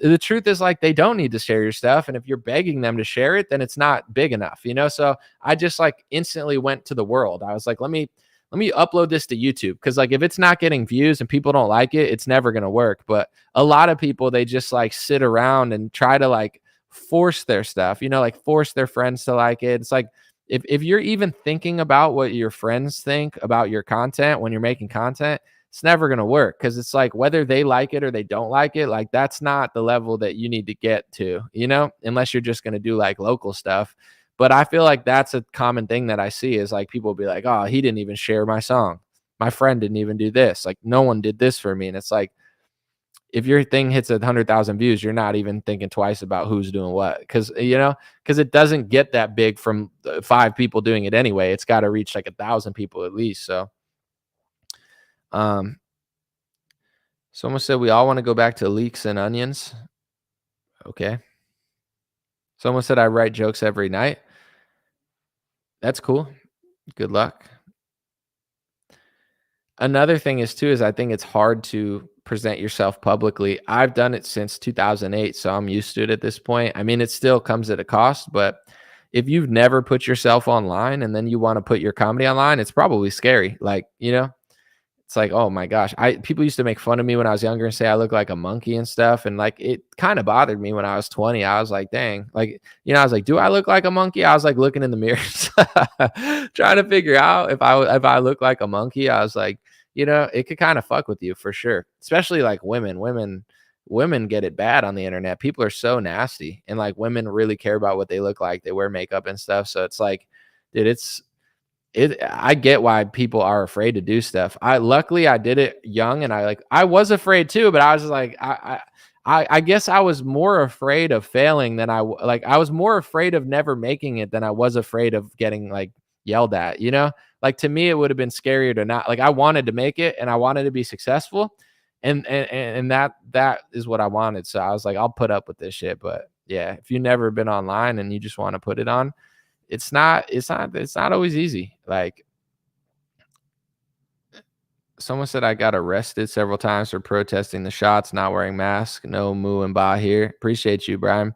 The truth is like they don't need to share your stuff. And if you're begging them to share it, then it's not big enough, you know? So I just like instantly went to the world. I was like, let me upload this to YouTube. Because like if it's not getting views and people don't like it, it's never gonna work. But a lot of people, they just like sit around and try to like force their stuff, you know, like force their friends to like it. It's like if you're even thinking about what your friends think about your content when you're making content, it's never gonna work. Because it's like whether they like it or they don't like it, like that's not the level that you need to get to, you know, unless you're just gonna do like local stuff. But I feel like that's a common thing that I see is like people will be like, oh, he didn't even share my song. My friend didn't even do this. Like no one did this for me. And it's like, if your thing hits 100,000 views, you're not even thinking twice about who's doing what. Cause you know, cause it doesn't get that big from 5 people doing it anyway. It's got to reach like 1,000 people at least. So, someone said we all want to go back to leeks and onions. Okay. Someone said I write jokes every night. That's cool. Good luck. Another thing is too, is I think it's hard to present yourself publicly. I've done it since 2008, so I'm used to it at this point. I mean, it still comes at a cost, but if you've never put yourself online and then you want to put your comedy online, it's probably scary. Like, you know, it's like, oh my gosh. People used to make fun of me when I was younger and say I look like a monkey and stuff. And like it kind of bothered me when I was 20. I was like, dang, like, you know, I was like, do I look like a monkey? I was like looking in the mirrors, trying to figure out if I look like a monkey. I was like, you know, it could kind of fuck with you for sure. Especially like women get it bad on the internet. People are so nasty and like women really care about what they look like. They wear makeup and stuff. So it's like, dude, I get why people are afraid to do stuff. Luckily I did it young and I was afraid too, but I was like, I guess I was more afraid of failing than I was more afraid of never making it than I was afraid of getting like yelled at, you know, like to me, it would have been scarier to not like, I wanted to make it and I wanted to be successful. And that is what I wanted. So I was like, I'll put up with this shit. But yeah, if you've never been online and you just want to put it on, it's not always easy. Like someone said I got arrested several times for protesting the shots, not wearing masks. No moo and bah here. Appreciate you, Brian.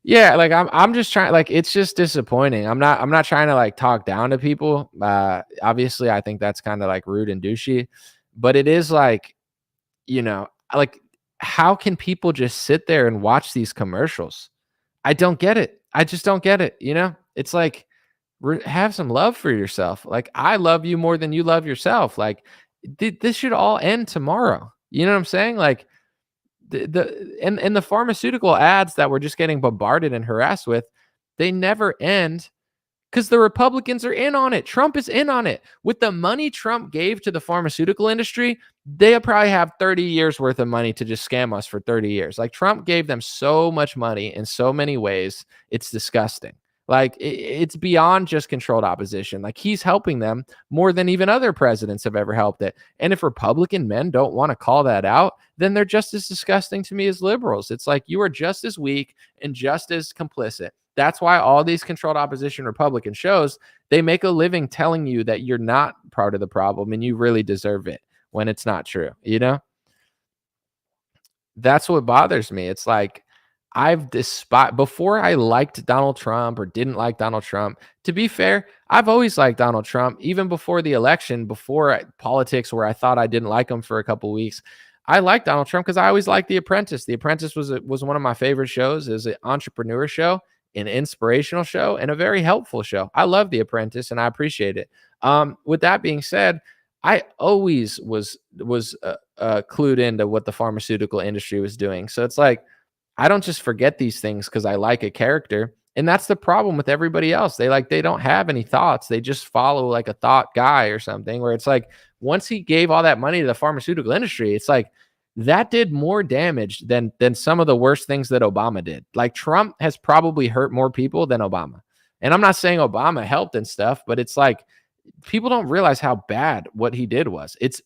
Yeah, like I'm just trying, like it's just disappointing. I'm not trying to like talk down to people. Obviously I think that's kind of like rude and douchey, but it is like, you know, like how can people just sit there and watch these commercials? I don't get it. I just don't get it. You know, it's like have some love for yourself. Like I love you more than you love yourself. Like this should all end tomorrow. You know what I'm saying? Like the pharmaceutical ads that we're just getting bombarded and harassed with, they never end because the Republicans are in on it. Trump is in on it. With the money Trump gave to the pharmaceutical industry, they probably have 30 years worth of money to just scam us for 30 years. Like Trump gave them so much money in so many ways. It's disgusting. Like it's beyond just controlled opposition. Like he's helping them more than even other presidents have ever helped it. And if Republican men don't want to call that out, then they're just as disgusting to me as liberals. It's like you are just as weak and just as complicit. That's why all these controlled opposition Republican shows, they make a living telling you that you're not part of the problem and you really deserve it when it's not true. You know, that's what bothers me. It's like, I've despised before I liked Donald Trump or didn't like Donald Trump. To be fair, I've always liked Donald Trump, even before the election, politics where I thought I didn't like him for a couple weeks. I liked Donald Trump because I always liked The Apprentice. The Apprentice was one of my favorite shows. It was an entrepreneur show, an inspirational show, and a very helpful show. I love The Apprentice and I appreciate it. With that being said, I always was clued into what the pharmaceutical industry was doing. So it's like I don't just forget these things because I like a character. And that's the problem with everybody else. They don't have any thoughts. They just follow like a thought guy or something, where it's like once he gave all that money to the pharmaceutical industry, it's like that did more damage than some of the worst things that Obama did. Like Trump has probably hurt more people than Obama. And I'm not saying Obama helped and stuff, but it's like people don't realize how bad what he did was. It's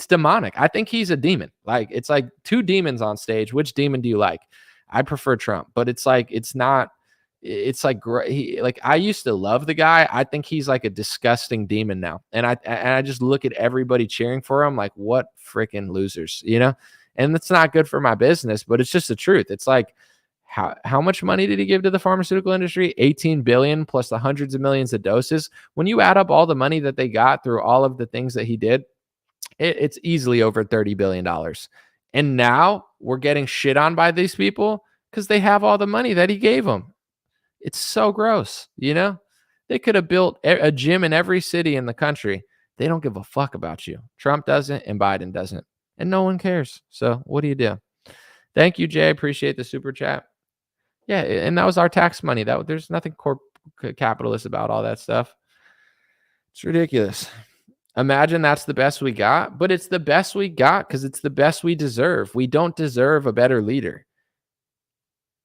demonic. I think he's a demon. Like it's like two demons on stage. Which demon do you like? I prefer Trump, but it's like it's not. It's like like I used to love the guy. I think he's like a disgusting demon now, and I just look at everybody cheering for him like what freaking losers, you know. And it's not good for my business, but it's just the truth. It's like how much money did he give to the pharmaceutical industry? 18 billion plus the hundreds of millions of doses. When you add up all the money that they got through all of the things that he did, it's easily over $30 billion. And now we're getting shit on by these people because they have all the money that he gave them. It's so gross, you know? They could have built a gym in every city in the country. They don't give a fuck about you. Trump doesn't and Biden doesn't. And no one cares. So what do you do? Thank you, Jay. Appreciate the super chat. Yeah, and that was our tax money. There's nothing capitalist about all that stuff. It's ridiculous. Imagine that's the best we got, but it's the best we got because it's the best we deserve. We don't deserve a better leader.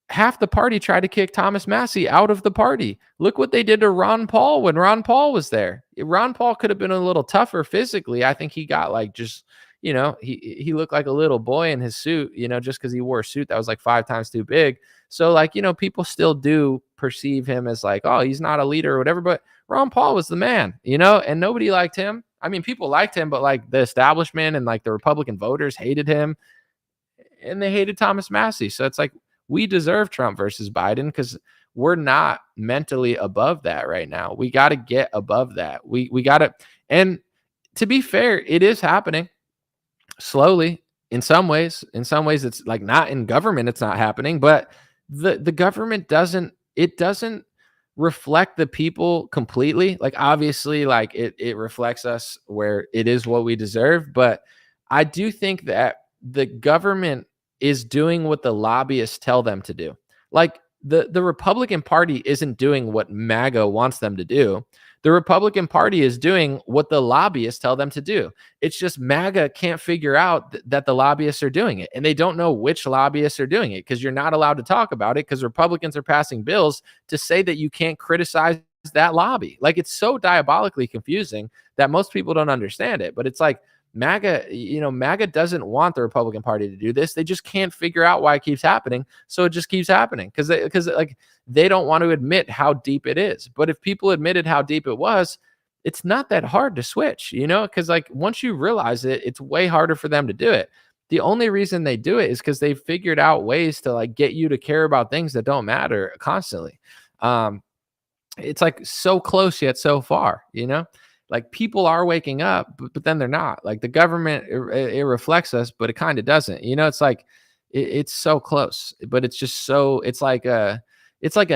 Half the party tried to kick Thomas Massie out of the party. Look what they did to Ron Paul when Ron Paul was there. Ron Paul could have been a little tougher physically. I think he got like just, you know, he looked like a little boy in his suit, you know, just because he wore a suit that was like 5 times too big. So like, you know, people still do perceive him as like, oh, he's not a leader or whatever. But Ron Paul was the man, you know, and nobody liked him. I mean, people liked him, but like the establishment and like the Republican voters hated him and they hated Thomas Massie. So it's like, we deserve Trump versus Biden because we're not mentally above that right now. We got to get above that. We got to, and to be fair, it is happening slowly in some ways. In some ways, it's like not in government, it's not happening, but the government doesn't reflect the people completely. Like obviously, like it reflects us where it is what we deserve. But I do think that the government is doing what the lobbyists tell them to do. Like the Republican Party isn't doing what MAGA wants them to do. The Republican Party is doing what the lobbyists tell them to do. It's just MAGA can't figure out that the lobbyists are doing it. And they don't know which lobbyists are doing it because you're not allowed to talk about it because Republicans are passing bills to say that you can't criticize that lobby. Like it's so diabolically confusing that most people don't understand it. But it's like, MAGA, you know, MAGA doesn't want the Republican Party to do this. They just can't figure out why it keeps happening. So it just keeps happening because like they don't want to admit how deep it is. But if people admitted how deep it was, it's not that hard to switch, you know, because like once you realize it, it's way harder for them to do it. The only reason they do it is because they've figured out ways to like get you to care about things that don't matter constantly. It's like so close yet so far, you know. Like people are waking up, but then they're not. Like the government, it reflects us, but it kind of doesn't. You know, it's like it's so close, but it's just so it's like a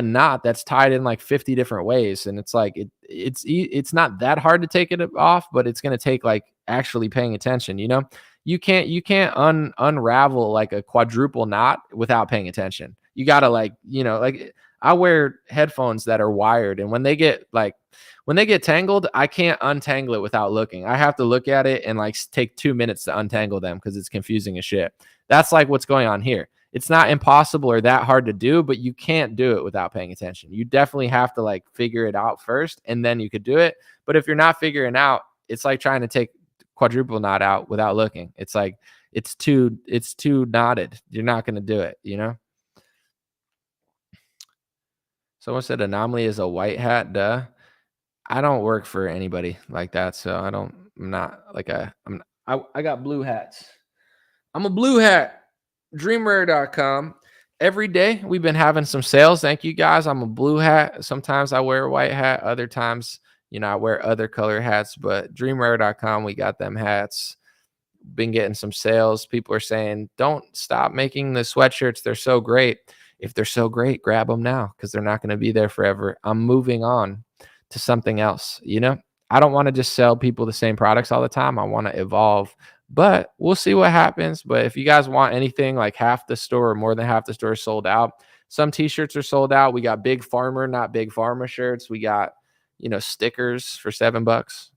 knot that's tied in like 50 different ways, and it's like it's not that hard to take it off, but it's gonna take like actually paying attention. You know, you can't unravel like a quadruple knot without paying attention. You gotta like, you know, like I wear headphones that are wired, and when they get tangled, I can't untangle it without looking. I have to look at it and like take 2 minutes to untangle them because it's confusing as shit. That's like what's going on here. It's not impossible or that hard to do, but you can't do it without paying attention. You definitely have to like figure it out first, and then you could do it. But if you're not figuring out, it's like trying to take quadruple knot out without looking. It's like it's too knotted. You're not going to do it, you know? Someone said anomaly is a white hat. Duh. I don't work for anybody like that, so I got blue hats. I'm a blue hat. Dreamrare.com. every day we've been having some sales. Thank you guys. I'm a blue hat. Sometimes I wear a white hat. Other times, I wear other color hats, but dreamrare.com, we got them hats. Been getting some sales. People are saying, don't stop making the sweatshirts. They're so great. If they're so great, grab them now because they're not going to be there forever. I'm moving on to something else. I don't want to just sell people the same products all the time. I want to evolve, but we'll see what happens. But if you guys want anything, like half the store or more than half the store is sold out. Some t-shirts are sold out. We got Big Farmer, not Big Pharma shirts. We got, stickers for $7.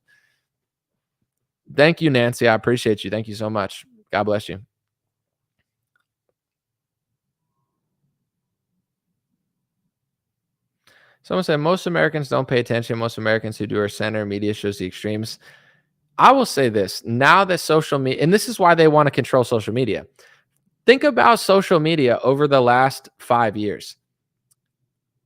Thank you, Nancy. I appreciate you. Thank you so much. God bless you. Someone said most Americans don't pay attention. Most Americans who do are center. Media shows the extremes. I will say this. Now that social media, and this is why they want to control social media. Think about social media over the last 5 years.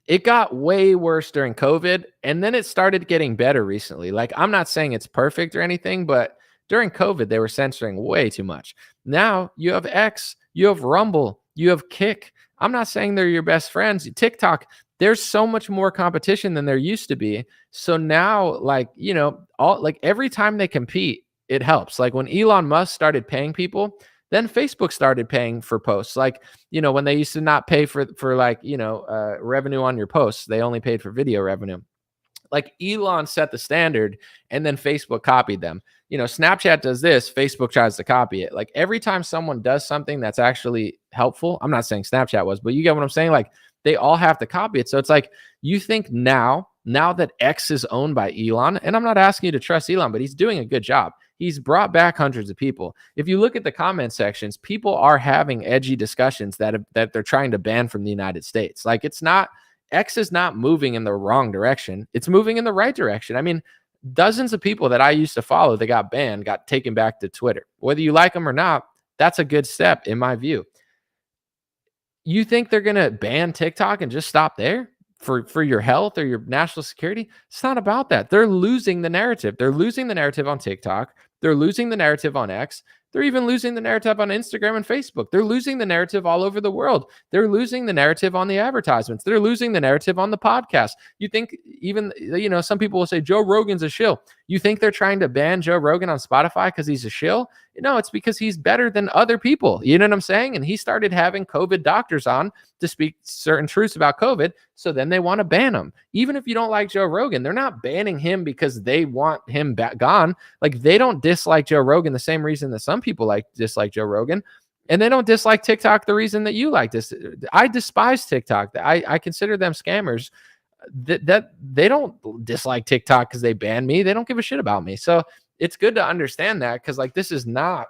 It got way worse during COVID, and then it started getting better recently. Like, I'm not saying it's perfect or anything, but during COVID, they were censoring way too much. Now you have X, you have Rumble, you have Kick. I'm not saying they're your best friends. TikTok, there's so much more competition than there used to be. So now, every time they compete, it helps. Like when Elon Musk started paying people, then Facebook started paying for posts. Like, when they used to not pay for revenue on your posts, they only paid for video revenue. Like Elon set the standard and then Facebook copied them. Snapchat does this, Facebook tries to copy it. Like every time someone does something that's actually helpful, I'm not saying Snapchat was, but you get what I'm saying? Like they all have to copy it. So it's like, you think now that X is owned by Elon, and I'm not asking you to trust Elon, but he's doing a good job. He's brought back hundreds of people. If you look at the comment sections, people are having edgy discussions that they're trying to ban from the United States. Like X is not moving in the wrong direction. It's moving in the right direction. I mean, dozens of people that I used to follow that got banned got taken back to Twitter. Whether you like them or not, that's a good step in my view. You think they're going to ban TikTok and just stop there for your health or your national security? It's not about that. They're losing the narrative. They're losing the narrative on TikTok. They're losing the narrative on X. They're even losing the narrative on Instagram and Facebook. They're losing the narrative all over the world. They're losing the narrative on the advertisements. They're losing the narrative on the podcast. You think even, some people will say Joe Rogan's a shill. You think they're trying to ban Joe Rogan on Spotify because he's a shill? No, it's because he's better than other people. You know what I'm saying? And he started having COVID doctors on to speak certain truths about COVID. So then they want to ban him. Even if you don't like Joe Rogan, they're not banning him because they want him gone. Like they don't dislike Joe Rogan the same reason that some people dislike Joe Rogan. And they don't dislike TikTok the reason that you like this. I despise TikTok. I consider them scammers. That they don't dislike TikTok because they banned me. They don't give a shit about me. So it's good to understand that because this is not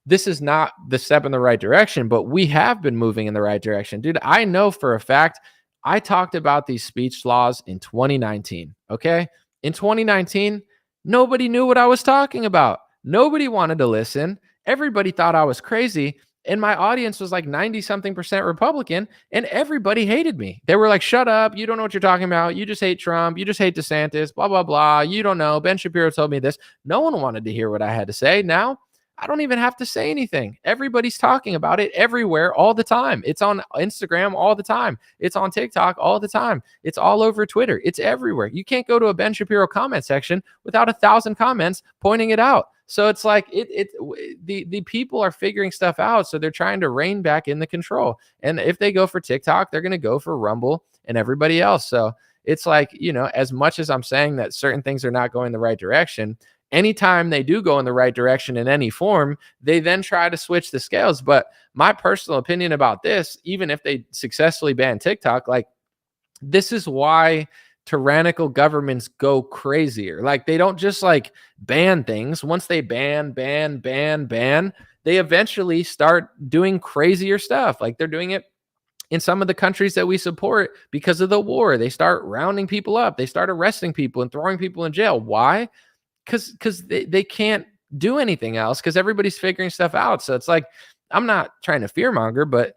the step in the right direction, but we have been moving in the right direction. Dude, I know for a fact, I talked about these speech laws in 2019. Okay. In 2019, nobody knew what I was talking about. Nobody wanted to listen. Everybody thought I was crazy. And my audience was like 90-something% Republican, and everybody hated me. They were like, shut up. You don't know what you're talking about. You just hate Trump. You just hate DeSantis, blah, blah, blah. You don't know. Ben Shapiro told me this. No one wanted to hear what I had to say. Now, I don't even have to say anything. Everybody's talking about it everywhere all the time. It's on Instagram all the time. It's on TikTok all the time. It's all over Twitter. It's everywhere. You can't go to a Ben Shapiro comment section without 1,000 comments pointing it out. So it's like the people are figuring stuff out. So they're trying to rein back in the control. And if they go for TikTok, they're going to go for Rumble and everybody else. So it's like, as much as I'm saying that certain things are not going the right direction, anytime they do go in the right direction in any form, they then try to switch the scales. But my personal opinion about this, even if they successfully ban TikTok, this is why tyrannical governments go crazier. They don't just ban things. Once they ban, they eventually start doing crazier stuff. They're doing it in some of the countries that we support because of the war. They start rounding people up. They start arresting people and throwing people in jail. Why? Because they can't do anything else because everybody's figuring stuff out. So it's I'm not trying to fearmonger, but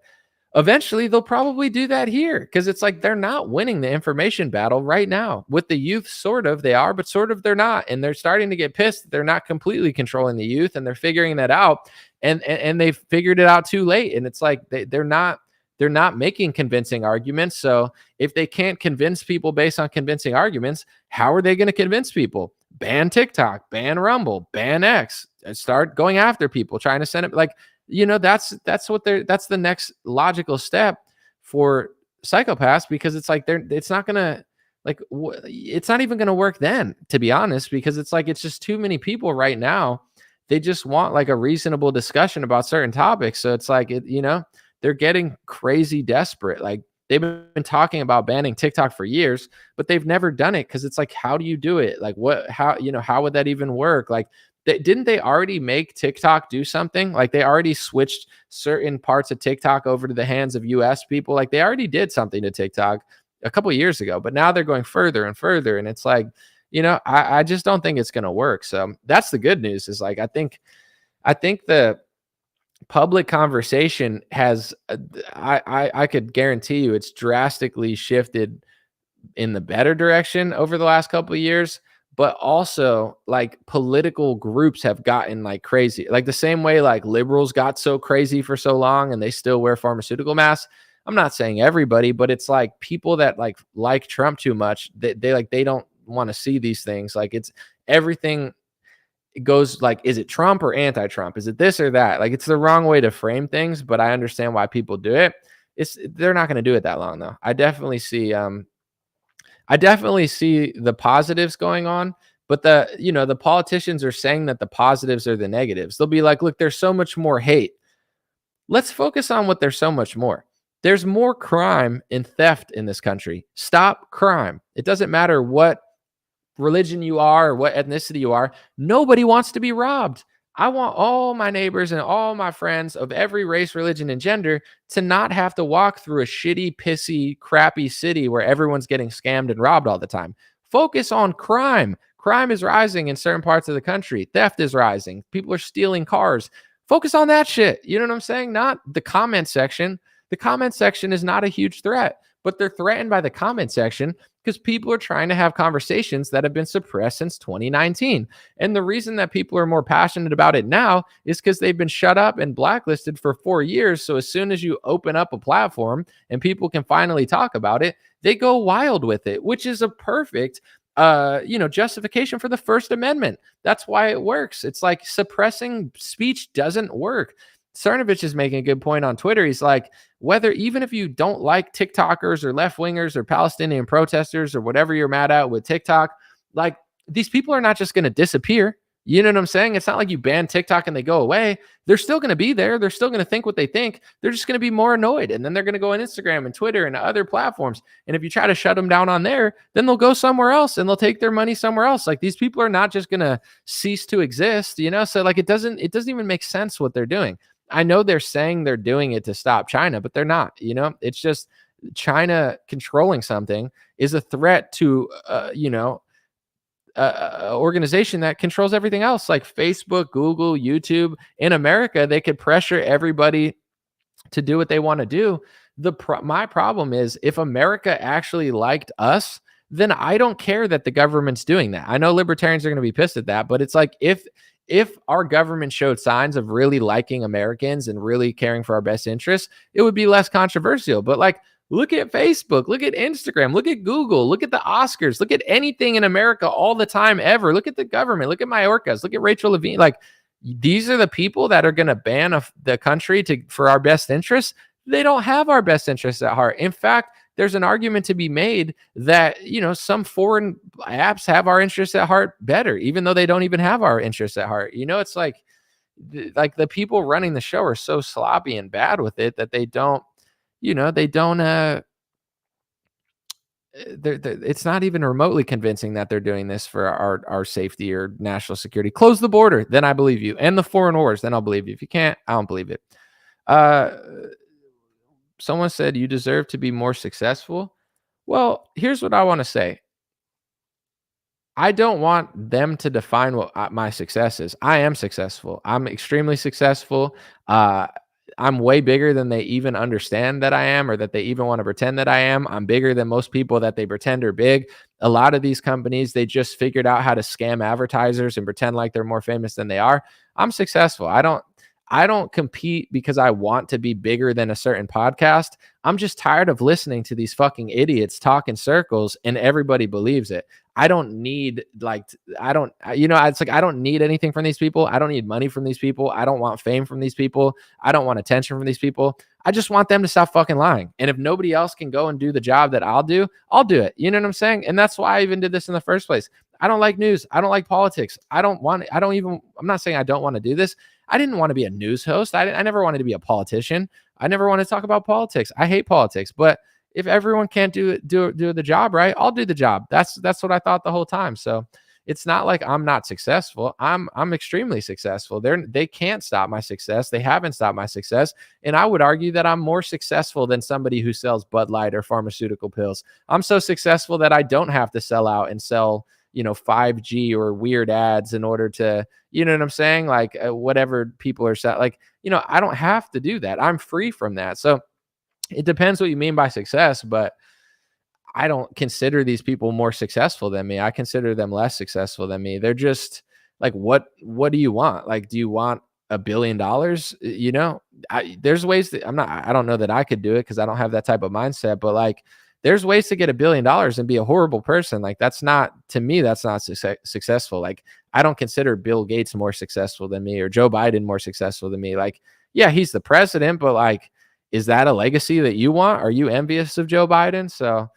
eventually they'll probably do that here because it's they're not winning the information battle right now. With the youth, sort of they are, but sort of they're not. And they're starting to get pissed that they're not completely controlling the youth, and they're figuring that out. And they figured it out too late. And it's they're not they're not making convincing arguments. So if they can't convince people based on convincing arguments, how are they going to convince people? Ban TikTok, ban Rumble, ban X, and start going after people, trying to send it. Like, that's the next logical step for psychopaths, because it's like it's not gonna, like, it's not even gonna work then, to be honest, because it's like it's just too many people right now. They just want like a reasonable discussion about certain topics. So it's like they're getting crazy desperate. Like, they've been talking about banning TikTok for years, but they've never done it, because it's like, how do you do it? Like, how would that even work? Like, didn't they already make TikTok do something? Like, they already switched certain parts of TikTok over to the hands of US people. Like, they already did something to TikTok a couple of years ago, but now they're going further and further. And it's like, I just don't think it's going to work. So that's the good news, is like, I think the public conversation has, I could guarantee you it's drastically shifted in the better direction over the last couple of years. But also, like, political groups have gotten like crazy, like the same way like liberals got so crazy for so long and they still wear pharmaceutical masks. I'm not saying everybody, but it's like people that like Trump too much. They don't want to see these things. Like, it's everything. It goes like, is it Trump or anti-Trump? Is it this or that? Like, it's the wrong way to frame things, but I understand why people do it. They're not going to do it that long though. I definitely see the positives going on, but the politicians are saying that the positives are the negatives. They'll be like, look, there's so much more hate. Let's focus on what there's so much more. There's more crime and theft in this country. Stop crime. It doesn't matter what religion you are or what ethnicity you are. Nobody wants to be robbed. I want all my neighbors and all my friends of every race, religion, and gender to not have to walk through a shitty, pissy, crappy city where everyone's getting scammed and robbed all the time. Focus on crime. Crime is rising in certain parts of the country. Theft is rising. People are stealing cars. Focus on that shit. You know what I'm saying? Not the comment section. The comment section is not a huge threat, but they're threatened by the comment section because people are trying to have conversations that have been suppressed since 2019. And the reason that people are more passionate about it now is because they've been shut up and blacklisted for 4 years. So as soon as you open up a platform and people can finally talk about it, they go wild with it, which is a perfect justification for the First Amendment. That's why it works. It's like suppressing speech doesn't work. Cernovich is making a good point on Twitter. He's like, even if you don't like TikTokers or left wingers or Palestinian protesters or whatever you're mad at with TikTok, like, these people are not just going to disappear. You know what I'm saying? It's not like you ban TikTok and they go away. They're still going to be there. They're still going to think what they think. They're just going to be more annoyed. And then they're going to go on Instagram and Twitter and other platforms. And if you try to shut them down on there, then they'll go somewhere else and they'll take their money somewhere else. Like, these people are not just going to cease to exist, So like, it doesn't even make sense what they're doing. I know they're saying they're doing it to stop China, but they're not. It's just China controlling something is a threat to, organization that controls everything else, like Facebook, Google, YouTube. In America, they could pressure everybody to do what they want to do. My problem is, if America actually liked us, then I don't care that the government's doing that. I know libertarians are going to be pissed at that, but it's like, if our government showed signs of really liking Americans and really caring for our best interests, it would be less controversial. But like, look at Facebook, look at Instagram, look at Google, look at the Oscars, look at anything in America all the time ever. Look at the government, look at Mayorkas, look at Rachel Levine. Like, these are the people that are going to ban the country for our best interests. They don't have our best interests at heart. In fact, there's an argument to be made that, some foreign apps have our interests at heart better, even though they don't even have our interests at heart. It's like the people running the show are so sloppy and bad with it that it's not even remotely convincing that they're doing this for our safety or national security. Close the border, then I believe you. End the foreign wars, then I'll believe you. If you can't, I don't believe it. Someone said you deserve to be more successful. Well, here's what I want to say. I don't want them to define what my success is. I am successful. I'm extremely successful. I'm way bigger than they even understand that I am, or that they even want to pretend that I am. I'm bigger than most people that they pretend are big. A lot of these companies, they just figured out how to scam advertisers and pretend like they're more famous than they are. I'm successful. I don't compete because I want to be bigger than a certain podcast. I'm just tired of listening to these fucking idiots talk in circles and everybody believes it. I don't need it's like I don't need anything from these people. I don't need money from these people. I don't want fame from these people. I don't want attention from these people. I just want them to stop fucking lying. And if nobody else can go and do the job that I'll do it. You know what I'm saying? And that's why I even did this in the first place. I don't like news. I don't like politics. I'm not saying I don't want to do this. I didn't want to be a news host. I never wanted to be a politician. I never wanted to talk about politics. I hate politics. But if everyone can't do the job right, I'll do the job. That's what I thought the whole time. So it's not like I'm not successful. I'm extremely successful. They can't stop my success. They haven't stopped my success. And I would argue that I'm more successful than somebody who sells Bud Light or pharmaceutical pills. I'm so successful that I don't have to sell out and sell 5G or weird ads in order to, you know what I'm saying? Like whatever people are saying, like, I don't have to do that. I'm free from that. So it depends what you mean by success, but I don't consider these people more successful than me. I consider them less successful than me. They're just like, what do you want? Like, do you want $1 billion? There's ways that I don't know that I could do it because I don't have that type of mindset, but like, there's ways to get $1 billion and be a horrible person. Like that's not successful. Like I don't consider Bill Gates more successful than me or Joe Biden more successful than me. Like, yeah, he's the president, but like, is that a legacy that you want? Are you envious of Joe Biden? So,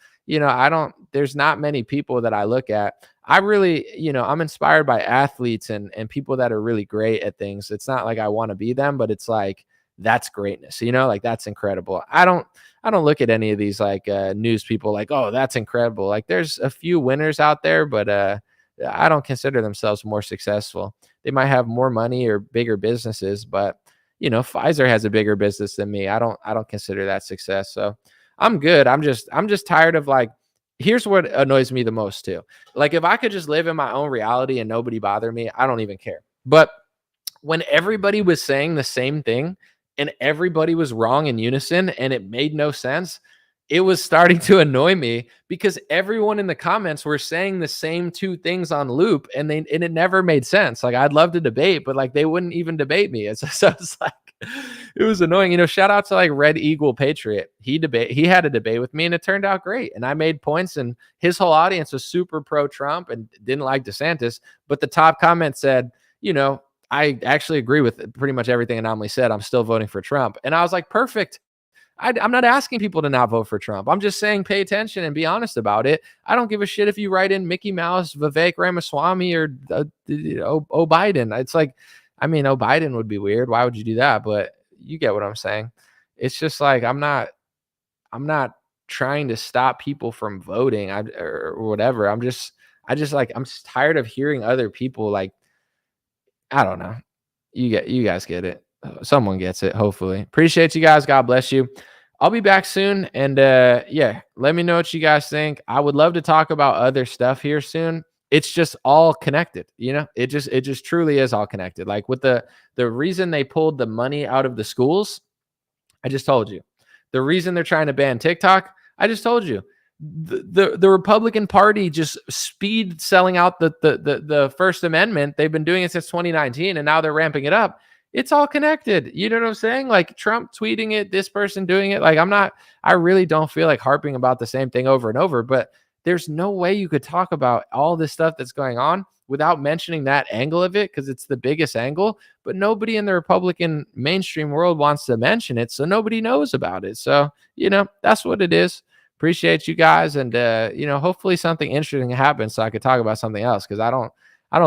there's not many people that I look at. I really, I'm inspired by athletes and people that are really great at things. It's not like I want to be them, but it's like, that's greatness, like that's incredible. I don't look at any of these like news people like, oh, that's incredible. Like there's a few winners out there, but I don't consider themselves more successful. They might have more money or bigger businesses, but Pfizer has a bigger business than me. I don't consider that success. So I'm good. I'm just tired of like, here's what annoys me the most too. Like if I could just live in my own reality and nobody bother me, I don't even care. But when everybody was saying the same thing and everybody was wrong in unison and it made no sense, it was starting to annoy me because everyone in the comments were saying the same two things on loop and it never made sense. Like I'd love to debate, but like they wouldn't even debate me. So it's like, it was annoying. Shout out to like Red Eagle Patriot. He had a debate with me and it turned out great. And I made points and his whole audience was super pro Trump and didn't like DeSantis. But the top comment said, I actually agree with pretty much everything Anomaly said. I'm still voting for Trump. And I was like, perfect. I'm not asking people to not vote for Trump. I'm just saying pay attention and be honest about it. I don't give a shit if you write in Mickey Mouse, Vivek Ramaswamy, or Biden. It's like, Biden would be weird. Why would you do that? But you get what I'm saying. It's just like I'm not trying to stop people from voting or whatever. I'm just tired of hearing other people like, I don't know. You guys get it. Someone gets it, hopefully. Appreciate you guys. God bless you. I'll be back soon. And let me know what you guys think. I would love to talk about other stuff here soon. It's just all connected, it just truly is all connected. Like with the reason they pulled the money out of the schools, I just told you. The reason they're trying to ban TikTok, I just told you. The Republican Party just speed selling out the First Amendment. They've been doing it since 2019 and now they're ramping it up. It's all connected. You know what I'm saying? Like Trump tweeting it, this person doing it. Like I really don't feel like harping about the same thing over and over, but there's no way you could talk about all this stuff that's going on without mentioning that angle of it because it's the biggest angle, but nobody in the Republican mainstream world wants to mention it, so nobody knows about it. So, that's what it is. Appreciate you guys, and hopefully something interesting happens so I could talk about something else because I don't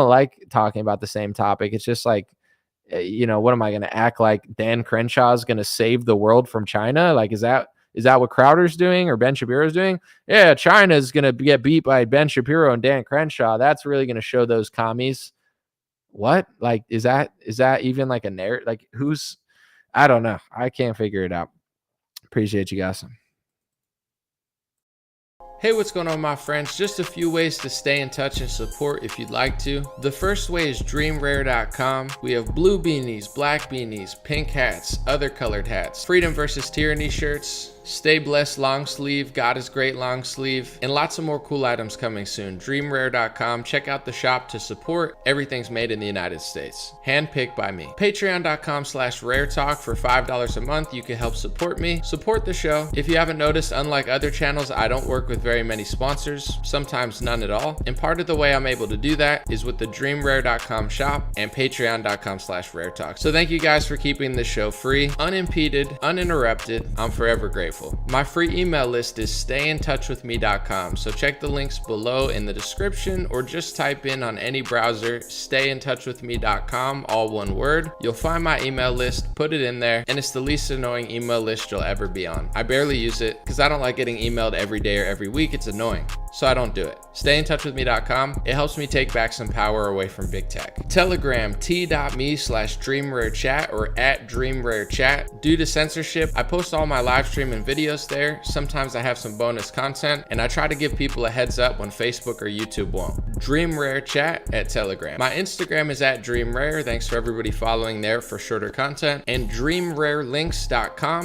like talking about the same topic. It's just like, what am I going to act like Dan Crenshaw is going to save the world from China? Like, is that what Crowder's doing or Ben Shapiro's doing? Yeah, China is going to get beat by Ben Shapiro and Dan Crenshaw. That's really going to show those commies. What? Like, is that even like a narrative? Like, I don't know. I can't figure it out. Appreciate you guys. Hey, what's going on, my friends? Just a few ways to stay in touch and support if you'd like to. The first way is dreamrare.com. We have blue beanies, black beanies, pink hats, other colored hats, freedom versus tyranny shirts, Stay Blessed long sleeve, God is Great long sleeve, and lots of more cool items coming soon. DreamRare.com. Check out the shop to support. Everything's made in the United States. Handpicked by me. Patreon.com/RareTalk. For $5 a month, you can help support me, support the show. If you haven't noticed, unlike other channels, I don't work with very many sponsors, sometimes none at all. And part of the way I'm able to do that is with the DreamRare.com shop and Patreon.com/RareTalk. So thank you guys for keeping this show free, unimpeded, uninterrupted. I'm forever grateful. My free email list is stayintouchwithme.com. So check the links below in the description or just type in on any browser, stayintouchwithme.com, all one word. You'll find my email list, put it in there, and it's the least annoying email list you'll ever be on. I barely use it because I don't like getting emailed every day or every week. It's annoying. So I don't do it. Stayintouchwithme.com. It helps me take back some power away from big tech. Telegram, t.me/DreamRareChat or @DreamRareChat. Due to censorship, I post all my live stream and videos there. Sometimes I have some bonus content, and I try to give people a heads up when Facebook or YouTube won't. DreamRareChat at Telegram. My Instagram is @DreamRare. Thanks for everybody following there for shorter content. And DreamRareLinks.com.